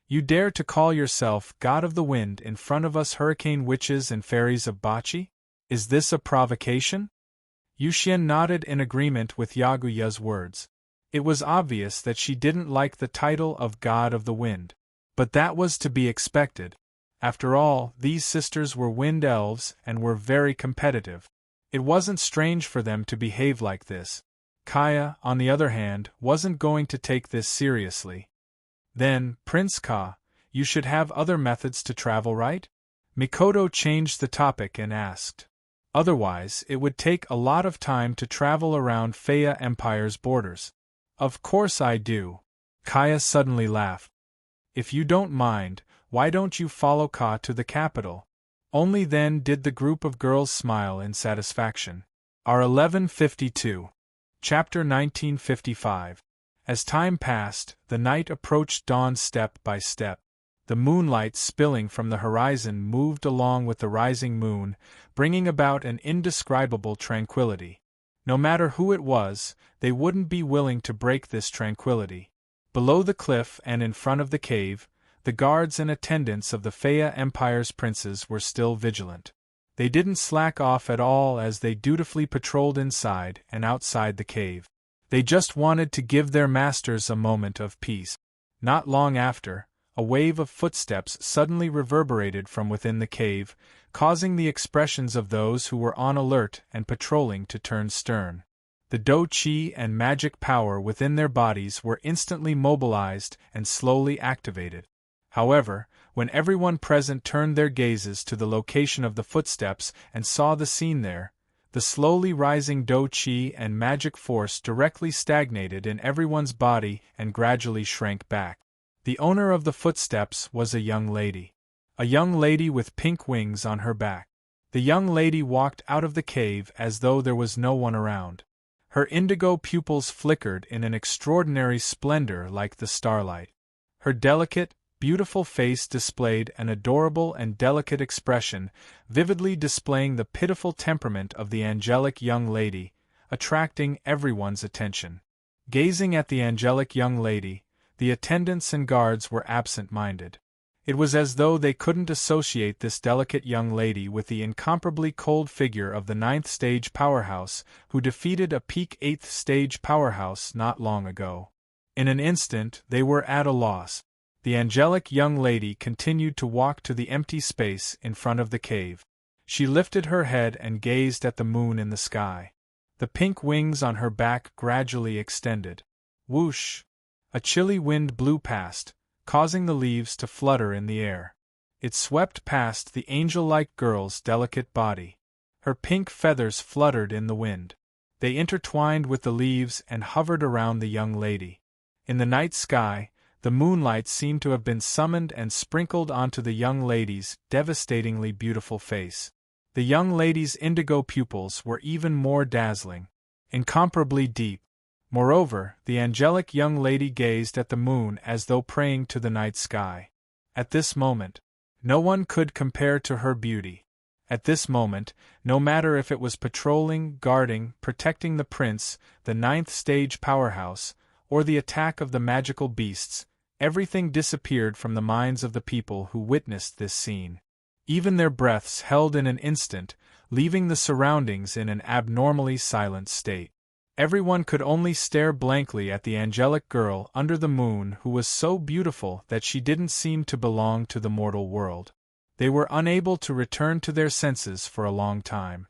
You dare to call yourself God of the Wind in front of us hurricane witches and fairies of Bachi? Is this a provocation? Yuxian nodded in agreement with Yaguya's words. It was obvious that she didn't like the title of God of the Wind. But that was to be expected. After all, these sisters were wind elves and were very competitive. It wasn't strange for them to behave like this. Kaya, on the other hand, wasn't going to take this seriously. Then, Prince Ka, you should have other methods to travel, right? Mikoto changed the topic and asked. Otherwise, it would take a lot of time to travel around Faya Empire's borders. Of course I do. Kaya suddenly laughed. If you don't mind, why don't you follow Ka to the capital? Only then did the group of girls smile in satisfaction. R1152. Chapter 1955. As time passed, the night approached dawn step by step. The moonlight spilling from the horizon moved along with the rising moon, bringing about an indescribable tranquility. No matter who it was, they wouldn't be willing to break this tranquility. Below the cliff and in front of the cave, the guards and attendants of the Faya Empire's princes were still vigilant. They didn't slack off at all as they dutifully patrolled inside and outside the cave. They just wanted to give their masters a moment of peace. Not long after, a wave of footsteps suddenly reverberated from within the cave, causing the expressions of those who were on alert and patrolling to turn stern. The do-chi and magic power within their bodies were instantly mobilized and slowly activated. However, when everyone present turned their gazes to the location of the footsteps and saw the scene there, the slowly rising do-chi and magic force directly stagnated in everyone's body and gradually shrank back. The owner of the footsteps was a young lady. A young lady with pink wings on her back. The young lady walked out of the cave as though there was no one around. Her indigo pupils flickered in an extraordinary splendor like the starlight. Her delicate, beautiful face displayed an adorable and delicate expression, vividly displaying the pitiful temperament of the angelic young lady, attracting everyone's attention. Gazing at the angelic young lady, the attendants and guards were absent-minded. It was as though they couldn't associate this delicate young lady with the incomparably cold figure of the 9th stage powerhouse who defeated a peak 8th stage powerhouse not long ago. In an instant, they were at a loss. The angelic young lady continued to walk to the empty space in front of the cave. She lifted her head and gazed at the moon in the sky. The pink wings on her back gradually extended. Whoosh! A chilly wind blew past, causing the leaves to flutter in the air. It swept past the angel-like girl's delicate body. Her pink feathers fluttered in the wind. They intertwined with the leaves and hovered around the young lady. In the night sky, the moonlight seemed to have been summoned and sprinkled onto the young lady's devastatingly beautiful face. The young lady's indigo pupils were even more dazzling, incomparably deep. Moreover, the angelic young lady gazed at the moon as though praying to the night sky. At this moment, no one could compare to her beauty. At this moment, no matter if it was patrolling, guarding, protecting the prince, the 9th stage powerhouse, or the attack of the magical beasts, everything disappeared from the minds of the people who witnessed this scene. Even their breaths held in an instant, leaving the surroundings in an abnormally silent state. Everyone could only stare blankly at the angelic girl under the moon who was so beautiful that she didn't seem to belong to the mortal world. They were unable to return to their senses for a long time.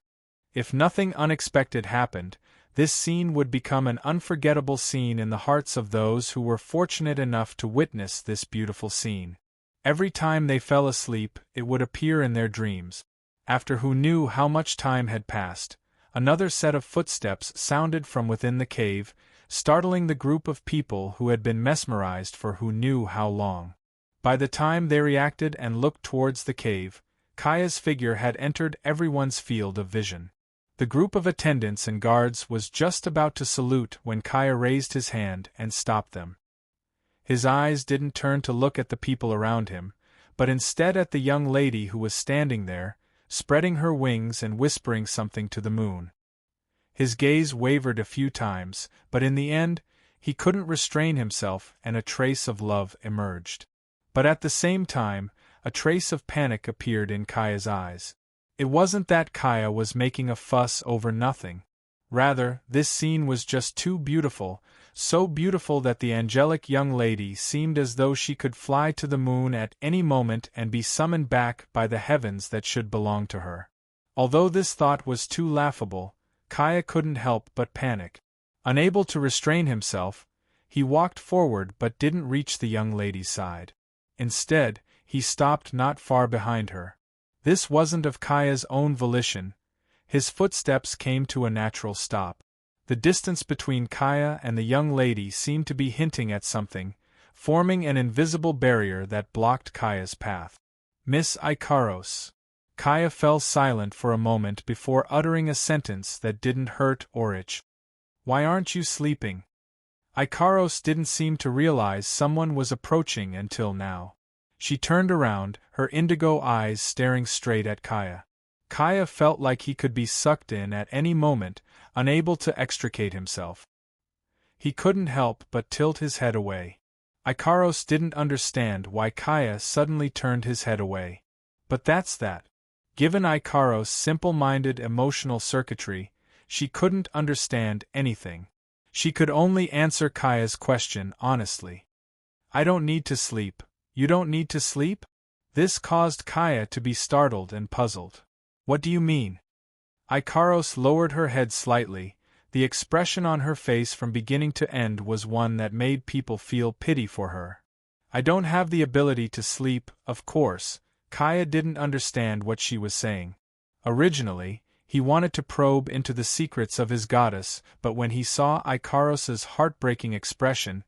If nothing unexpected happened, this scene would become an unforgettable scene in the hearts of those who were fortunate enough to witness this beautiful scene. Every time they fell asleep, it would appear in their dreams. After who knew how much time had passed, another set of footsteps sounded from within the cave, startling the group of people who had been mesmerized for who knew how long. By the time they reacted and looked towards the cave, Kaya's figure had entered everyone's field of vision. The group of attendants and guards was just about to salute when Kaya raised his hand and stopped them. His eyes didn't turn to look at the people around him, but instead at the young lady who was standing there, spreading her wings and whispering something to the moon. His gaze wavered a few times, but in the end, he couldn't restrain himself and a trace of love emerged. But at the same time, a trace of panic appeared in Kaya's eyes. It wasn't that Kaya was making a fuss over nothing. Rather, this scene was just too beautiful, so beautiful that the angelic young lady seemed as though she could fly to the moon at any moment and be summoned back by the heavens that should belong to her. Although this thought was too laughable, Kaya couldn't help but panic. Unable to restrain himself, he walked forward but didn't reach the young lady's side. Instead, he stopped not far behind her. This wasn't of Kaya's own volition. His footsteps came to a natural stop. The distance between Kaya and the young lady seemed to be hinting at something, forming an invisible barrier that blocked Kaya's path. Miss Ikaros. Kaya fell silent for a moment before uttering a sentence that didn't hurt or itch. Why aren't you sleeping? Ikaros didn't seem to realize someone was approaching until now. She turned around, her indigo eyes staring straight at Kaya. Kaya felt like he could be sucked in at any moment, unable to extricate himself. He couldn't help but tilt his head away. Ikaros didn't understand why Kaya suddenly turned his head away. But that's that. Given Ikaros' simple-minded emotional circuitry, she couldn't understand anything. She could only answer Kaya's question honestly. I don't need to sleep. You don't need to sleep? This caused Kaya to be startled and puzzled. What do you mean? Ikaros lowered her head slightly. The expression on her face from beginning to end was one that made people feel pity for her. I don't have the ability to sleep, of course. Kaya didn't understand what she was saying. Originally, he wanted to probe into the secrets of his goddess, but when he saw Ikaros's heartbreaking expression,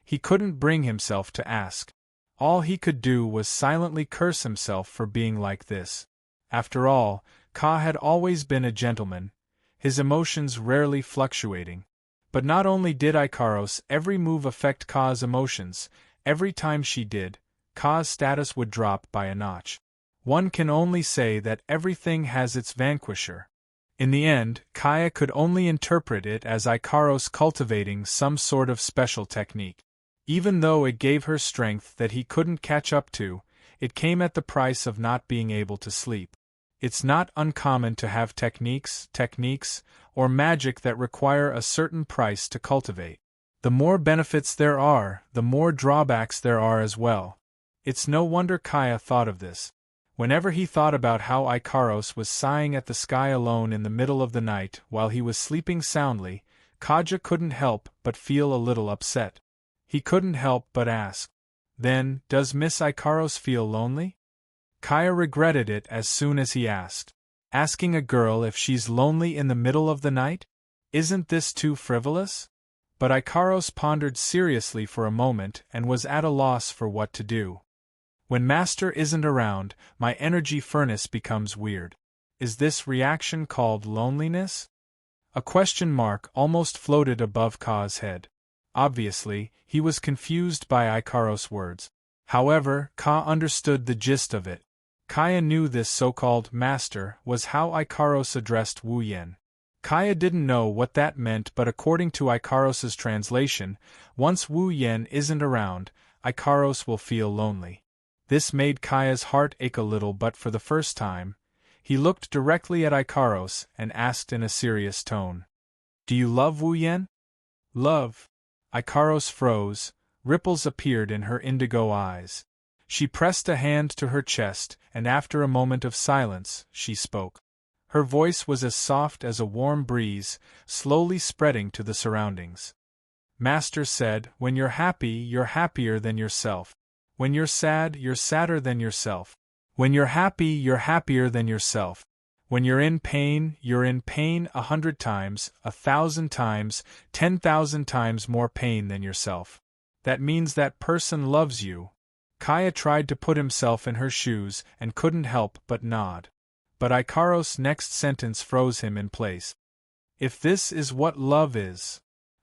he couldn't bring himself to ask. All he could do was silently curse himself for being like this. After all, Ka had always been a gentleman, his emotions rarely fluctuating. But not only did Ikaros' every move affect Ka's emotions, every time she did, Ka's status would drop by a notch. One can only say that everything has its vanquisher. In the end, Kaya could only interpret it as Ikaros cultivating some sort of special technique. Even though it gave her strength that he couldn't catch up to, it came at the price of not being able to sleep. It's not uncommon to have techniques, or magic that require a certain price to cultivate. The more benefits there are, the more drawbacks there are as well. It's no wonder Kaya thought of this. Whenever he thought about how Ikaros was sighing at the sky alone in the middle of the night while he was sleeping soundly, Kaja couldn't help but feel a little upset. He couldn't help but ask, "Then, does Miss Ikaros feel lonely?" Kaya regretted it as soon as he asked. Asking a girl if she's lonely in the middle of the night? Isn't this too frivolous? But Ikaros pondered seriously for a moment and was at a loss for what to do. When Master isn't around, my energy furnace becomes weird. Is this reaction called loneliness? A question mark almost floated above Ka's head. Obviously, he was confused by Ikaros' words. However, Ka understood the gist of it. Kaya knew this so-called master was how Ikaros addressed Wu Yen. Kaya didn't know what that meant, but according to Ikaros's translation, once Wu Yen isn't around, Ikaros will feel lonely. This made Kaya's heart ache a little, but for the first time, he looked directly at Ikaros and asked in a serious tone, Do you love Wu Yen? Love? Ikaros froze, ripples appeared in her indigo eyes. She pressed a hand to her chest, and after a moment of silence, she spoke. Her voice was as soft as a warm breeze, slowly spreading to the surroundings. Master said, when you're happy, you're happier than yourself. When you're sad, you're sadder than yourself. When you're happy, you're happier than yourself. When you're in pain 100 times, 1,000 times, 10,000 times more pain than yourself. That means that person loves you. Kaya tried to put himself in her shoes and couldn't help but nod. But Ikaros' next sentence froze him in place. If this is what love is,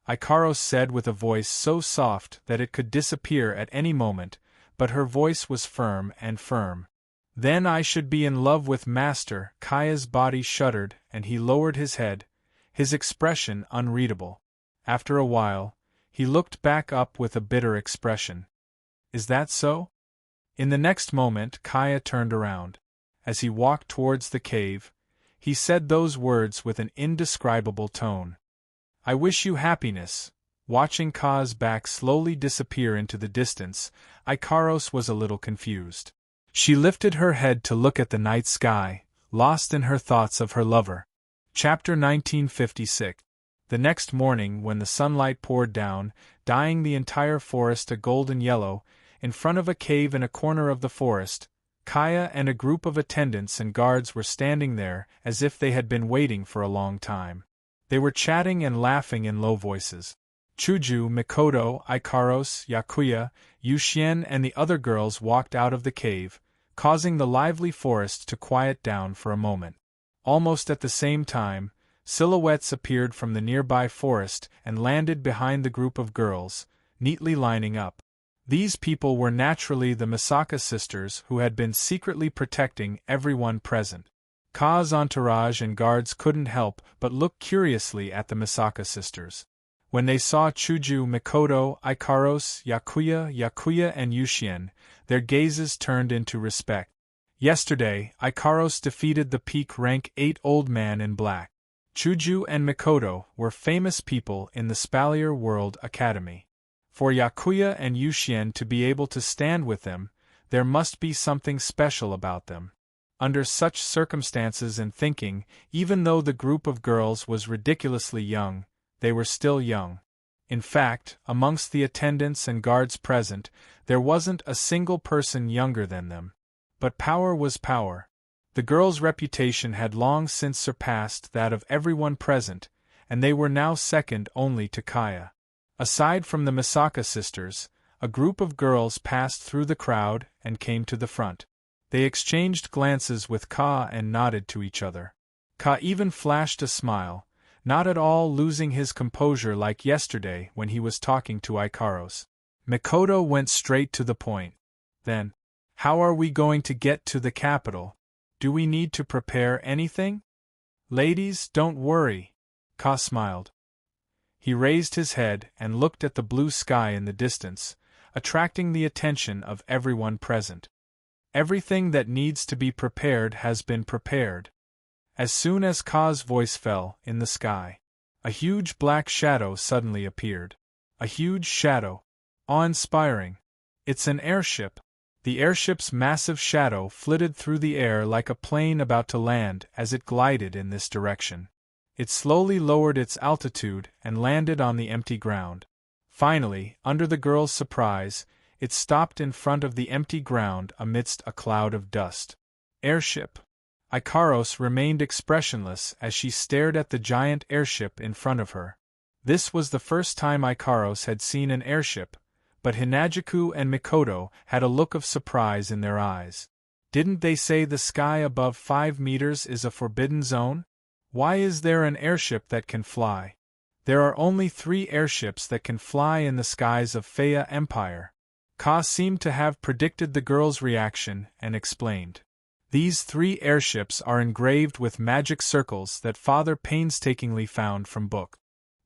Ikaros said with a voice so soft that it could disappear at any moment, but her voice was firm and firm. Then I should be in love with Master. Kaya's body shuddered, and he lowered his head, his expression unreadable. After a while, he looked back up with a bitter expression. Is that so? In the next moment, Kaya turned around. As he walked towards the cave, he said those words with an indescribable tone. I wish you happiness. Watching Ka's back slowly disappear into the distance, Ikaros was a little confused. She lifted her head to look at the night sky, lost in her thoughts of her lover. Chapter 1956. The next morning, when the sunlight poured down, dyeing the entire forest a golden yellow, in front of a cave in a corner of the forest, Kaya and a group of attendants and guards were standing there as if they had been waiting for a long time. They were chatting and laughing in low voices. Shoujo, Mikoto, Ikaros, Yakuya, Yushien and the other girls walked out of the cave, causing the lively forest to quiet down for a moment. Almost at the same time, silhouettes appeared from the nearby forest and landed behind the group of girls, neatly lining up. These people were naturally the Misaka sisters who had been secretly protecting everyone present. Ka's entourage and guards couldn't help but look curiously at the Misaka sisters. When they saw Shoujo, Mikoto, Ikaros, Yakuya and Yushien, their gazes turned into respect. Yesterday, Ikaros defeated the peak rank 8 old man in black. Shoujo and Mikoto were famous people in the Spalier World Academy. For Yakuya and Yushien to be able to stand with them, there must be something special about them. Under such circumstances and thinking, even though the group of girls was ridiculously young, they were still young. In fact, amongst the attendants and guards present, there wasn't a single person younger than them. But power was power. The girls' reputation had long since surpassed that of everyone present, and they were now second only to Kaya. Aside from the Misaka sisters, a group of girls passed through the crowd and came to the front. They exchanged glances with Ka and nodded to each other. Ka even flashed a smile, not at all losing his composure like yesterday when he was talking to Ikaros. Mikoto went straight to the point. Then, how are we going to get to the capital? Do we need to prepare anything? Ladies, don't worry. Ka smiled. He raised his head and looked at the blue sky in the distance, attracting the attention of everyone present. Everything that needs to be prepared has been prepared. As soon as Ka's voice fell in the sky, a huge black shadow suddenly appeared. A huge shadow. Awe-inspiring. It's an airship. The airship's massive shadow flitted through the air like a plane about to land as it glided in this direction. It slowly lowered its altitude and landed on the empty ground. Finally, under the girls' surprise, it stopped in front of the empty ground amidst a cloud of dust. Airship. Ikaros remained expressionless as she stared at the giant airship in front of her. This was the first time Ikaros had seen an airship, but Hinajuku and Mikoto had a look of surprise in their eyes. Didn't they say the sky above 5 meters is a forbidden zone? Why is there an airship that can fly? There are only 3 airships that can fly in the skies of Faya Empire. Ka seemed to have predicted the girl's reaction and explained. These 3 airships are engraved with magic circles that Father painstakingly found from book.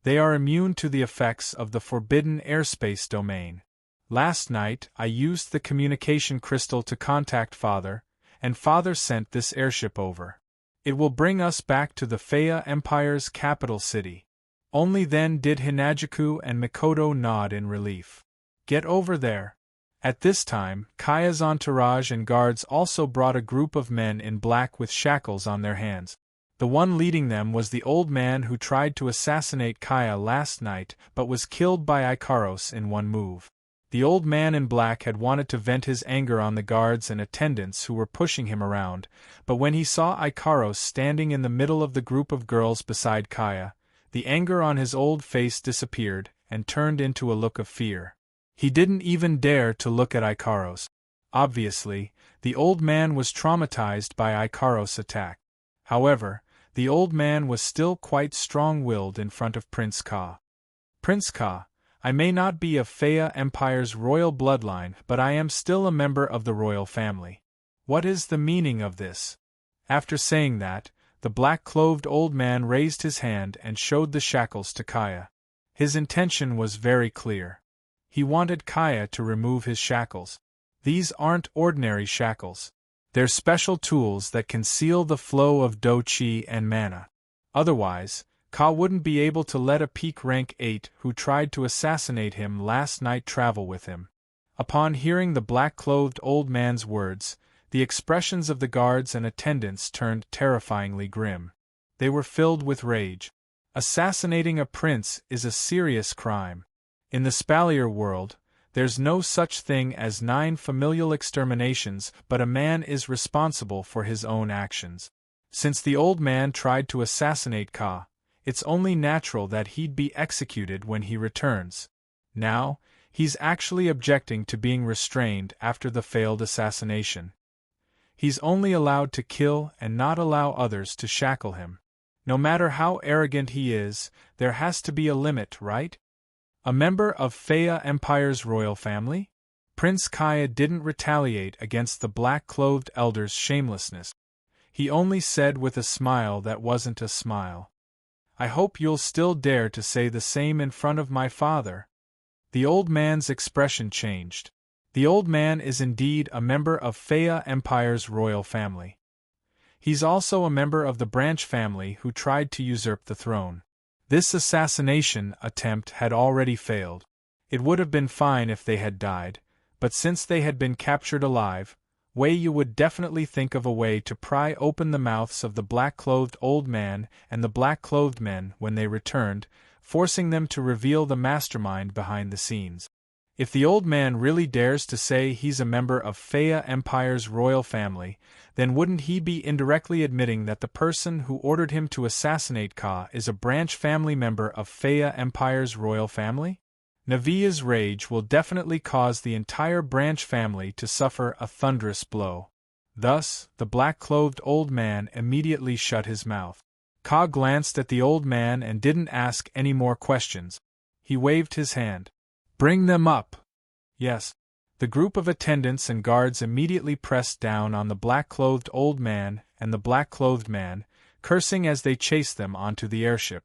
They are immune to the effects of the forbidden airspace domain. Last night, I used the communication crystal to contact Father, and Father sent this airship over. It will bring us back to the Faya Empire's capital city. Only then did Hinajuku and Mikoto nod in relief. Get over there. At this time, Kaya's entourage and guards also brought a group of men in black with shackles on their hands. The one leading them was the old man who tried to assassinate Kaya last night but was killed by Ikaros in one move. The old man in black had wanted to vent his anger on the guards and attendants who were pushing him around, but when he saw Ikaros standing in the middle of the group of girls beside Kaya, the anger on his old face disappeared and turned into a look of fear. He didn't even dare to look at Ikaros. Obviously, the old man was traumatized by Ikaros' attack. However, the old man was still quite strong-willed in front of Prince Ka. Prince Ka, I may not be of Faya Empire's royal bloodline, but I am still a member of the royal family. What is the meaning of this? After saying that, the black-clothed old man raised his hand and showed the shackles to Kaya. His intention was very clear. He wanted Kaya to remove his shackles. These aren't ordinary shackles. They're special tools that can seal the flow of do-chi and mana. Otherwise, Ka wouldn't be able to let a peak rank 8 who tried to assassinate him last night travel with him. Upon hearing the black-clothed old man's words, the expressions of the guards and attendants turned terrifyingly grim. They were filled with rage. Assassinating a prince is a serious crime. In the Spalier world, there's no such thing as 9 familial exterminations, but a man is responsible for his own actions. Since the old man tried to assassinate Ka, it's only natural that he'd be executed when he returns. Now, he's actually objecting to being restrained after the failed assassination. He's only allowed to kill and not allow others to shackle him. No matter how arrogant he is, there has to be a limit, right? A member of Faya Empire's royal family? Prince Kaya didn't retaliate against the black-clothed elder's shamelessness. He only said with a smile that wasn't a smile, I hope you'll still dare to say the same in front of my father. The old man's expression changed. The old man is indeed a member of Faya Empire's royal family. He's also a member of the Branch family who tried to usurp the throne. This assassination attempt had already failed. It would have been fine if they had died, but since they had been captured alive, Wei would definitely think of a way to pry open the mouths of the black-clothed old man and the black-clothed men when they returned, forcing them to reveal the mastermind behind the scenes. If the old man really dares to say he's a member of Faya Empire's royal family, then wouldn't he be indirectly admitting that the person who ordered him to assassinate Ka is a Branch family member of Faya Empire's royal family? Navia's rage will definitely cause the entire Branch family to suffer a thunderous blow. Thus, the black-clothed old man immediately shut his mouth. Ka glanced at the old man and didn't ask any more questions. He waved his hand. Bring them up. Yes. The group of attendants and guards immediately pressed down on the black-clothed old man and the black-clothed man, cursing as they chased them onto the airship.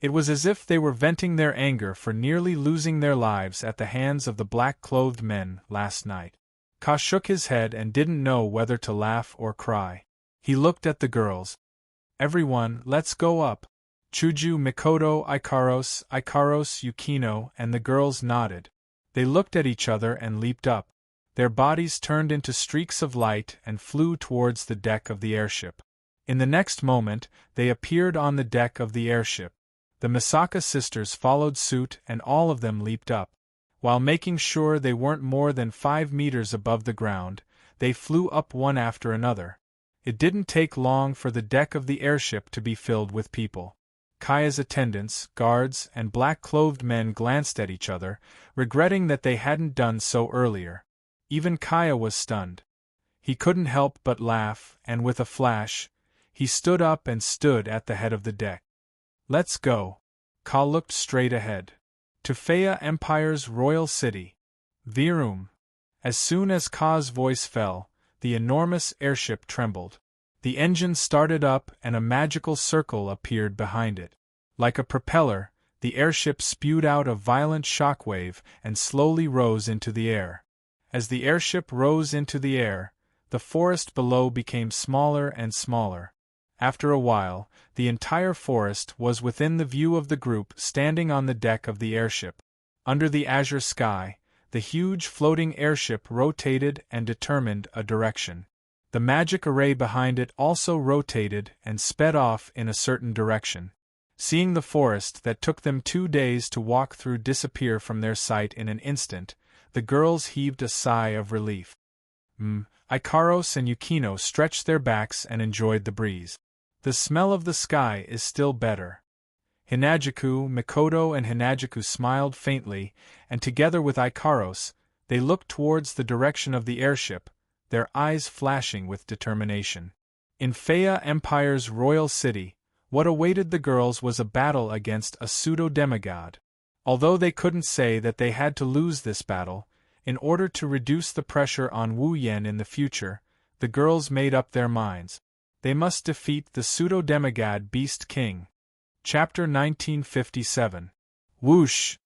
It was as if they were venting their anger for nearly losing their lives at the hands of the black-clothed men last night. Ka shook his head and didn't know whether to laugh or cry. He looked at the girls. Everyone, let's go up. Shoujo, Mikoto, Ikaros, Yukino, and the girls nodded. They looked at each other and leaped up. Their bodies turned into streaks of light and flew towards the deck of the airship. In the next moment, they appeared on the deck of the airship. The Misaka sisters followed suit and all of them leaped up. While making sure they weren't more than 5 meters above the ground, they flew up one after another. It didn't take long for the deck of the airship to be filled with people. Kaya's attendants, guards, and black-clothed men glanced at each other, regretting that they hadn't done so earlier. Even Kaya was stunned. He couldn't help but laugh, and with a flash, he stood up and stood at the head of the deck. Let's go. Ka looked straight ahead. To Faya Empire's royal city. Virum. As soon as Ka's voice fell, the enormous airship trembled. The engine started up and a magical circle appeared behind it. Like a propeller, the airship spewed out a violent shockwave and slowly rose into the air. As the airship rose into the air, the forest below became smaller and smaller. After a while, the entire forest was within the view of the group standing on the deck of the airship. Under the azure sky, the huge floating airship rotated and determined a direction. The magic array behind it also rotated and sped off in a certain direction. Seeing the forest that took them 2 days to walk through disappear from their sight in an instant, the girls heaved a sigh of relief. Ikaros and Yukino stretched their backs and enjoyed the breeze. The smell of the sky is still better. Hinajuku, Mikoto and Hinajuku smiled faintly, and together with Ikaros, they looked towards the direction of the airship, their eyes flashing with determination. In Faya Empire's royal city, what awaited the girls was a battle against a pseudo-demigod. Although they couldn't say that they had to lose this battle, in order to reduce the pressure on Wu Yen in the future, the girls made up their minds. They must defeat the pseudo-demigod Beast King. Chapter 1957. Whoosh!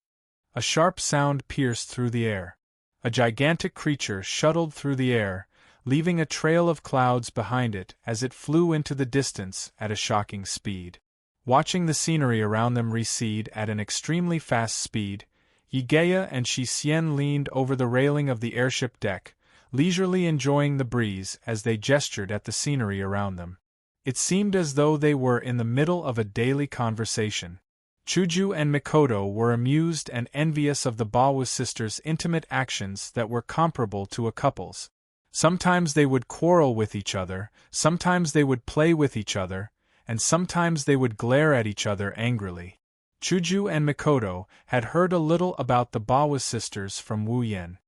A sharp sound pierced through the air. A gigantic creature shuttled through the air, leaving a trail of clouds behind it as it flew into the distance at a shocking speed. Watching the scenery around them recede at an extremely fast speed, Yigeya and Shixien leaned over the railing of the airship deck, leisurely enjoying the breeze as they gestured at the scenery around them. It seemed as though they were in the middle of a daily conversation. Shoujo and Mikoto were amused and envious of the Bawu sisters' intimate actions that were comparable to a couple's. Sometimes they would quarrel with each other, sometimes they would play with each other, and sometimes they would glare at each other angrily. Shoujo and Mikoto had heard a little about the Bawu sisters from Wu Yen.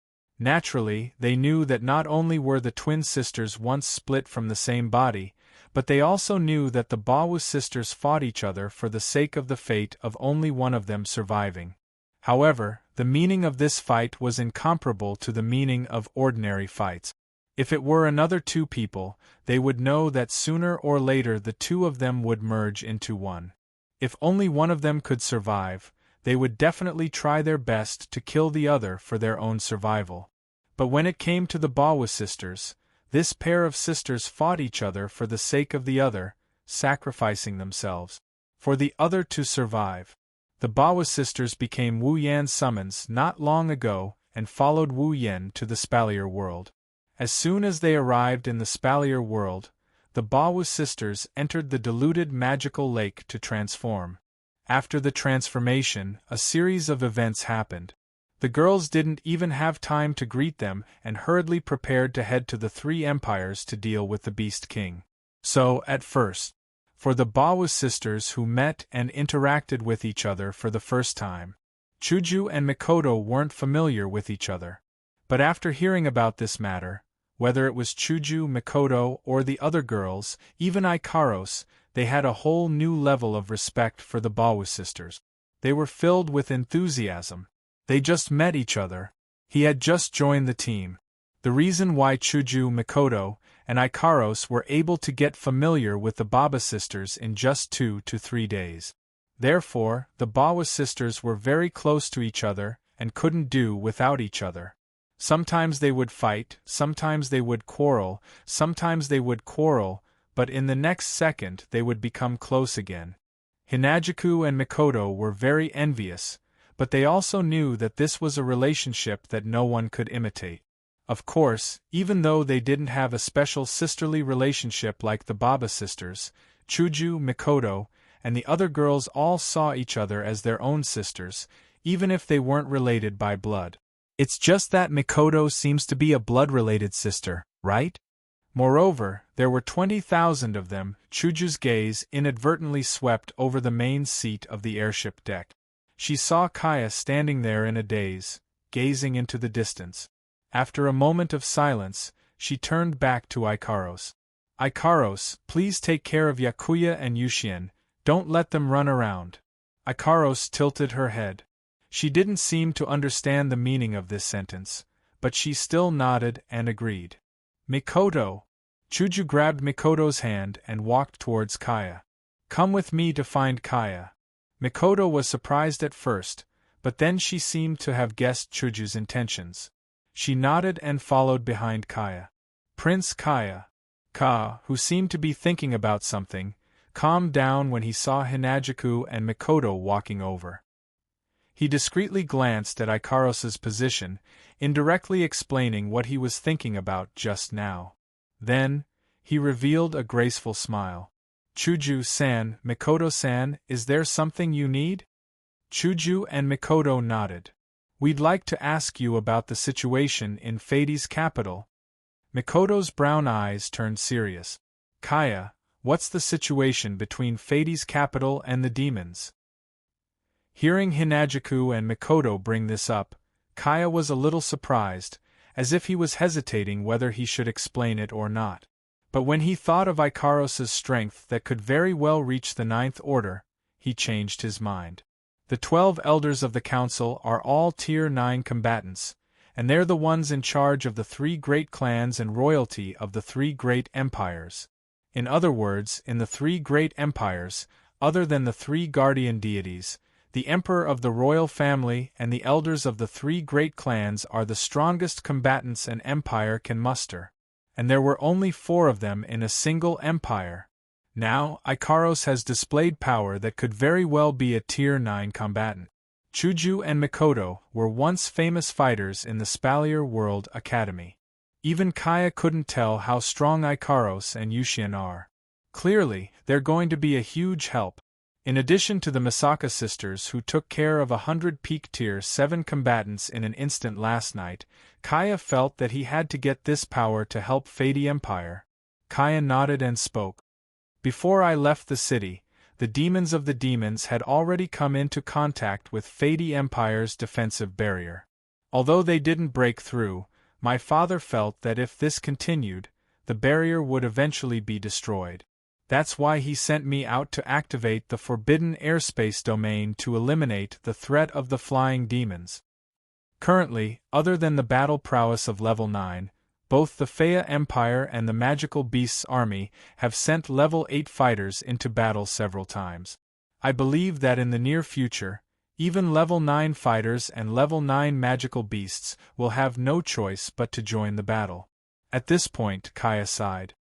Naturally, they knew that not only were the twin sisters once split from the same body, but they also knew that the Bawu sisters fought each other for the sake of the fate of only one of them surviving. However, the meaning of this fight was incomparable to the meaning of ordinary fights. If it were another two people, they would know that sooner or later the two of them would merge into one. If only one of them could survive, they would definitely try their best to kill the other for their own survival. But when it came to the Bawu sisters, this pair of sisters fought each other for the sake of the other, sacrificing themselves for the other to survive. The Bawu sisters became Wu Yan's summons not long ago and followed Wu Yan to the Spalier world. As soon as they arrived in the Spalier world, the Bawu sisters entered the diluted magical lake to transform. After the transformation, a series of events happened. The girls didn't even have time to greet them and hurriedly prepared to head to the three empires to deal with the Beast King. So, at first, for the Bawu sisters who met and interacted with each other for the first time, Shoujo and Mikoto weren't familiar with each other. But after hearing about this matter, whether it was Shoujo, Mikoto, or the other girls, even Ikaros, they had a whole new level of respect for the Bawu sisters. They were filled with enthusiasm. They just met each other. He had just joined the team. The reason why Shoujo, Mikoto, and Ikaros were able to get familiar with the Baba sisters in just 2 to 3 days. Therefore, the Bawu sisters were very close to each other and couldn't do without each other. Sometimes they would fight, sometimes they would quarrel, but in the next second they would become close again. Hinajuku and Mikoto were very envious, but they also knew that this was a relationship that no one could imitate. Of course, even though they didn't have a special sisterly relationship like the Baba sisters, Shoujo, Mikoto, and the other girls all saw each other as their own sisters, even if they weren't related by blood. It's just that Mikoto seems to be a blood-related sister, right? Moreover, there were 20,000 of them. Shoujo's gaze inadvertently swept over the main seat of the airship deck. She saw Kaya standing there in a daze, gazing into the distance. After a moment of silence, she turned back to Ikaros. Ikaros, please take care of Yakuya and Yushien, don't let them run around. Ikaros tilted her head. She didn't seem to understand the meaning of this sentence, but she still nodded and agreed. Mikoto! Shoujo grabbed Mikoto's hand and walked towards Kaya. Come with me to find Kaya. Mikoto was surprised at first, but then she seemed to have guessed Shoujo's intentions. She nodded and followed behind Kaya. Prince Kaya. Ka, who seemed to be thinking about something, calmed down when he saw Hinajuku and Mikoto walking over. He discreetly glanced at Ikaros's position, indirectly explaining what he was thinking about just now. Then, he revealed a graceful smile. Chuju-san, Mikoto-san, is there something you need? Chuju and Mikoto nodded. We'd like to ask you about the situation in Fade's capital. Mikoto's brown eyes turned serious. Kaya, what's the situation between Fade's capital and the demons? Hearing Hinajuku and Mikoto bring this up, Kaya was a little surprised, as if he was hesitating whether he should explain it or not. But when he thought of Ikaros's strength that could very well reach the Ninth Order, he changed his mind. The 12 elders of the council are all Tier 9 combatants, and they're the ones in charge of the 3 great clans and royalty of the 3 great empires. In other words, in the 3 great empires, other than the 3 guardian deities, the emperor of the royal family and the elders of the 3 great clans are the strongest combatants an empire can muster. And there were only 4 of them in a single empire. Now, Ikaros has displayed power that could very well be a Tier 9 combatant. Chuju and Mikoto were once famous fighters in the Spalier World Academy. Even Kaya couldn't tell how strong Ikaros and Yushin are. Clearly, they're going to be a huge help. In addition to the Misaka sisters who took care of 100 peak Tier 7 combatants in an instant last night, Kaya felt that he had to get this power to help Fade Empire. Kaya nodded and spoke. Before I left the city, the demons of the demons had already come into contact with Fade Empire's defensive barrier. Although they didn't break through, my father felt that if this continued, the barrier would eventually be destroyed. That's why he sent me out to activate the forbidden airspace domain to eliminate the threat of the flying demons. Currently, other than the battle prowess of level 9, both the Faya Empire and the Magical Beasts Army have sent level 8 fighters into battle several times. I believe that in the near future, even level 9 fighters and level 9 magical beasts will have no choice but to join the battle. At this point, Kaya sighed.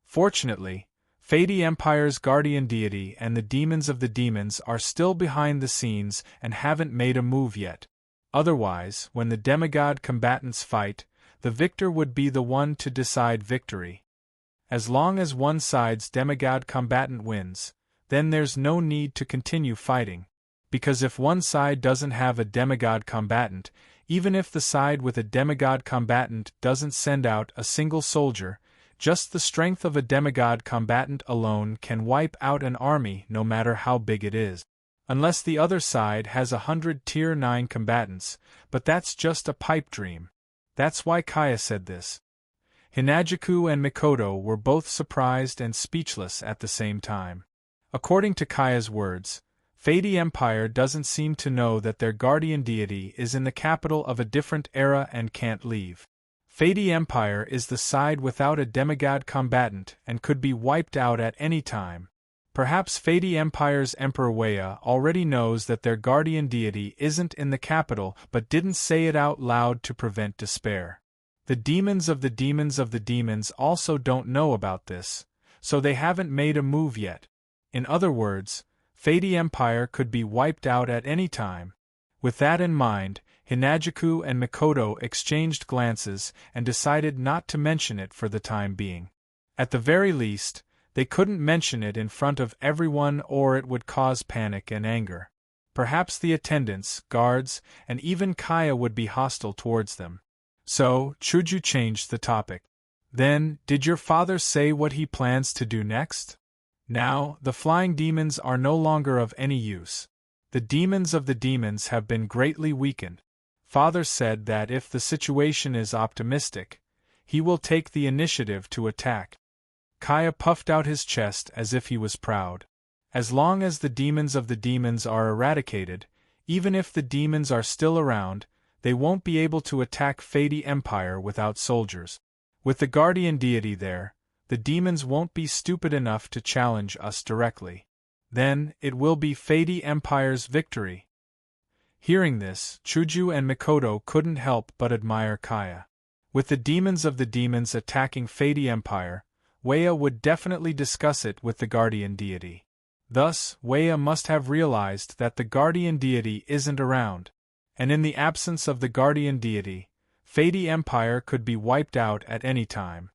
Fortunately, Fade Empire's guardian deity and the demons of the demons are still behind the scenes and haven't made a move yet. Otherwise, when the demigod combatants fight, the victor would be the one to decide victory. As long as one side's demigod combatant wins, then there's no need to continue fighting. Because if one side doesn't have a demigod combatant, even if the side with a demigod combatant doesn't send out a single soldier, just the strength of a demigod combatant alone can wipe out an army no matter how big it is. Unless the other side has 100 Tier 9 combatants, but that's just a pipe dream. That's why Kaya said this. Hinajuku and Mikoto were both surprised and speechless at the same time. According to Kaya's words, Fade Empire doesn't seem to know that their guardian deity is in the capital of a different era and can't leave. Fade Empire is the side without a demigod combatant and could be wiped out at any time. Perhaps Fade Empire's Emperor Weya already knows that their guardian deity isn't in the capital but didn't say it out loud to prevent despair. The demons of the demons of the demons also don't know about this, so they haven't made a move yet. In other words, Fade Empire could be wiped out at any time. With that in mind, Hinajuku and Mikoto exchanged glances and decided not to mention it for the time being. At the very least, they couldn't mention it in front of everyone or it would cause panic and anger. Perhaps the attendants, guards, and even Kaya would be hostile towards them. So, Chuju changed the topic. Then, did your father say what he plans to do next? Now, the flying demons are no longer of any use. The demons of the demons have been greatly weakened. Father said that if the situation is optimistic, he will take the initiative to attack. Kaya puffed out his chest as if he was proud. As long as the demons of the demons are eradicated, even if the demons are still around, they won't be able to attack Fade Empire without soldiers. With the guardian deity there, the demons won't be stupid enough to challenge us directly. Then, it will be Fade Empire's victory. Hearing this, Chuju and Mikoto couldn't help but admire Kaya. With the demons of the demons attacking Fade Empire, Weya would definitely discuss it with the guardian deity. Thus, Weya must have realized that the guardian deity isn't around. And in the absence of the guardian deity, Fady Empire could be wiped out at any time.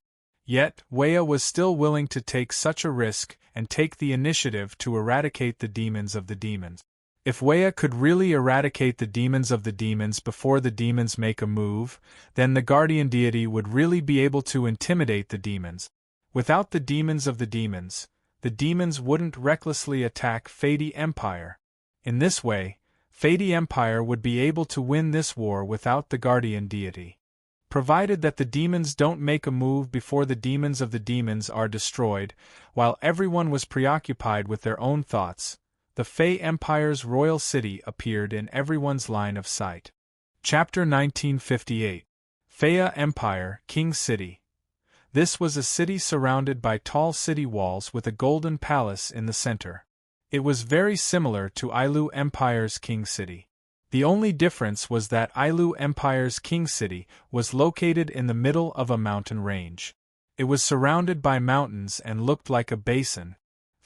Yet, Weya was still willing to take such a risk and take the initiative to eradicate the demons of the demons. If Weya could really eradicate the demons of the demons before the demons make a move, then the guardian deity would really be able to intimidate the demons. Without the demons of the demons wouldn't recklessly attack Fady Empire. In this way, Fady Empire would be able to win this war without the guardian deity. Provided that the demons don't make a move before the demons of the demons are destroyed, while everyone was preoccupied with their own thoughts, the Fey Empire's royal city appeared in everyone's line of sight. Chapter 1958. Faya Empire, King City. This was a city surrounded by tall city walls with a golden palace in the center. It was very similar to Ailu Empire's King City. The only difference was that Ailu Empire's King City was located in the middle of a mountain range. It was surrounded by mountains and looked like a basin.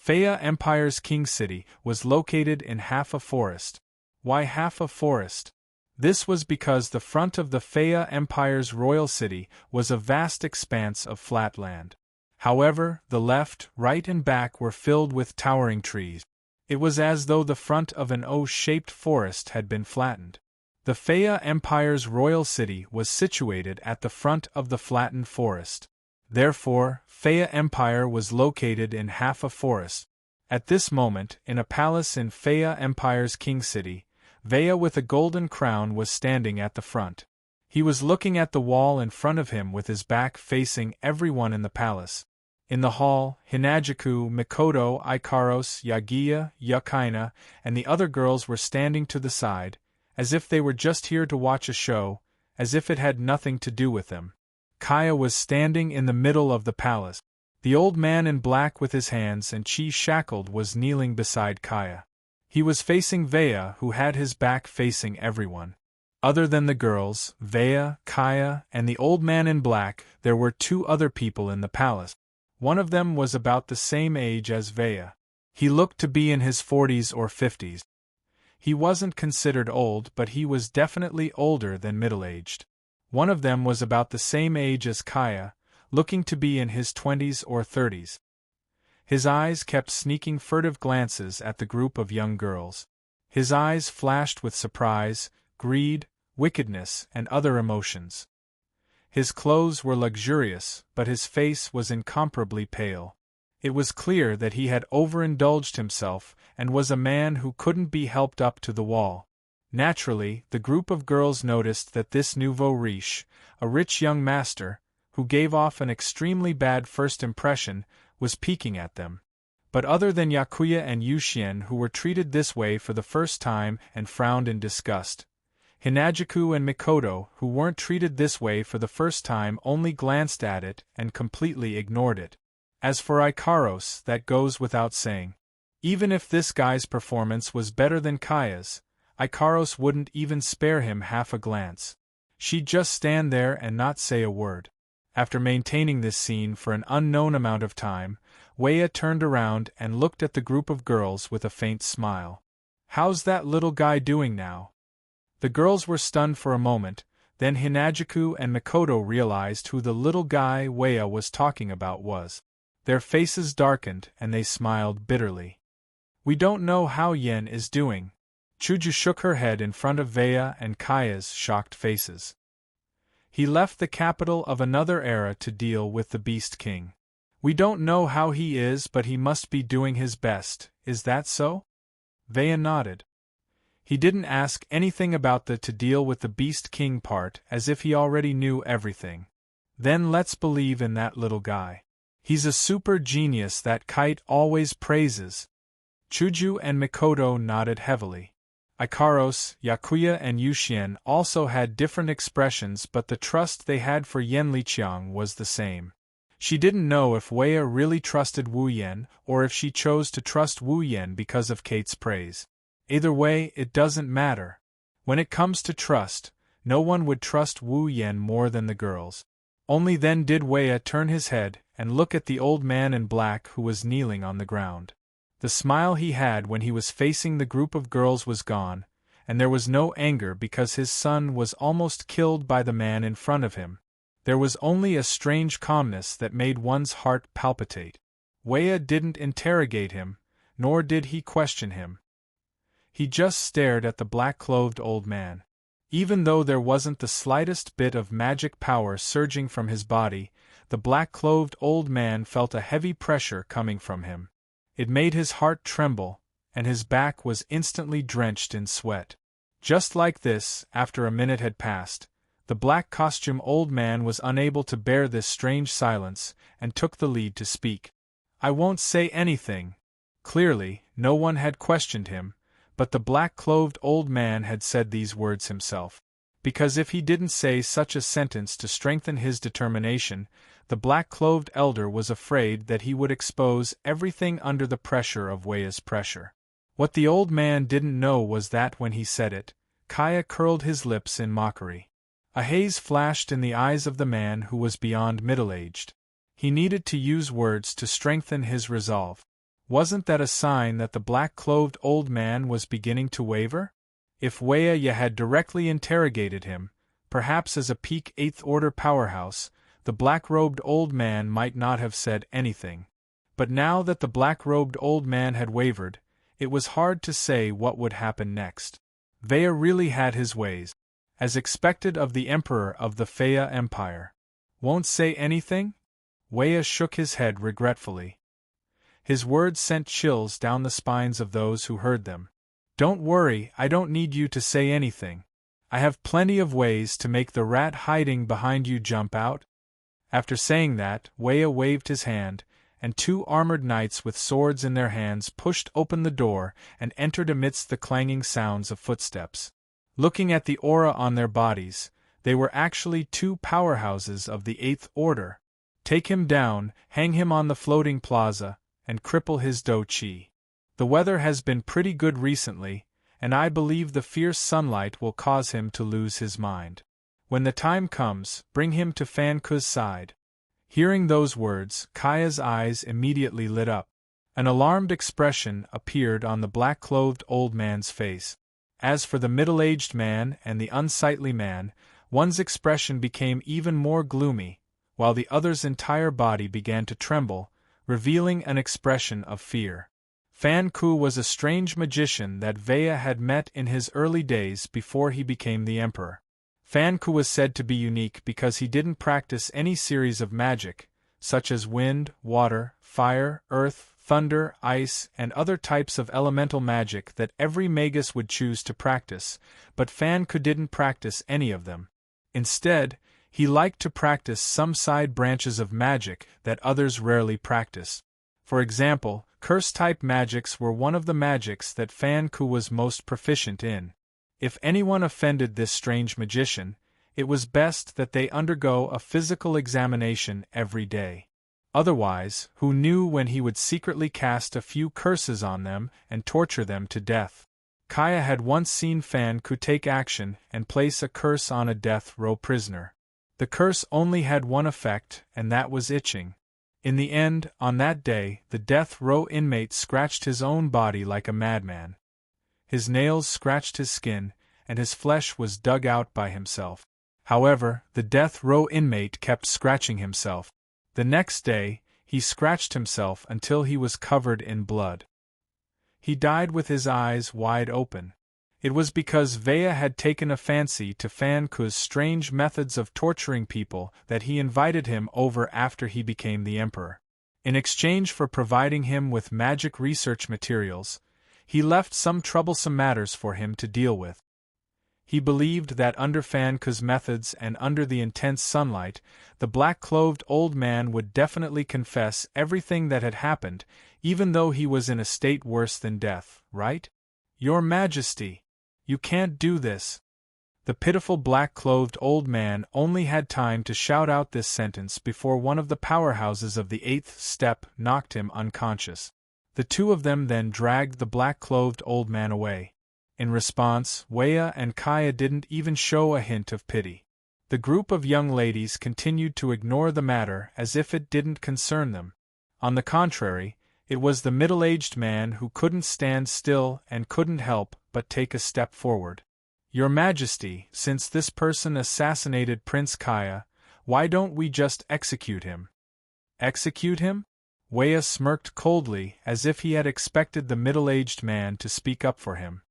Faya Empire's King City was located in half a forest. Why half a forest? This was because the front of the Faya Empire's royal city was a vast expanse of flat land. However, the left, right and back were filled with towering trees. It was as though the front of an O-shaped forest had been flattened. The Faya Empire's royal city was situated at the front of the flattened forest. Therefore, Faya Empire was located in half a forest. At this moment, in a palace in Faya Empire's King City, Veya with a golden crown was standing at the front. He was looking at the wall in front of him with his back facing everyone in the palace. In the hall, Hinagiku, Mikoto, Ikaros, Yagiya, Yukaina, and the other girls were standing to the side, as if they were just here to watch a show, as if it had nothing to do with them. Kaya was standing in the middle of the palace. The old man in black with his hands and chi shackled was kneeling beside Kaya. He was facing Veya, who had his back facing everyone. Other than the girls, Veya, Kaya, and the old man in black, there were two other people in the palace. One of them was about the same age as Veya. He looked to be in his 40s or 50s. He wasn't considered old, but he was definitely older than middle-aged. One of them was about the same age as Kaya, looking to be in his 20s or 30s. His eyes kept sneaking furtive glances at the group of young girls. His eyes flashed with surprise, greed, wickedness, and other emotions. His clothes were luxurious, but his face was incomparably pale. It was clear that he had overindulged himself and was a man who couldn't be helped up to the wall. Naturally, the group of girls noticed that this nouveau riche, a rich young master, who gave off an extremely bad first impression, was peeking at them. But other than Yakuya and Yushien, who were treated this way for the first time and frowned in disgust, Hinagiku and Mikoto, who weren't treated this way for the first time, only glanced at it and completely ignored it. As for Ikaros, that goes without saying. Even if this guy's performance was better than Kaya's, Ikaros wouldn't even spare him half a glance. She'd just stand there and not say a word. After maintaining this scene for an unknown amount of time, Weya turned around and looked at the group of girls with a faint smile. "How's that little guy doing now?" The girls were stunned for a moment, then Hinagiku and Mikoto realized who the little guy Weya was talking about was. Their faces darkened and they smiled bitterly. "We don't know how Yen is doing." Shoujo shook her head in front of Veya and Kaya's shocked faces. "He left the capital of another era to deal with the Beast King. We don't know how he is, but he must be doing his best, is that so?" Veya nodded. He didn't ask anything about the to deal with the Beast King part, as if he already knew everything. "Then let's believe in that little guy. He's a super genius that Kite always praises." Shoujo and Mikoto nodded heavily. Ikaros, Yakuya and Yushien also had different expressions, but the trust they had for Yen Liqiang was the same. She didn't know if Weya really trusted Wu Yen, or if she chose to trust Wu Yen because of Kate's praise. Either way, it doesn't matter. When it comes to trust, no one would trust Wu Yen more than the girls. Only then did Weya turn his head and look at the old man in black who was kneeling on the ground. The smile he had when he was facing the group of girls was gone, and there was no anger because his son was almost killed by the man in front of him. There was only a strange calmness that made one's heart palpitate. Wei didn't interrogate him, nor did he question him. He just stared at the black-clothed old man. Even though there wasn't the slightest bit of magic power surging from his body, the black-clothed old man felt a heavy pressure coming from him. It made his heart tremble, and his back was instantly drenched in sweat. Just like this, after a minute had passed, the black-costume old man was unable to bear this strange silence, and took the lead to speak. "I won't say anything." Clearly, no one had questioned him, but the black-clothed old man had said these words himself. Because if he didn't say such a sentence to strengthen his determination, the black-clothed elder was afraid that he would expose everything under the pressure of Wei's pressure. What the old man didn't know was that when he said it, Kaya curled his lips in mockery. A haze flashed in the eyes of the man who was beyond middle-aged. He needed to use words to strengthen his resolve. Wasn't that a sign that the black-clothed old man was beginning to waver? If Wei had directly interrogated him, perhaps as a peak Eighth Order powerhouse, the black-robed old man might not have said anything. But now that the black-robed old man had wavered, it was hard to say what would happen next. Wei really had his ways, as expected of the emperor of the Faya Empire. "Won't say anything?" Wei shook his head regretfully. His words sent chills down the spines of those who heard them. "Don't worry, I don't need you to say anything. I have plenty of ways to make the rat hiding behind you jump out." After saying that, Wei waved his hand, and two armored knights with swords in their hands pushed open the door and entered amidst the clanging sounds of footsteps. Looking at the aura on their bodies, they were actually two powerhouses of the Eighth Order. Take him down, hang him on the floating plaza, and cripple his do-chi. The weather has been pretty good recently, and I believe the fierce sunlight will cause him to lose his mind. When the time comes, bring him to Fan Ku's side. Hearing those words, Kaya's eyes immediately lit up. An alarmed expression appeared on the black-clothed old man's face. As for the middle-aged man and the unsightly man, one's expression became even more gloomy, while the other's entire body began to tremble, revealing an expression of fear. Fan Ku was a strange magician that Wei had met in his early days before he became the emperor. Fan Ku was said to be unique because he didn't practice any series of magic, such as wind, water, fire, earth, thunder, ice, and other types of elemental magic that every magus would choose to practice, but Fan Ku didn't practice any of them. Instead, he liked to practice some side branches of magic that others rarely practice. For example, curse-type magics were one of the magics that Fan Ku was most proficient in. If anyone offended this strange magician, it was best that they undergo a physical examination every day. Otherwise, who knew when he would secretly cast a few curses on them and torture them to death? Kaya had once seen Fan Ku take action and place a curse on a death row prisoner. The curse only had one effect, and that was itching. In the end, on that day, the death row inmate scratched his own body like a madman. His nails scratched his skin, and his flesh was dug out by himself. However, the death row inmate kept scratching himself. The next day, he scratched himself until he was covered in blood. He died with his eyes wide open. It was because Wei had taken a fancy to Fan Ku's strange methods of torturing people that he invited him over after he became the emperor. In exchange for providing him with magic research materials, he left some troublesome matters for him to deal with. He believed that under Fan Ku's methods and under the intense sunlight, the black-clothed old man would definitely confess everything that had happened, even though he was in a state worse than death, right? "Your Majesty! You can't do this!" The pitiful black-clothed old man only had time to shout out this sentence before one of the powerhouses of the eighth step knocked him unconscious. The two of them then dragged the black-clothed old man away. In response, Wei and Kaya didn't even show a hint of pity. The group of young ladies continued to ignore the matter as if it didn't concern them. On the contrary, it was the middle-aged man who couldn't stand still and couldn't help but take a step forward. "Your Majesty, since this person assassinated Prince Kaya, why don't we just execute him?" "Execute him?" Weya smirked coldly as if he had expected the middle-aged man to speak up for him.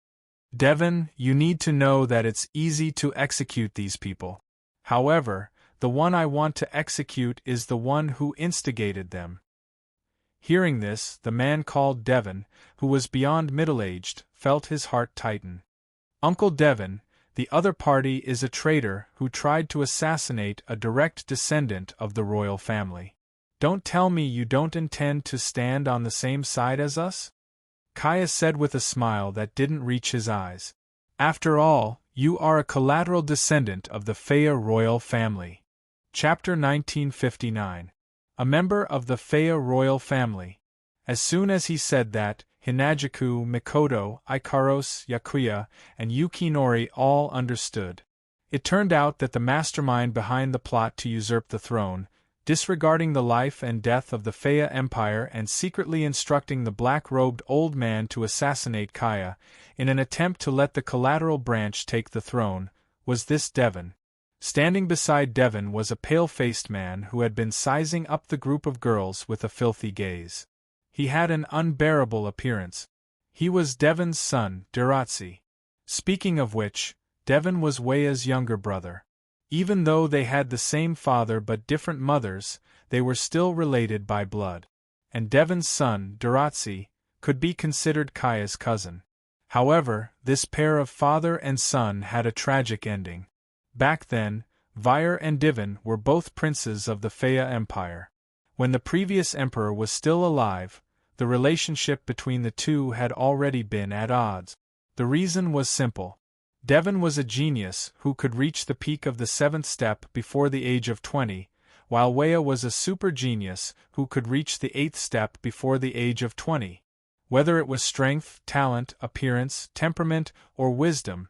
"Devon, you need to know that it's easy to execute these people. However, the one I want to execute is the one who instigated them." Hearing this, the man called Devon, who was beyond middle-aged, felt his heart tighten. "Uncle Devon, the other party is a traitor who tried to assassinate a direct descendant of the royal family. Don't tell me you don't intend to stand on the same side as us?" Kaya said with a smile that didn't reach his eyes. "After all, you are a collateral descendant of the Feiya royal family." Chapter 1959. A member of the Feiya royal family. As soon as he said that, Hinajaku, Mikoto, Ikaros, Yakuya, and Yukinori all understood. It turned out that the mastermind behind the plot to usurp the throne, disregarding the life and death of the Feiya Empire and secretly instructing the black-robed old man to assassinate Kaya, in an attempt to let the collateral branch take the throne, was this Devon. Standing beside Devon was a pale-faced man who had been sizing up the group of girls with a filthy gaze. He had an unbearable appearance. He was Devon's son, Duratsi. Speaking of which, Devon was Weya's younger brother. Even though they had the same father but different mothers, they were still related by blood. And Devon's son, Duratsi, could be considered Kaya's cousin. However, this pair of father and son had a tragic ending. Back then, Vyre and Divin were both princes of the Feiya Empire. When the previous emperor was still alive, the relationship between the two had already been at odds. The reason was simple. Devon was a genius who could reach the peak of the 7th step before the age of 20, while Weya was a super genius who could reach the 8th step before the age of 20. Whether it was strength, talent, appearance, temperament, or wisdom,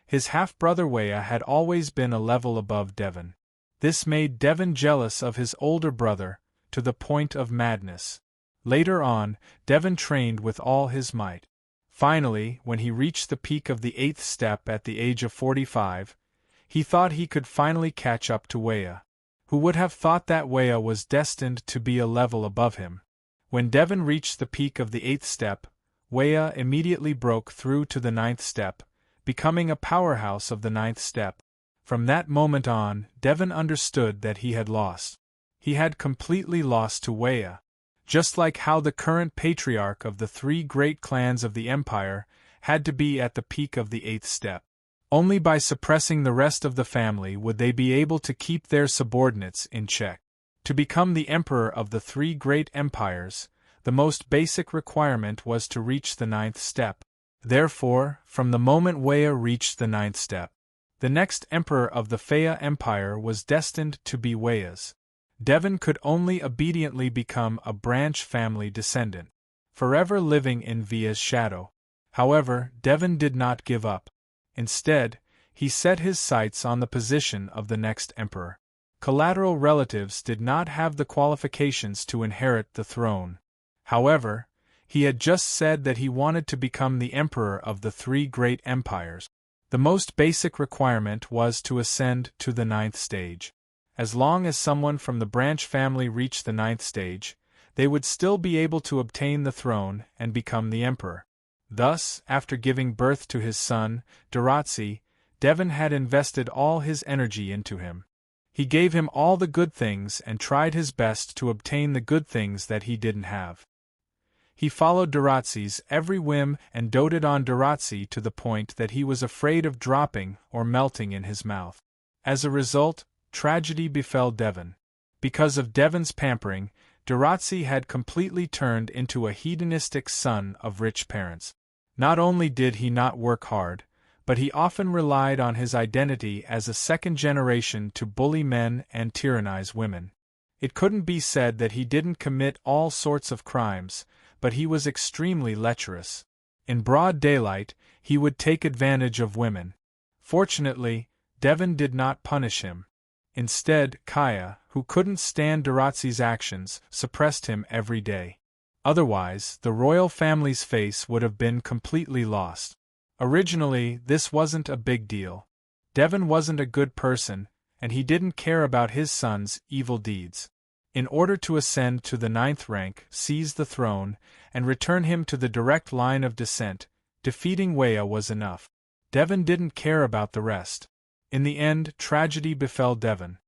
his half-brother Weya had always been a level above Devon. This made Devon jealous of his older brother, to the point of madness. Later on, Devon trained with all his might. Finally, when he reached the peak of the 8th step at the age of 45, he thought he could finally catch up to Weya. Who would have thought that Weya was destined to be a level above him? When Devon reached the peak of the 8th step, Weya immediately broke through to the 9th step, becoming a powerhouse of the 9th step. From that moment on, Devon understood that he had lost. He had completely lost to Weya. Just like how the current patriarch of the 3 great clans of the empire had to be at the peak of the 8th step. Only by suppressing the rest of the family would they be able to keep their subordinates in check. To become the emperor of the 3 great empires, the most basic requirement was to reach the 9th step. Therefore, from the moment Weya reached the 9th step, the next emperor of the Feiya Empire was destined to be Weya's. Devon could only obediently become a branch family descendant, forever living in Weya's shadow. However, Devon did not give up. Instead, he set his sights on the position of the next emperor. Collateral relatives did not have the qualifications to inherit the throne. However, he had just said that he wanted to become the emperor of the 3 great empires. The most basic requirement was to ascend to the 9th stage. As long as someone from the branch family reached the 9th stage, they would still be able to obtain the throne and become the emperor. Thus, after giving birth to his son, Duratsi, Devon had invested all his energy into him. He gave him all the good things and tried his best to obtain the good things that he didn't have. He followed Duratsi's every whim and doted on Duratsi to the point that he was afraid of dropping or melting in his mouth. As a result, tragedy befell Devon. Because of Devon's pampering, Duratsi had completely turned into a hedonistic son of rich parents. Not only did he not work hard, but he often relied on his identity as a second generation to bully men and tyrannize women. It couldn't be said that he didn't commit all sorts of crimes, but he was extremely lecherous. In broad daylight, he would take advantage of women. Fortunately, Devon did not punish him. Instead, Kaya, who couldn't stand Duratzi's actions, suppressed him every day. Otherwise, the royal family's face would have been completely lost. Originally, this wasn't a big deal. Devon wasn't a good person, and he didn't care about his son's evil deeds. In order to ascend to the 9th rank, seize the throne, and return him to the direct line of descent, defeating Weya was enough. Devon didn't care about the rest. In the end, tragedy befell Devon.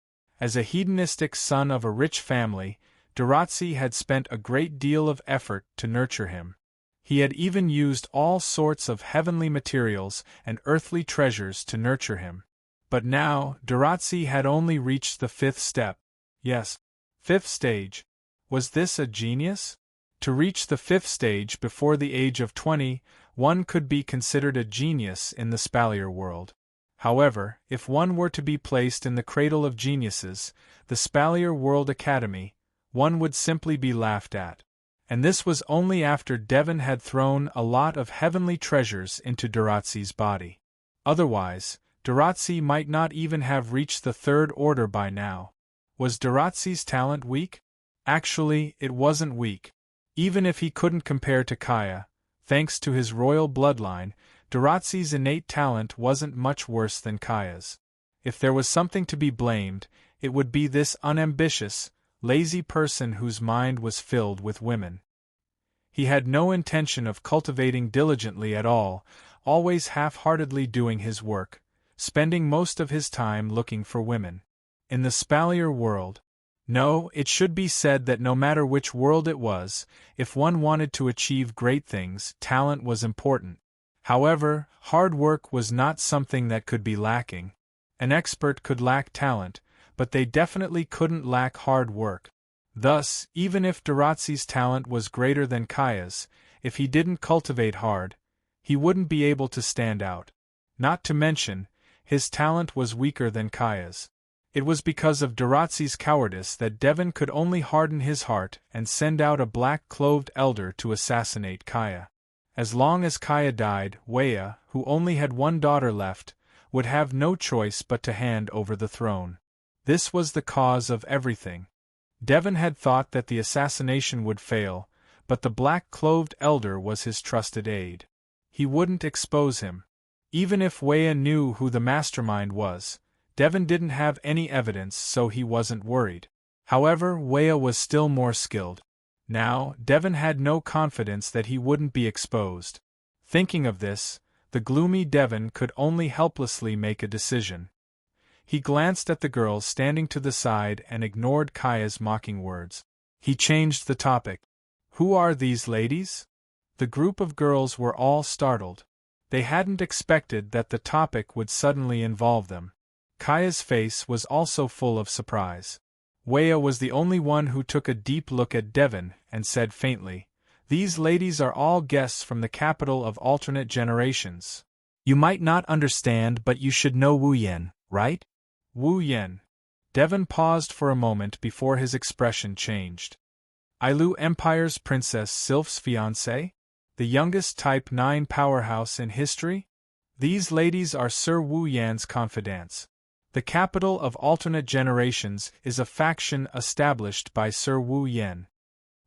As a hedonistic son of a rich family, Duratzi had spent a great deal of effort to nurture him. He had even used all sorts of heavenly materials and earthly treasures to nurture him. But now, Duratzi had only reached the 5th step. Yes, 5th stage. Was this a genius? To reach the 5th stage before the age of 20, one could be considered a genius in the Spalier world. However, if one were to be placed in the cradle of geniuses, the Spalier World Academy, one would simply be laughed at. And this was only after Devon had thrown a lot of heavenly treasures into Duratzi's body. Otherwise, Duratzi might not even have reached the 3rd order by now. Was Duratzi's talent weak? Actually, it wasn't weak. Even if he couldn't compare to Kaya, thanks to his royal bloodline, Duratzi's innate talent wasn't much worse than Kaya's. If there was something to be blamed, it would be this unambitious, lazy person whose mind was filled with women. He had no intention of cultivating diligently at all, always half-heartedly doing his work, spending most of his time looking for women. In the Spalier world. No, it should be said that no matter which world it was, if one wanted to achieve great things, talent was important. However, hard work was not something that could be lacking. An expert could lack talent, but they definitely couldn't lack hard work. Thus, even if Duratzi's talent was greater than Kaya's, if he didn't cultivate hard, he wouldn't be able to stand out. Not to mention, his talent was weaker than Kaya's. It was because of Duratzi's cowardice that Devon could only harden his heart and send out a black-clothed elder to assassinate Kaya. As long as Kaya died, Weya, who only had one daughter left, would have no choice but to hand over the throne. This was the cause of everything. Devon had thought that the assassination would fail, but the black-clothed elder was his trusted aide. He wouldn't expose him. Even if Weya knew who the mastermind was, Devon didn't have any evidence, so he wasn't worried. However, Weya was still more skilled. Now, Devon had no confidence that he wouldn't be exposed. Thinking of this, the gloomy Devon could only helplessly make a decision. He glanced at the girls standing to the side and ignored Kaya's mocking words. He changed the topic. "Who are these ladies?" The group of girls were all startled. They hadn't expected that the topic would suddenly involve them. Kaya's face was also full of surprise. Weya was the only one who took a deep look at Devon and said faintly, "These ladies are all guests from the capital of alternate generations. You might not understand, but you should know Wu Yen, right?" Wu Yen. Devon paused for a moment before his expression changed. Ailu Empire's Princess Sylph's fiancé? The youngest Type 9 powerhouse in history? These ladies are Sir Wu Yan's confidants. The capital of alternate generations is a faction established by Sir Wu Yan.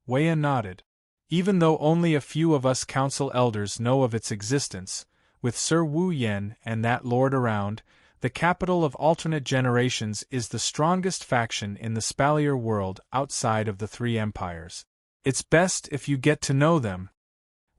Weya nodded. Even though only a few of us council elders know of its existence, with Sir Wu Yan and that lord around, the capital of alternate generations is the strongest faction in the Spalier world outside of the 3 empires. It's best if you get to know them.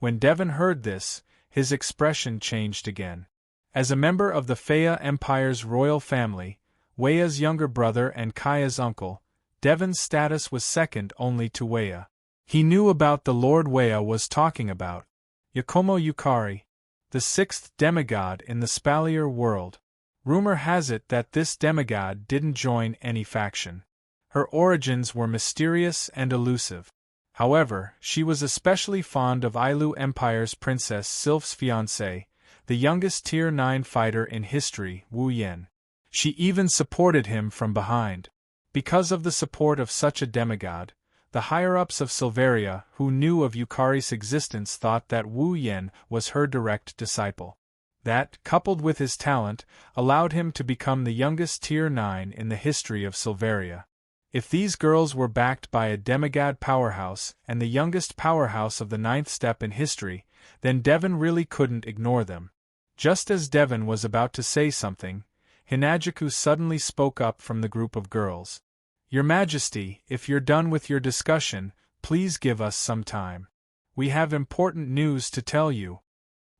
When Devon heard this, his expression changed again. As a member of the Faya Empire's royal family, Weya's younger brother and Kaya's uncle, Devon's status was second only to Weya. He knew about the Lord Weya was talking about, Yakomo Yukari, the 6th demigod in the Spalier world. Rumor has it that this demigod didn't join any faction. Her origins were mysterious and elusive. However, she was especially fond of Ailu Empire's Princess Sylph's fiancé, the youngest Tier 9 fighter in history, Wu Yan. She even supported him from behind. Because of the support of such a demigod, the higher-ups of Silveria who knew of Yukari's existence thought that Wu Yan was her direct disciple. That, coupled with his talent, allowed him to become the youngest Tier 9 in the history of Silveria. If these girls were backed by a demigod powerhouse and the youngest powerhouse of the 9th step in history, then Devon really couldn't ignore them. Just as Devon was about to say something, Hinagiku suddenly spoke up from the group of girls. "Your Majesty, if you're done with your discussion, please give us some time. We have important news to tell you."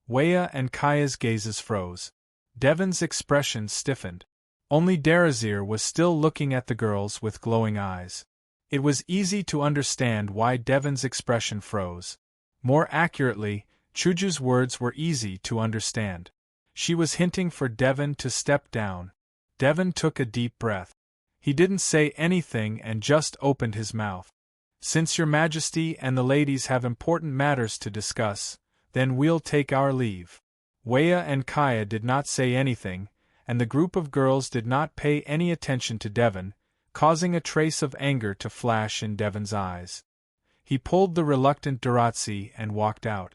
Weya and Kaya's gazes froze. Devon's expression stiffened. Only Derazir was still looking at the girls with glowing eyes. It was easy to understand why Devon's expression froze. More accurately, Chuju's words were easy to understand. She was hinting for Devon to step down. Devon took a deep breath. He didn't say anything and just opened his mouth. "Since your Majesty and the ladies have important matters to discuss, then we'll take our leave." Weya and Kaya did not say anything, and the group of girls did not pay any attention to Devon, causing a trace of anger to flash in Devon's eyes. He pulled the reluctant Durazzi and walked out.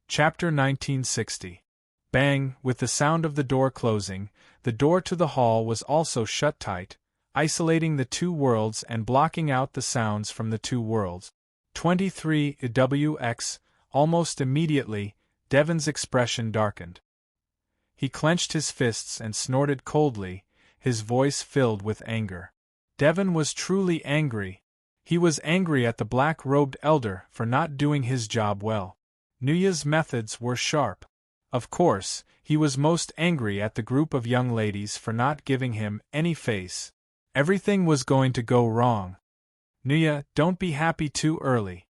Chapter 1960. Bang, with the sound of the door closing, the door to the hall was also shut tight, isolating the two worlds and blocking out the sounds from the two worlds. 23 WX. Almost immediately, Devon's expression darkened. He clenched his fists and snorted coldly, his voice filled with anger. Devon was truly angry. He was angry at the black-robed elder for not doing his job well. Nuya's methods were sharp. Of course, he was most angry at the group of young ladies for not giving him any face. Everything was going to go wrong. "Nuya, don't be happy too early,"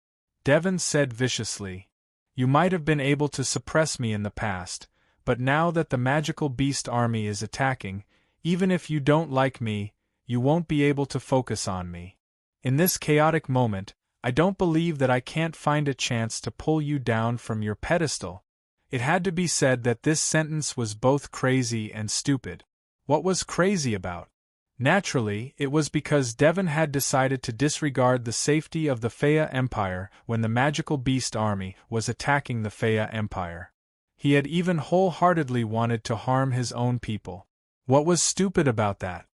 Devon said viciously. "You might have been able to suppress me in the past, but now that the magical beast army is attacking, even if you don't like me, you won't be able to focus on me. In this chaotic moment, I don't believe that I can't find a chance to pull you down from your pedestal." It had to be said that this sentence was both crazy and stupid. What was crazy about? Naturally, it was because Devon had decided to disregard the safety of the Faya Empire when the magical beast army was attacking the Faya Empire. He had even wholeheartedly wanted to harm his own people. What was stupid about that?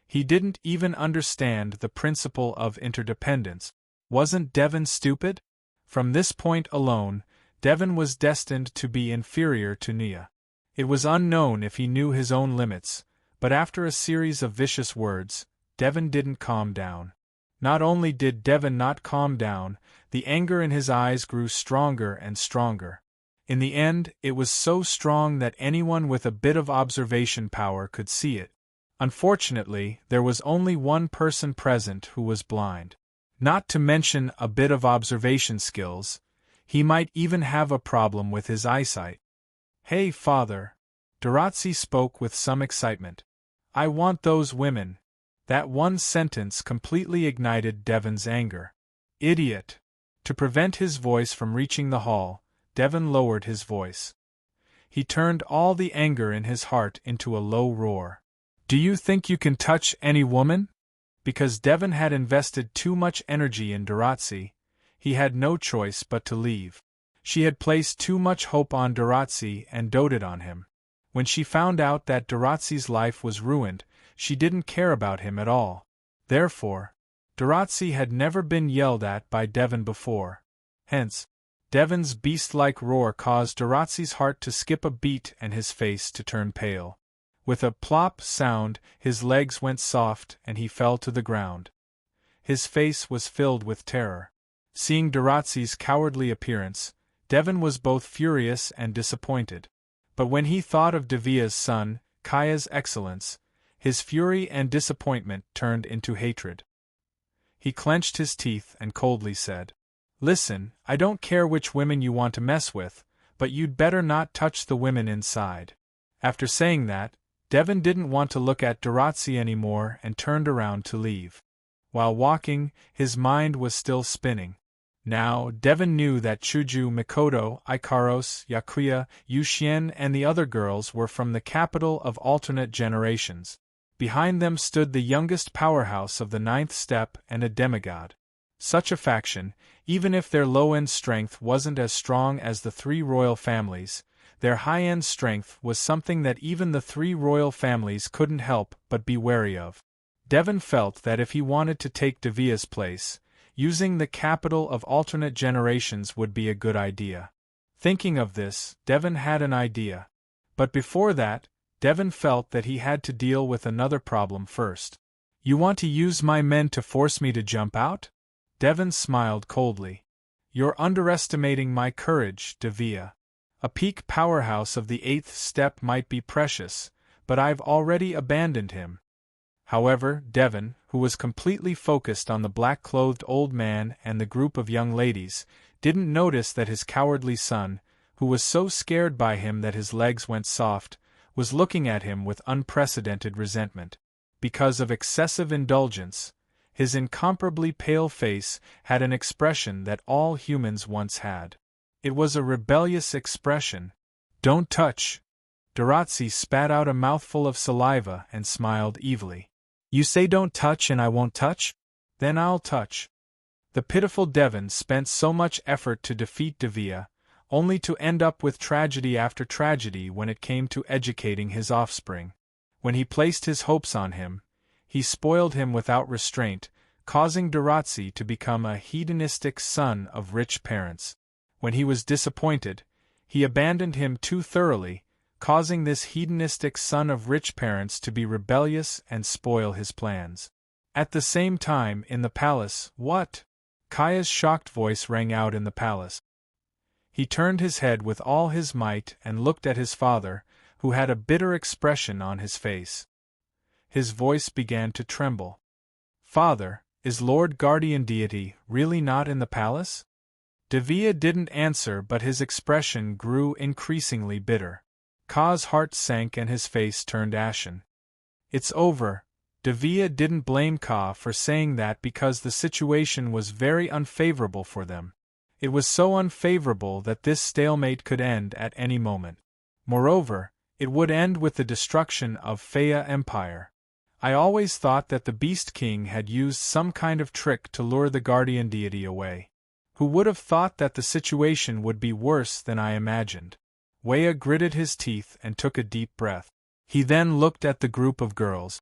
He didn't even understand the principle of interdependence. Wasn't Devon stupid? From this point alone, Devon was destined to be inferior to Nuya. It was unknown if he knew his own limits, but after a series of vicious words, Devon didn't calm down. Not only did Devon not calm down, the anger in his eyes grew stronger and stronger. In the end, it was so strong that anyone with a bit of observation power could see it. Unfortunately, there was only one person present who was blind. Not to mention a bit of observation skills, he might even have a problem with his eyesight. "Hey, father," Durazzi spoke with some excitement. "I want those women." That one sentence completely ignited Devon's anger. "Idiot!" To prevent his voice from reaching the hall, Devon lowered his voice. He turned all the anger in his heart into a low roar. "Do you think you can touch any woman?" Because Devon had invested too much energy in Durazzi, he had no choice but to leave. She had placed too much hope on Durazzi and doted on him. When she found out that Durazzi's life was ruined, she didn't care about him at all. Therefore, Durazzi had never been yelled at by Devon before. Hence, Devon's beast-like roar caused Durazzi's heart to skip a beat and his face to turn pale. With a plop sound, his legs went soft and he fell to the ground. His face was filled with terror. Seeing Durazzi's cowardly appearance, Devon was both furious and disappointed. But when he thought of Devia's son, Kaya's excellence, his fury and disappointment turned into hatred. He clenched his teeth and coldly said, "Listen, I don't care which women you want to mess with, but you'd better not touch the women inside." After saying that, Devon didn't want to look at Durazzi anymore and turned around to leave. While walking, his mind was still spinning. Now, Devon knew that Shoujo, Mikoto, Ikaros, Yakuya, Yuxian and the other girls were from the capital of alternate generations. Behind them stood the youngest powerhouse of the 9th step and a demigod. Such a faction, even if their low-end strength wasn't as strong as the three royal families, Their high-end strength was something that even the three royal families couldn't help but be wary of. Devon felt that if he wanted to take Devia's place, using the capital of alternate generations would be a good idea. Thinking of this, Devon had an idea. But before that, Devon felt that he had to deal with another problem first. "You want to use my men to force me to jump out?" Devon smiled coldly. "You're underestimating my courage, Devia. A peak powerhouse of the 8th step might be precious, but I've already abandoned him." However, Devon, who was completely focused on the black-clothed old man and the group of young ladies, didn't notice that his cowardly son, who was so scared by him that his legs went soft, was looking at him with unprecedented resentment. Because of excessive indulgence, his incomparably pale face had an expression that all humans once had. It was a rebellious expression. "Don't touch!" Durazzi spat out a mouthful of saliva and smiled evilly. "You say don't touch and I won't touch? Then I'll touch." The pitiful Devon spent so much effort to defeat Devia, only to end up with tragedy after tragedy when it came to educating his offspring. When he placed his hopes on him, he spoiled him without restraint, causing Durazzi to become a hedonistic son of rich parents. When he was disappointed, he abandoned him too thoroughly, causing this hedonistic son of rich parents to be rebellious and spoil his plans. At the same time, in the palace, "What?" Kaya's shocked voice rang out in the palace. He turned his head with all his might and looked at his father, who had a bitter expression on his face. His voice began to tremble. "Father, is Lord Guardian Deity really not in the palace?" Devia didn't answer, but his expression grew increasingly bitter. Ka's heart sank and his face turned ashen. "It's over." Devia didn't blame Ka for saying that because the situation was very unfavorable for them. It was so unfavorable that this stalemate could end at any moment. Moreover, it would end with the destruction of Faya Empire. "I always thought that the Beast King had used some kind of trick to lure the guardian deity away. Who would have thought that the situation would be worse than I imagined?" Weya gritted his teeth and took a deep breath. He then looked at the group of girls.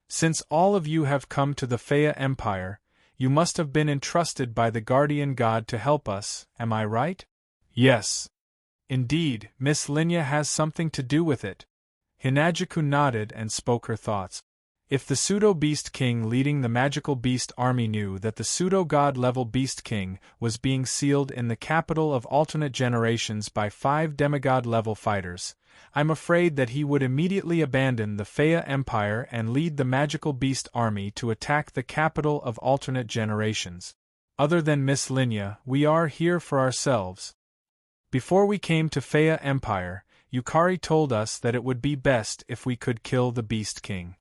"Since all of you have come to the Faya Empire, you must have been entrusted by the guardian god to help us, am I right?" "Yes. Indeed, Miss Linya has something to do with it." Hinajiku nodded and spoke her thoughts. If the pseudo-beast king leading the magical beast army knew that the pseudo-god-level beast king was being sealed in the capital of alternate generations by 5 demigod-level fighters, I'm afraid that he would immediately abandon the Faya Empire and lead the magical beast army to attack the capital of alternate generations. Other than Miss Linya, we are here for ourselves. Before we came to Faya Empire, Yukari told us that it would be best if we could kill the Beast King.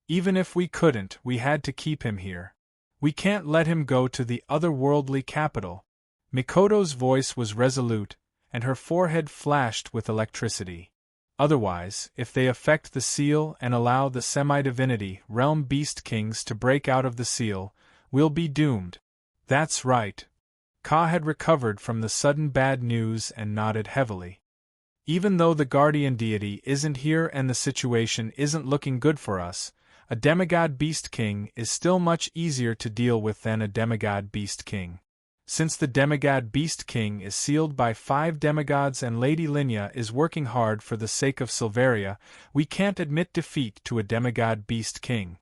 Even if we couldn't, we had to keep him here. We can't let him go to the otherworldly capital. Mikoto's voice was resolute, and her forehead flashed with electricity. Otherwise, if they affect the seal and allow the semi-divinity realm beast kings to break out of the seal, we'll be doomed. That's right. Ka had recovered from the sudden bad news and nodded heavily. Even though the guardian deity isn't here and the situation isn't looking good for us, a demigod beast king is still much easier to deal with than a demigod beast king. Since the demigod beast king is sealed by 5 demigods and Lady Linya is working hard for the sake of Silveria, we can't admit defeat to a demigod beast king.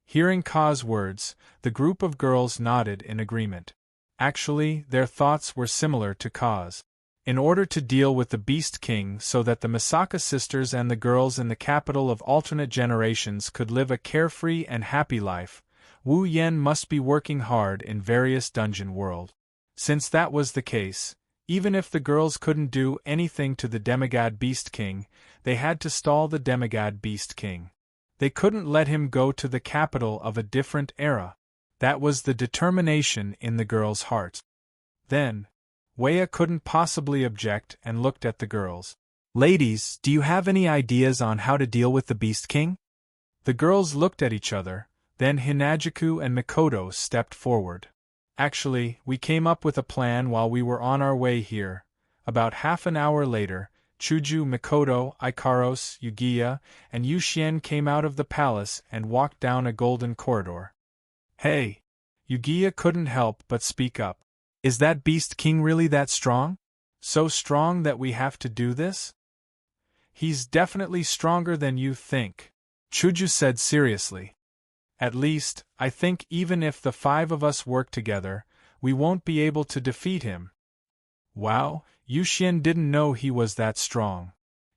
Hearing Ka's words, the group of girls nodded in agreement. Actually, their thoughts were similar to Ka's. In order to deal with the Beast King so that the Misaka sisters and the girls in the capital of alternate generations could live a carefree and happy life, Wu Yen must be working hard in various dungeon world. Since that was the case, even if the girls couldn't do anything to the demigod Beast King, they had to stall the demigod Beast King. They couldn't let him go to the capital of a different era. That was the determination in the girls' hearts. Then, Weya couldn't possibly object and looked at the girls. "Ladies, do you have any ideas on how to deal with the Beast King?" The girls looked at each other, then Hinajiku and Mikoto stepped forward. "Actually, we came up with a plan while we were on our way here." About half an hour later, Shoujo, Mikoto, Ikaros, Yugiya, and Yushien came out of the palace and walked down a golden corridor. Hey! Yugiya couldn't help but speak up. Is that Beast King really that strong? So strong that we have to do this? He's definitely stronger than you think, Shoujo said seriously. At least, I think even if the 5 of us work together, we won't be able to defeat him. Wow, Yushien didn't know he was that strong.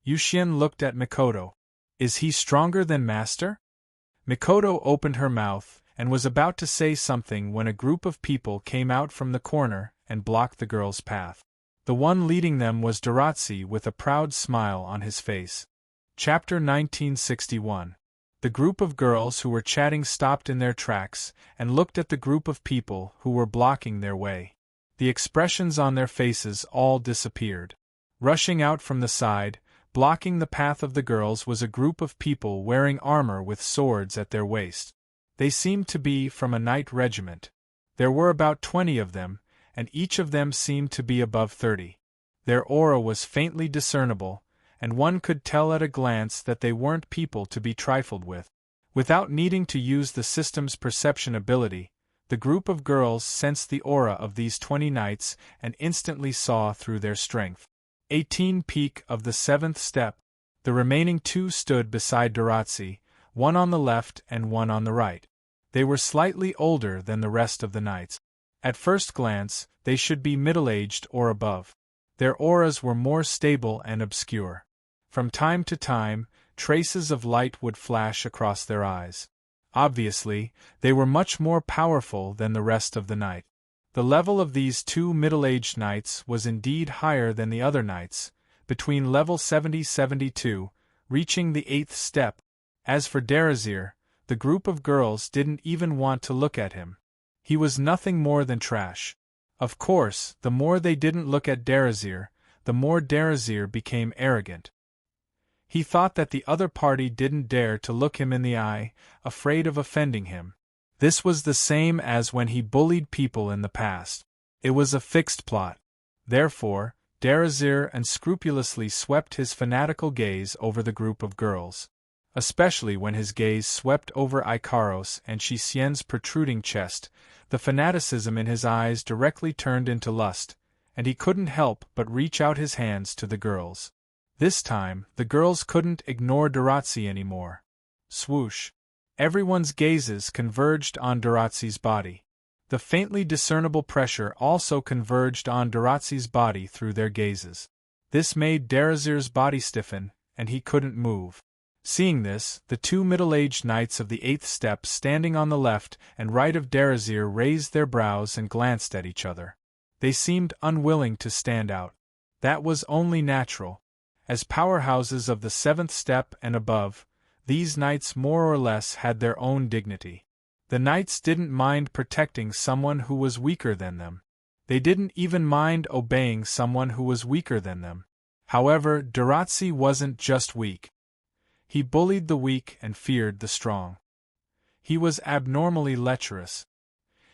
Yushien looked at Mikoto. Is he stronger than Master? Mikoto opened her mouth and was about to say something when a group of people came out from the corner and blocked the girl's path. The one leading them was Daratsi with a proud smile on his face. Chapter 1961. The group of girls who were chatting stopped in their tracks and looked at the group of people who were blocking their way. The expressions on their faces all disappeared. Rushing out from the side, blocking the path of the girls was a group of people wearing armor with swords at their waist. They seemed to be from a knight regiment. There were about 20 of them, and each of them seemed to be above 30. Their aura was faintly discernible, and one could tell at a glance that they weren't people to be trifled with. Without needing to use the system's perception ability, the group of girls sensed the aura of these 20 knights and instantly saw through their strength. 18 Peak of the 7th step. The remaining 2 stood beside Daratsi, one on the left and one on the right. They were slightly older than the rest of the knights. At first glance, they should be middle-aged or above. Their auras were more stable and obscure. From time to time, traces of light would flash across their eyes. Obviously, they were much more powerful than the rest of the knight. The level of these 2 middle-aged knights was indeed higher than the other knights, between level 70-72, reaching the 8th step. As for Darazir, the group of girls didn't even want to look at him. He was nothing more than trash. Of course, the more they didn't look at Darazir, the more Darazir became arrogant. He thought that the other party didn't dare to look him in the eye, afraid of offending him. This was the same as when he bullied people in the past. It was a fixed plot. Therefore, Darazir unscrupulously swept his fanatical gaze over the group of girls. Especially when his gaze swept over Ikaros and Shixien's protruding chest, the fanaticism in his eyes directly turned into lust, and he couldn't help but reach out his hands to the girls. This time, the girls couldn't ignore Daratsi anymore. Swoosh! Everyone's gazes converged on Daratsi's body. The faintly discernible pressure also converged on Daratsi's body through their gazes. This made Darazir's body stiffen, and he couldn't move. Seeing this, the 2 middle-aged knights of the 8th step standing on the left and right of Darazir raised their brows and glanced at each other. They seemed unwilling to stand out. That was only natural. As powerhouses of the 7th step and above, these knights more or less had their own dignity. The knights didn't mind protecting someone who was weaker than them. They didn't even mind obeying someone who was weaker than them. However, Daratsi wasn't just weak. He bullied the weak and feared the strong. He was abnormally lecherous.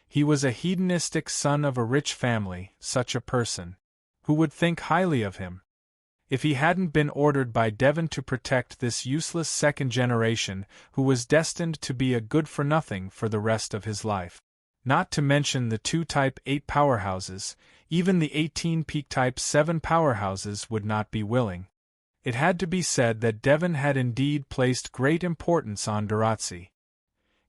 He was a hedonistic son of a rich family, such a person. Who would think highly of him? If he hadn't been ordered by Devon to protect this useless second generation who was destined to be a good-for-nothing for the rest of his life. Not to mention the 2 Type 8 powerhouses, even the 18 Peak Type 7 powerhouses would not be willing. It had to be said that Devon had indeed placed great importance on Daratsi.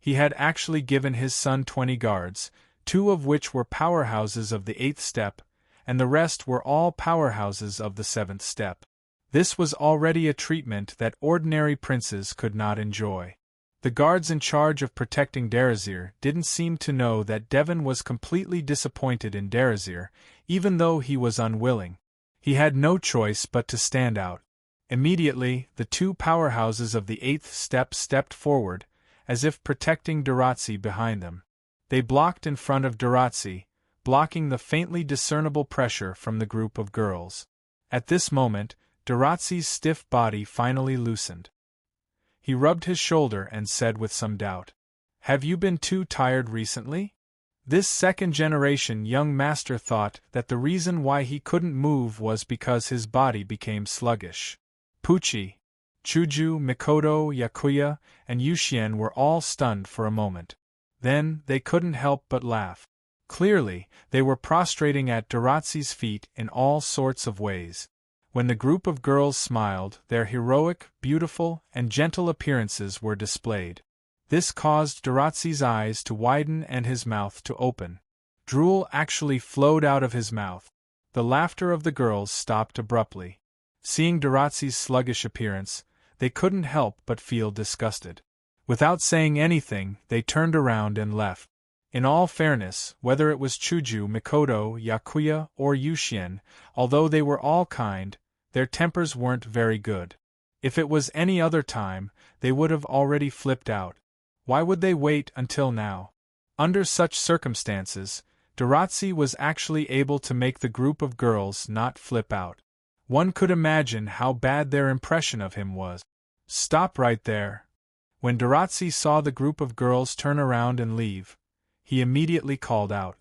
He had actually given his son 20 guards, 2 of which were powerhouses of the 8th step, and the rest were all powerhouses of the 7th step. This was already a treatment that ordinary princes could not enjoy. The guards in charge of protecting Darazir didn't seem to know that Devon was completely disappointed in Darazir, even though he was unwilling. He had no choice but to stand out. Immediately, the 2 powerhouses of the 8th step stepped forward, as if protecting Daratsi behind them. They blocked in front of Daratsi, blocking the faintly discernible pressure from the group of girls. At this moment, Daratsi's stiff body finally loosened. He rubbed his shoulder and said with some doubt, "Have you been too tired recently?" This second-generation young master thought that the reason why he couldn't move was because his body became sluggish. Pucci, Shoujo, Mikoto, Yakuya, and Yushien were all stunned for a moment. Then, they couldn't help but laugh. Clearly, they were prostrating at Daratzi's feet in all sorts of ways. When the group of girls smiled, their heroic, beautiful, and gentle appearances were displayed. This caused Daratzi's eyes to widen and his mouth to open. Drool actually flowed out of his mouth. The laughter of the girls stopped abruptly. Seeing Daratzi's sluggish appearance, they couldn't help but feel disgusted. Without saying anything, they turned around and left. In all fairness, whether it was Shoujo, Mikoto, Yakuya, or Yushien, although they were all kind, their tempers weren't very good. If it was any other time, they would have already flipped out. Why would they wait until now? Under such circumstances, Daratzi was actually able to make the group of girls not flip out. One could imagine how bad their impression of him was. Stop right there. When Daratzi saw the group of girls turn around and leave, he immediately called out,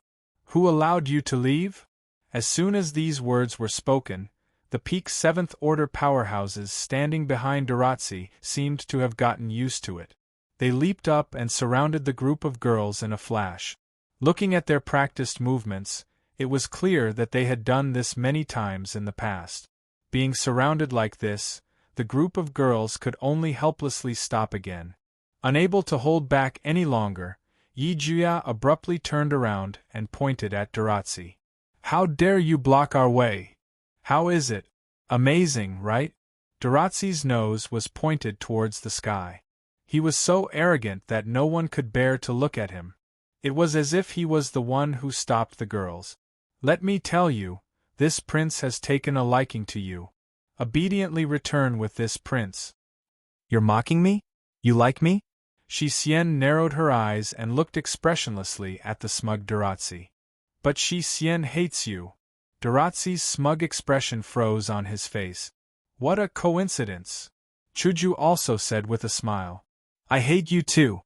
"Who allowed you to leave?" As soon as these words were spoken, the peak 7th Order powerhouses standing behind Daratzi seemed to have gotten used to it. They leaped up and surrounded the group of girls in a flash. Looking at their practiced movements, it was clear that they had done this many times in the past. Being surrounded like this, the group of girls could only helplessly stop again. Unable to hold back any longer, Yijuya abruptly turned around and pointed at Daratzi. "How dare you block our way? How is it? Amazing, right?" Daratzi's nose was pointed towards the sky. He was so arrogant that no one could bear to look at him. It was as if he was the one who stopped the girls. "Let me tell you, this prince has taken a liking to you. Obediently return with this prince." "You're mocking me? You like me?" Shi-Hsien narrowed her eyes and looked expressionlessly at the smug Daratzi. "But Shi-Hsien hates you." Daratzi's smug expression froze on his face. "What a coincidence!" Shoujo also said with a smile. "I hate you too."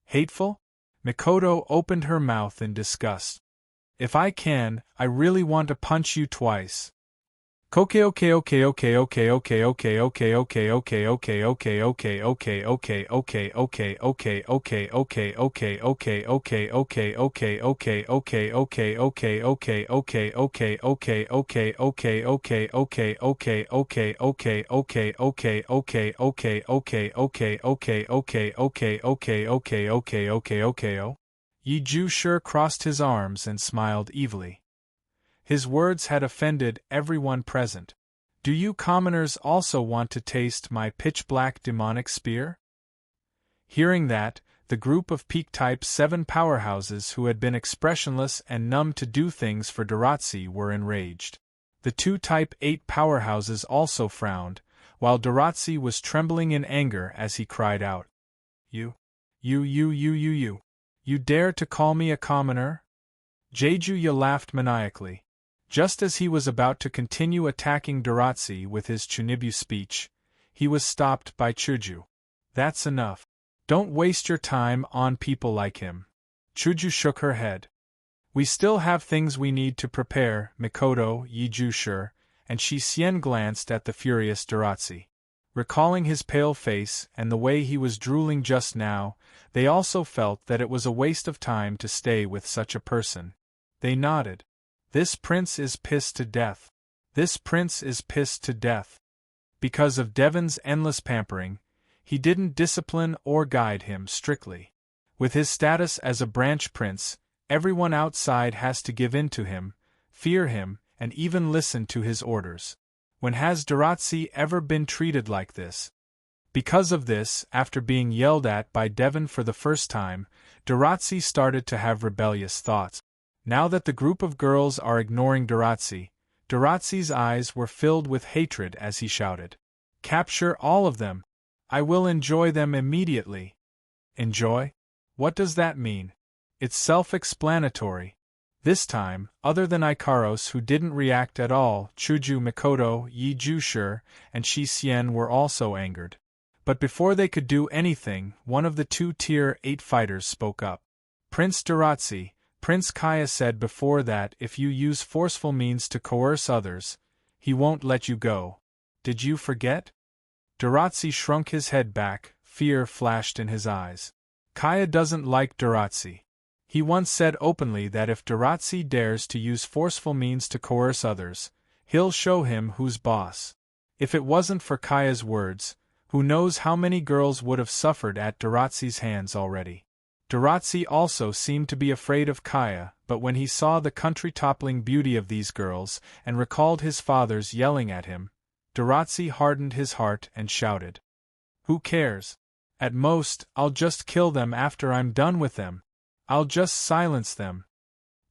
"Hateful?" Mikoto opened her mouth in disgust. "If I can, I really want to punch you twice." Okay. Yiju sure crossed his arms and smiled evilly. His words had offended everyone present. "Do you commoners also want to taste my pitch-black demonic spear?" Hearing that, the group of peak Type 7 powerhouses who had been expressionless and numb to do things for Daratzi were enraged. The 2 Type 8 powerhouses also frowned, while Daratzi was trembling in anger as he cried out, You dare to call me a commoner?" Jejuya laughed maniacally. Just as he was about to continue attacking Daratzi with his Chunibu speech, he was stopped by Shoujo. "That's enough. Don't waste your time on people like him." Shoujo shook her head. "We still have things we need to prepare," Mikoto, Yiju and Shi-Hsien glanced at the furious Daratzi. Recalling his pale face and the way he was drooling just now, they also felt that it was a waste of time to stay with such a person. They nodded. "This prince is pissed to death. This prince is pissed to death." Because of Devon's endless pampering, he didn't discipline or guide him strictly. With his status as a branch prince, everyone outside has to give in to him, fear him, and even listen to his orders. When has Daratzi ever been treated like this? Because of this, after being yelled at by Devon for the first time, Daratzi started to have rebellious thoughts. Now that the group of girls are ignoring Daratzi, Daratzi's eyes were filled with hatred as he shouted, "Capture all of them! I will enjoy them immediately." Enjoy? What does that mean? It's self-explanatory. This time, other than Ikaros who didn't react at all, Shoujo, Mikoto, Yiju and Shi-Hsien were also angered. But before they could do anything, one of the 2 Tier 8 fighters spoke up. "Prince Daratzi, Prince Kaya said before that if you use forceful means to coerce others, he won't let you go. Did you forget? Daratsi shrunk his head back, fear flashed in his eyes. Kaya doesn't like Daratsi. He once said openly that if Daratsi dares to use forceful means to coerce others, he'll show him who's boss. If it wasn't for Kaya's words, who knows how many girls would have suffered at Daratsi's hands already. Daratsi also seemed to be afraid of Kaya, but when he saw the country-toppling beauty of these girls and recalled his father's yelling at him, Daratsi hardened his heart and shouted, "Who cares? At most, I'll just kill them after I'm done with them. I'll just silence them."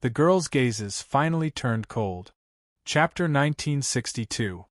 The girls' gazes finally turned cold. Chapter 1962.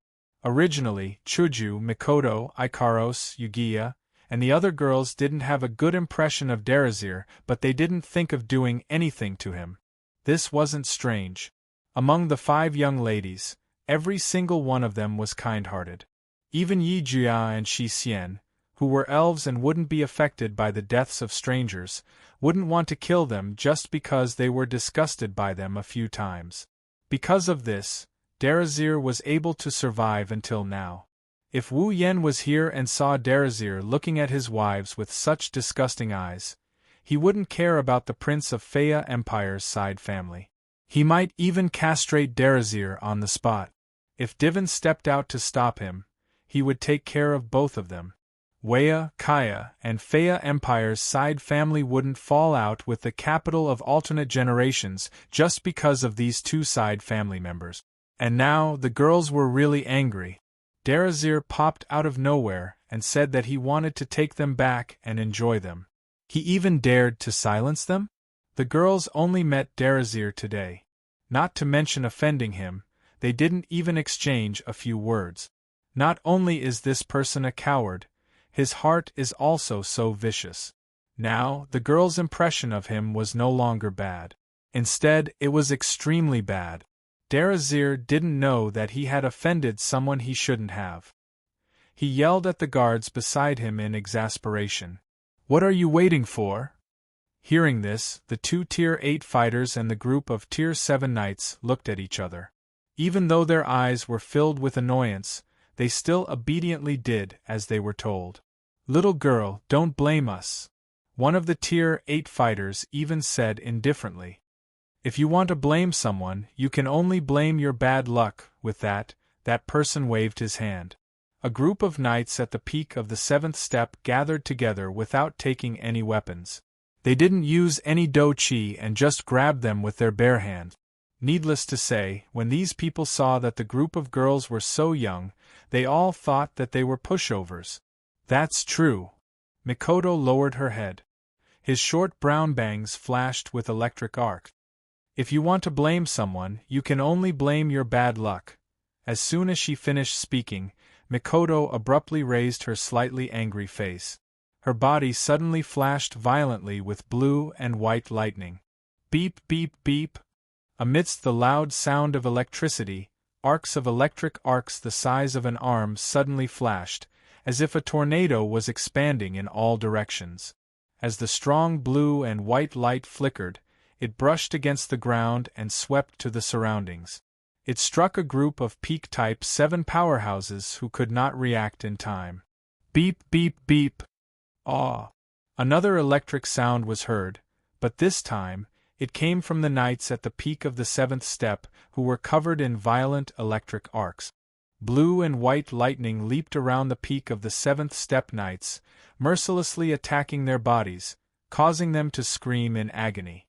Originally, Shoujo, Mikoto, Ikaros, Yugiya, and the other girls didn't have a good impression of Darazir, but they didn't think of doing anything to him. This wasn't strange. Among the 5 young ladies, every single one of them was kind-hearted. Even Yi Jia and Shi Xian, who were elves and wouldn't be affected by the deaths of strangers, wouldn't want to kill them just because they were disgusted by them a few times. Because of this, Darazir was able to survive until now. If Wu Yen was here and saw Darazir looking at his wives with such disgusting eyes, he wouldn't care about the Prince of Faya Empire's side family. He might even castrate Darazir on the spot. If Divan stepped out to stop him, he would take care of both of them. Waya, Kaya, and Faya Empire's side family wouldn't fall out with the capital of alternate generations just because of these 2 side family members. And now the girls were really angry. Darazir popped out of nowhere and said that he wanted to take them back and enjoy them. He even dared to silence them? The girls only met Darazir today. Not to mention offending him, they didn't even exchange a few words. Not only is this person a coward, his heart is also so vicious. Now, the girl's impression of him was no longer bad. Instead, it was extremely bad. Darazir didn't know that he had offended someone he shouldn't have. He yelled at the guards beside him in exasperation. "What are you waiting for?" Hearing this, the 2 Tier 8 fighters and the group of Tier 7 knights looked at each other. Even though their eyes were filled with annoyance, they still obediently did as they were told. "Little girl, don't blame us," one of the Tier 8 fighters even said indifferently. "If you want to blame someone, you can only blame your bad luck." With that person waved his hand. A group of knights at the peak of the 7th step gathered together without taking any weapons. They didn't use any do-chi and just grabbed them with their bare hands. Needless to say, when these people saw that the group of girls were so young, they all thought that they were pushovers. "That's true." Mikoto lowered her head. His short brown bangs flashed with electric arc. "If you want to blame someone, you can only blame your bad luck." As soon as she finished speaking, Mikoto abruptly raised her slightly angry face. Her body suddenly flashed violently with blue and white lightning. Beep, beep, beep. Amidst the loud sound of electricity, arcs of electric arcs the size of an arm suddenly flashed, as if a tornado was expanding in all directions. As the strong blue and white light flickered, it brushed against the ground and swept to the surroundings. It struck a group of peak Type 7 powerhouses who could not react in time. Beep, beep, beep. Aw! Another electric sound was heard, but this time, it came from the knights at the peak of the 7th step, who were covered in violent electric arcs. Blue and white lightning leaped around the peak of the 7th step knights, mercilessly attacking their bodies, causing them to scream in agony.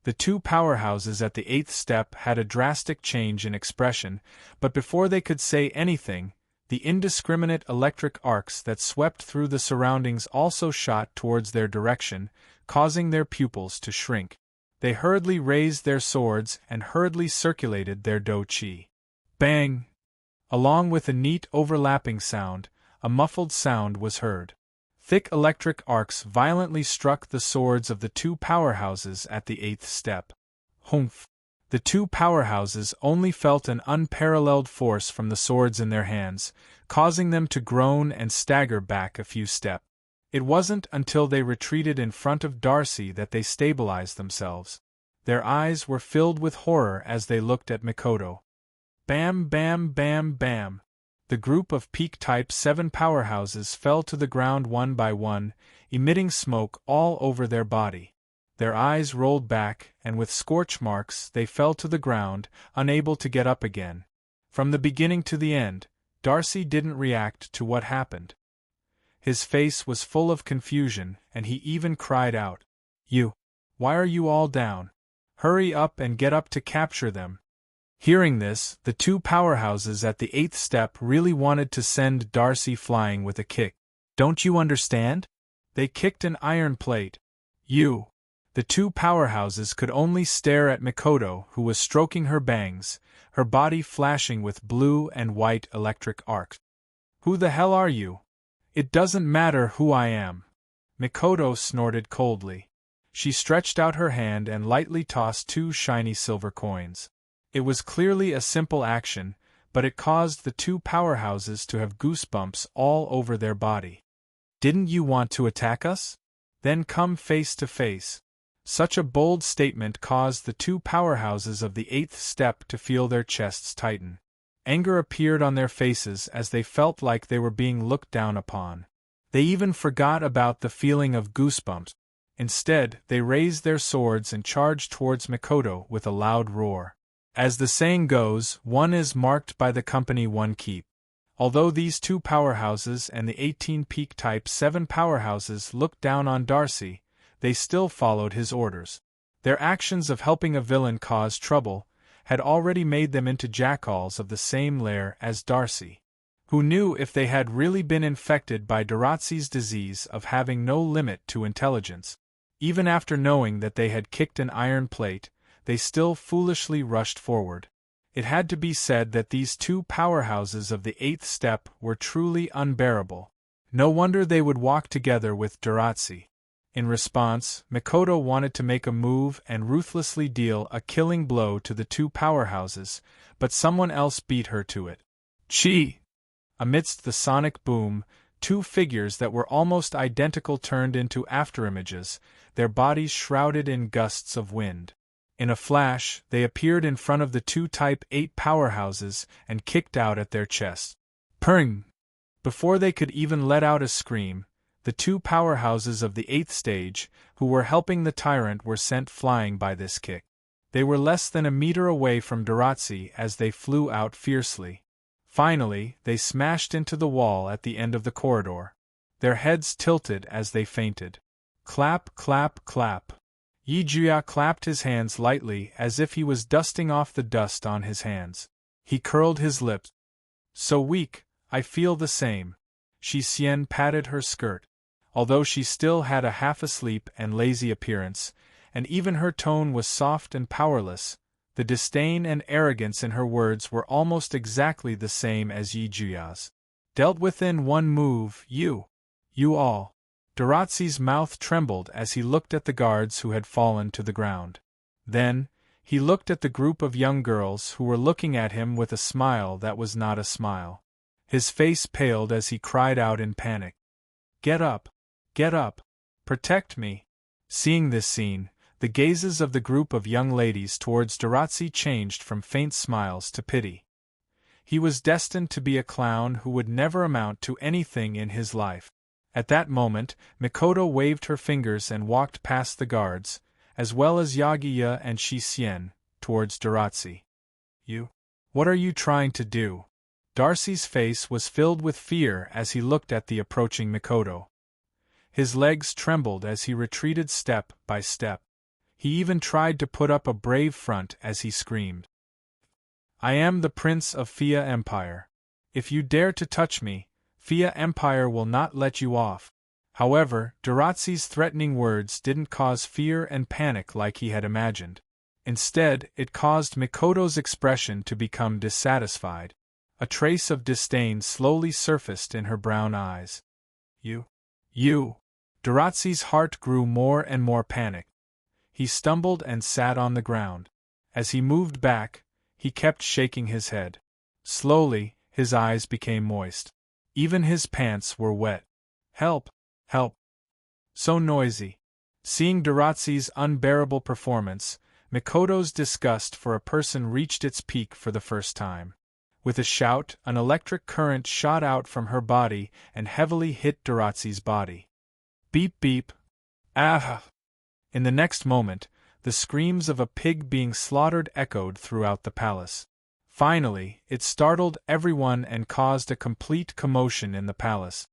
The 2 powerhouses at the 8th step had a drastic change in expression, but before they could say anything, the indiscriminate electric arcs that swept through the surroundings also shot towards their direction, causing their pupils to shrink. They hurriedly raised their swords and hurriedly circulated their do-chi. Bang! Along with a neat overlapping sound, a muffled sound was heard. Thick electric arcs violently struck the swords of the 2 powerhouses at the 8th step. Humph! The 2 powerhouses only felt an unparalleled force from the swords in their hands, causing them to groan and stagger back a few steps. It wasn't until they retreated in front of Darcy that they stabilized themselves. Their eyes were filled with horror as they looked at Mikoto. Bam, bam, bam, bam. The group of Peak-type 7 powerhouses fell to the ground one by one, emitting smoke all over their body. Their eyes rolled back, and with scorch marks they fell to the ground, unable to get up again. From the beginning to the end, Darcy didn't react to what happened. His face was full of confusion, and he even cried out, Why are you all down? Hurry up and get up to capture them." Hearing this, the 2 powerhouses at the 8th step really wanted to send Darcy flying with a kick. "Don't you understand?" They kicked an iron plate. The 2 powerhouses could only stare at Mikoto, who was stroking her bangs, her body flashing with blue and white electric arcs. "Who the hell are you?" "It doesn't matter who I am," Mikoto snorted coldly. She stretched out her hand and lightly tossed 2 shiny silver coins. It was clearly a simple action, but it caused the 2 powerhouses to have goosebumps all over their body. "Didn't you want to attack us? Then come face to face." Such a bold statement caused the 2 powerhouses of the 8th step to feel their chests tighten. Anger appeared on their faces as they felt like they were being looked down upon. They even forgot about the feeling of goosebumps. Instead, they raised their swords and charged towards Mikoto with a loud roar. As the saying goes, one is marked by the company one keep. Although these 2 powerhouses and the 18 Peak-type 7 powerhouses looked down on Darcy, they still followed his orders. Their actions of helping a villain cause trouble had already made them into jackals of the same lair as Darcy. Who knew if they had really been infected by Daratzi's disease of having no limit to intelligence? Even after knowing that they had kicked an iron plate, they still foolishly rushed forward. It had to be said that these 2 powerhouses of the 8th step were truly unbearable. No wonder they would walk together with Daratzi. In response, Mikoto wanted to make a move and ruthlessly deal a killing blow to the 2 powerhouses, but someone else beat her to it. Chi! Amidst the sonic boom, 2 figures that were almost identical turned into afterimages, their bodies shrouded in gusts of wind. In a flash, they appeared in front of the 2 Type 8 powerhouses and kicked out at their chests. Purring! Before they could even let out a scream, the 2 powerhouses of the 8th stage, who were helping the tyrant, were sent flying by this kick. They were less than a meter away from Daratzi as they flew out fiercely. Finally, they smashed into the wall at the end of the corridor. Their heads tilted as they fainted. Clap, clap, clap. Yijia clapped his hands lightly as if he was dusting off the dust on his hands. He curled his lips. "So weak, I feel the same." Shi-Xian patted her skirt. Although she still had a half-asleep and lazy appearance, and even her tone was soft and powerless, the disdain and arrogance in her words were almost exactly the same as Yijia's. "Dealt with in one move, you all." Daratzi's mouth trembled as he looked at the guards who had fallen to the ground. Then, he looked at the group of young girls who were looking at him with a smile that was not a smile. His face paled as he cried out in panic. "Get up! Get up! Protect me!" Seeing this scene, the gazes of the group of young ladies towards Daratzi changed from faint smiles to pity. He was destined to be a clown who would never amount to anything in his life. At that moment, Mikoto waved her fingers and walked past the guards, as well as Yagiya and Shi-Xian, towards Daratzi. What are you trying to do?" Darcy's face was filled with fear as he looked at the approaching Mikoto. His legs trembled as he retreated step by step. He even tried to put up a brave front as he screamed. "I am the Prince of Fia Empire. If you dare to touch me, Fia Empire will not let you off." However, Daratzi's threatening words didn't cause fear and panic like he had imagined. Instead, it caused Mikoto's expression to become dissatisfied. A trace of disdain slowly surfaced in her brown eyes. You. Daratzi's heart grew more and more panicked. He stumbled and sat on the ground. As he moved back, he kept shaking his head. Slowly, his eyes became moist. Even his pants were wet. "Help! Help!" So noisy. Seeing Daratzi's unbearable performance, Mikoto's disgust for a person reached its peak for the first time. With a shout, an electric current shot out from her body and heavily hit Doratzi's body. Beep beep. Ah! In the next moment, the screams of a pig being slaughtered echoed throughout the palace. Finally, it startled everyone and caused a complete commotion in the palace.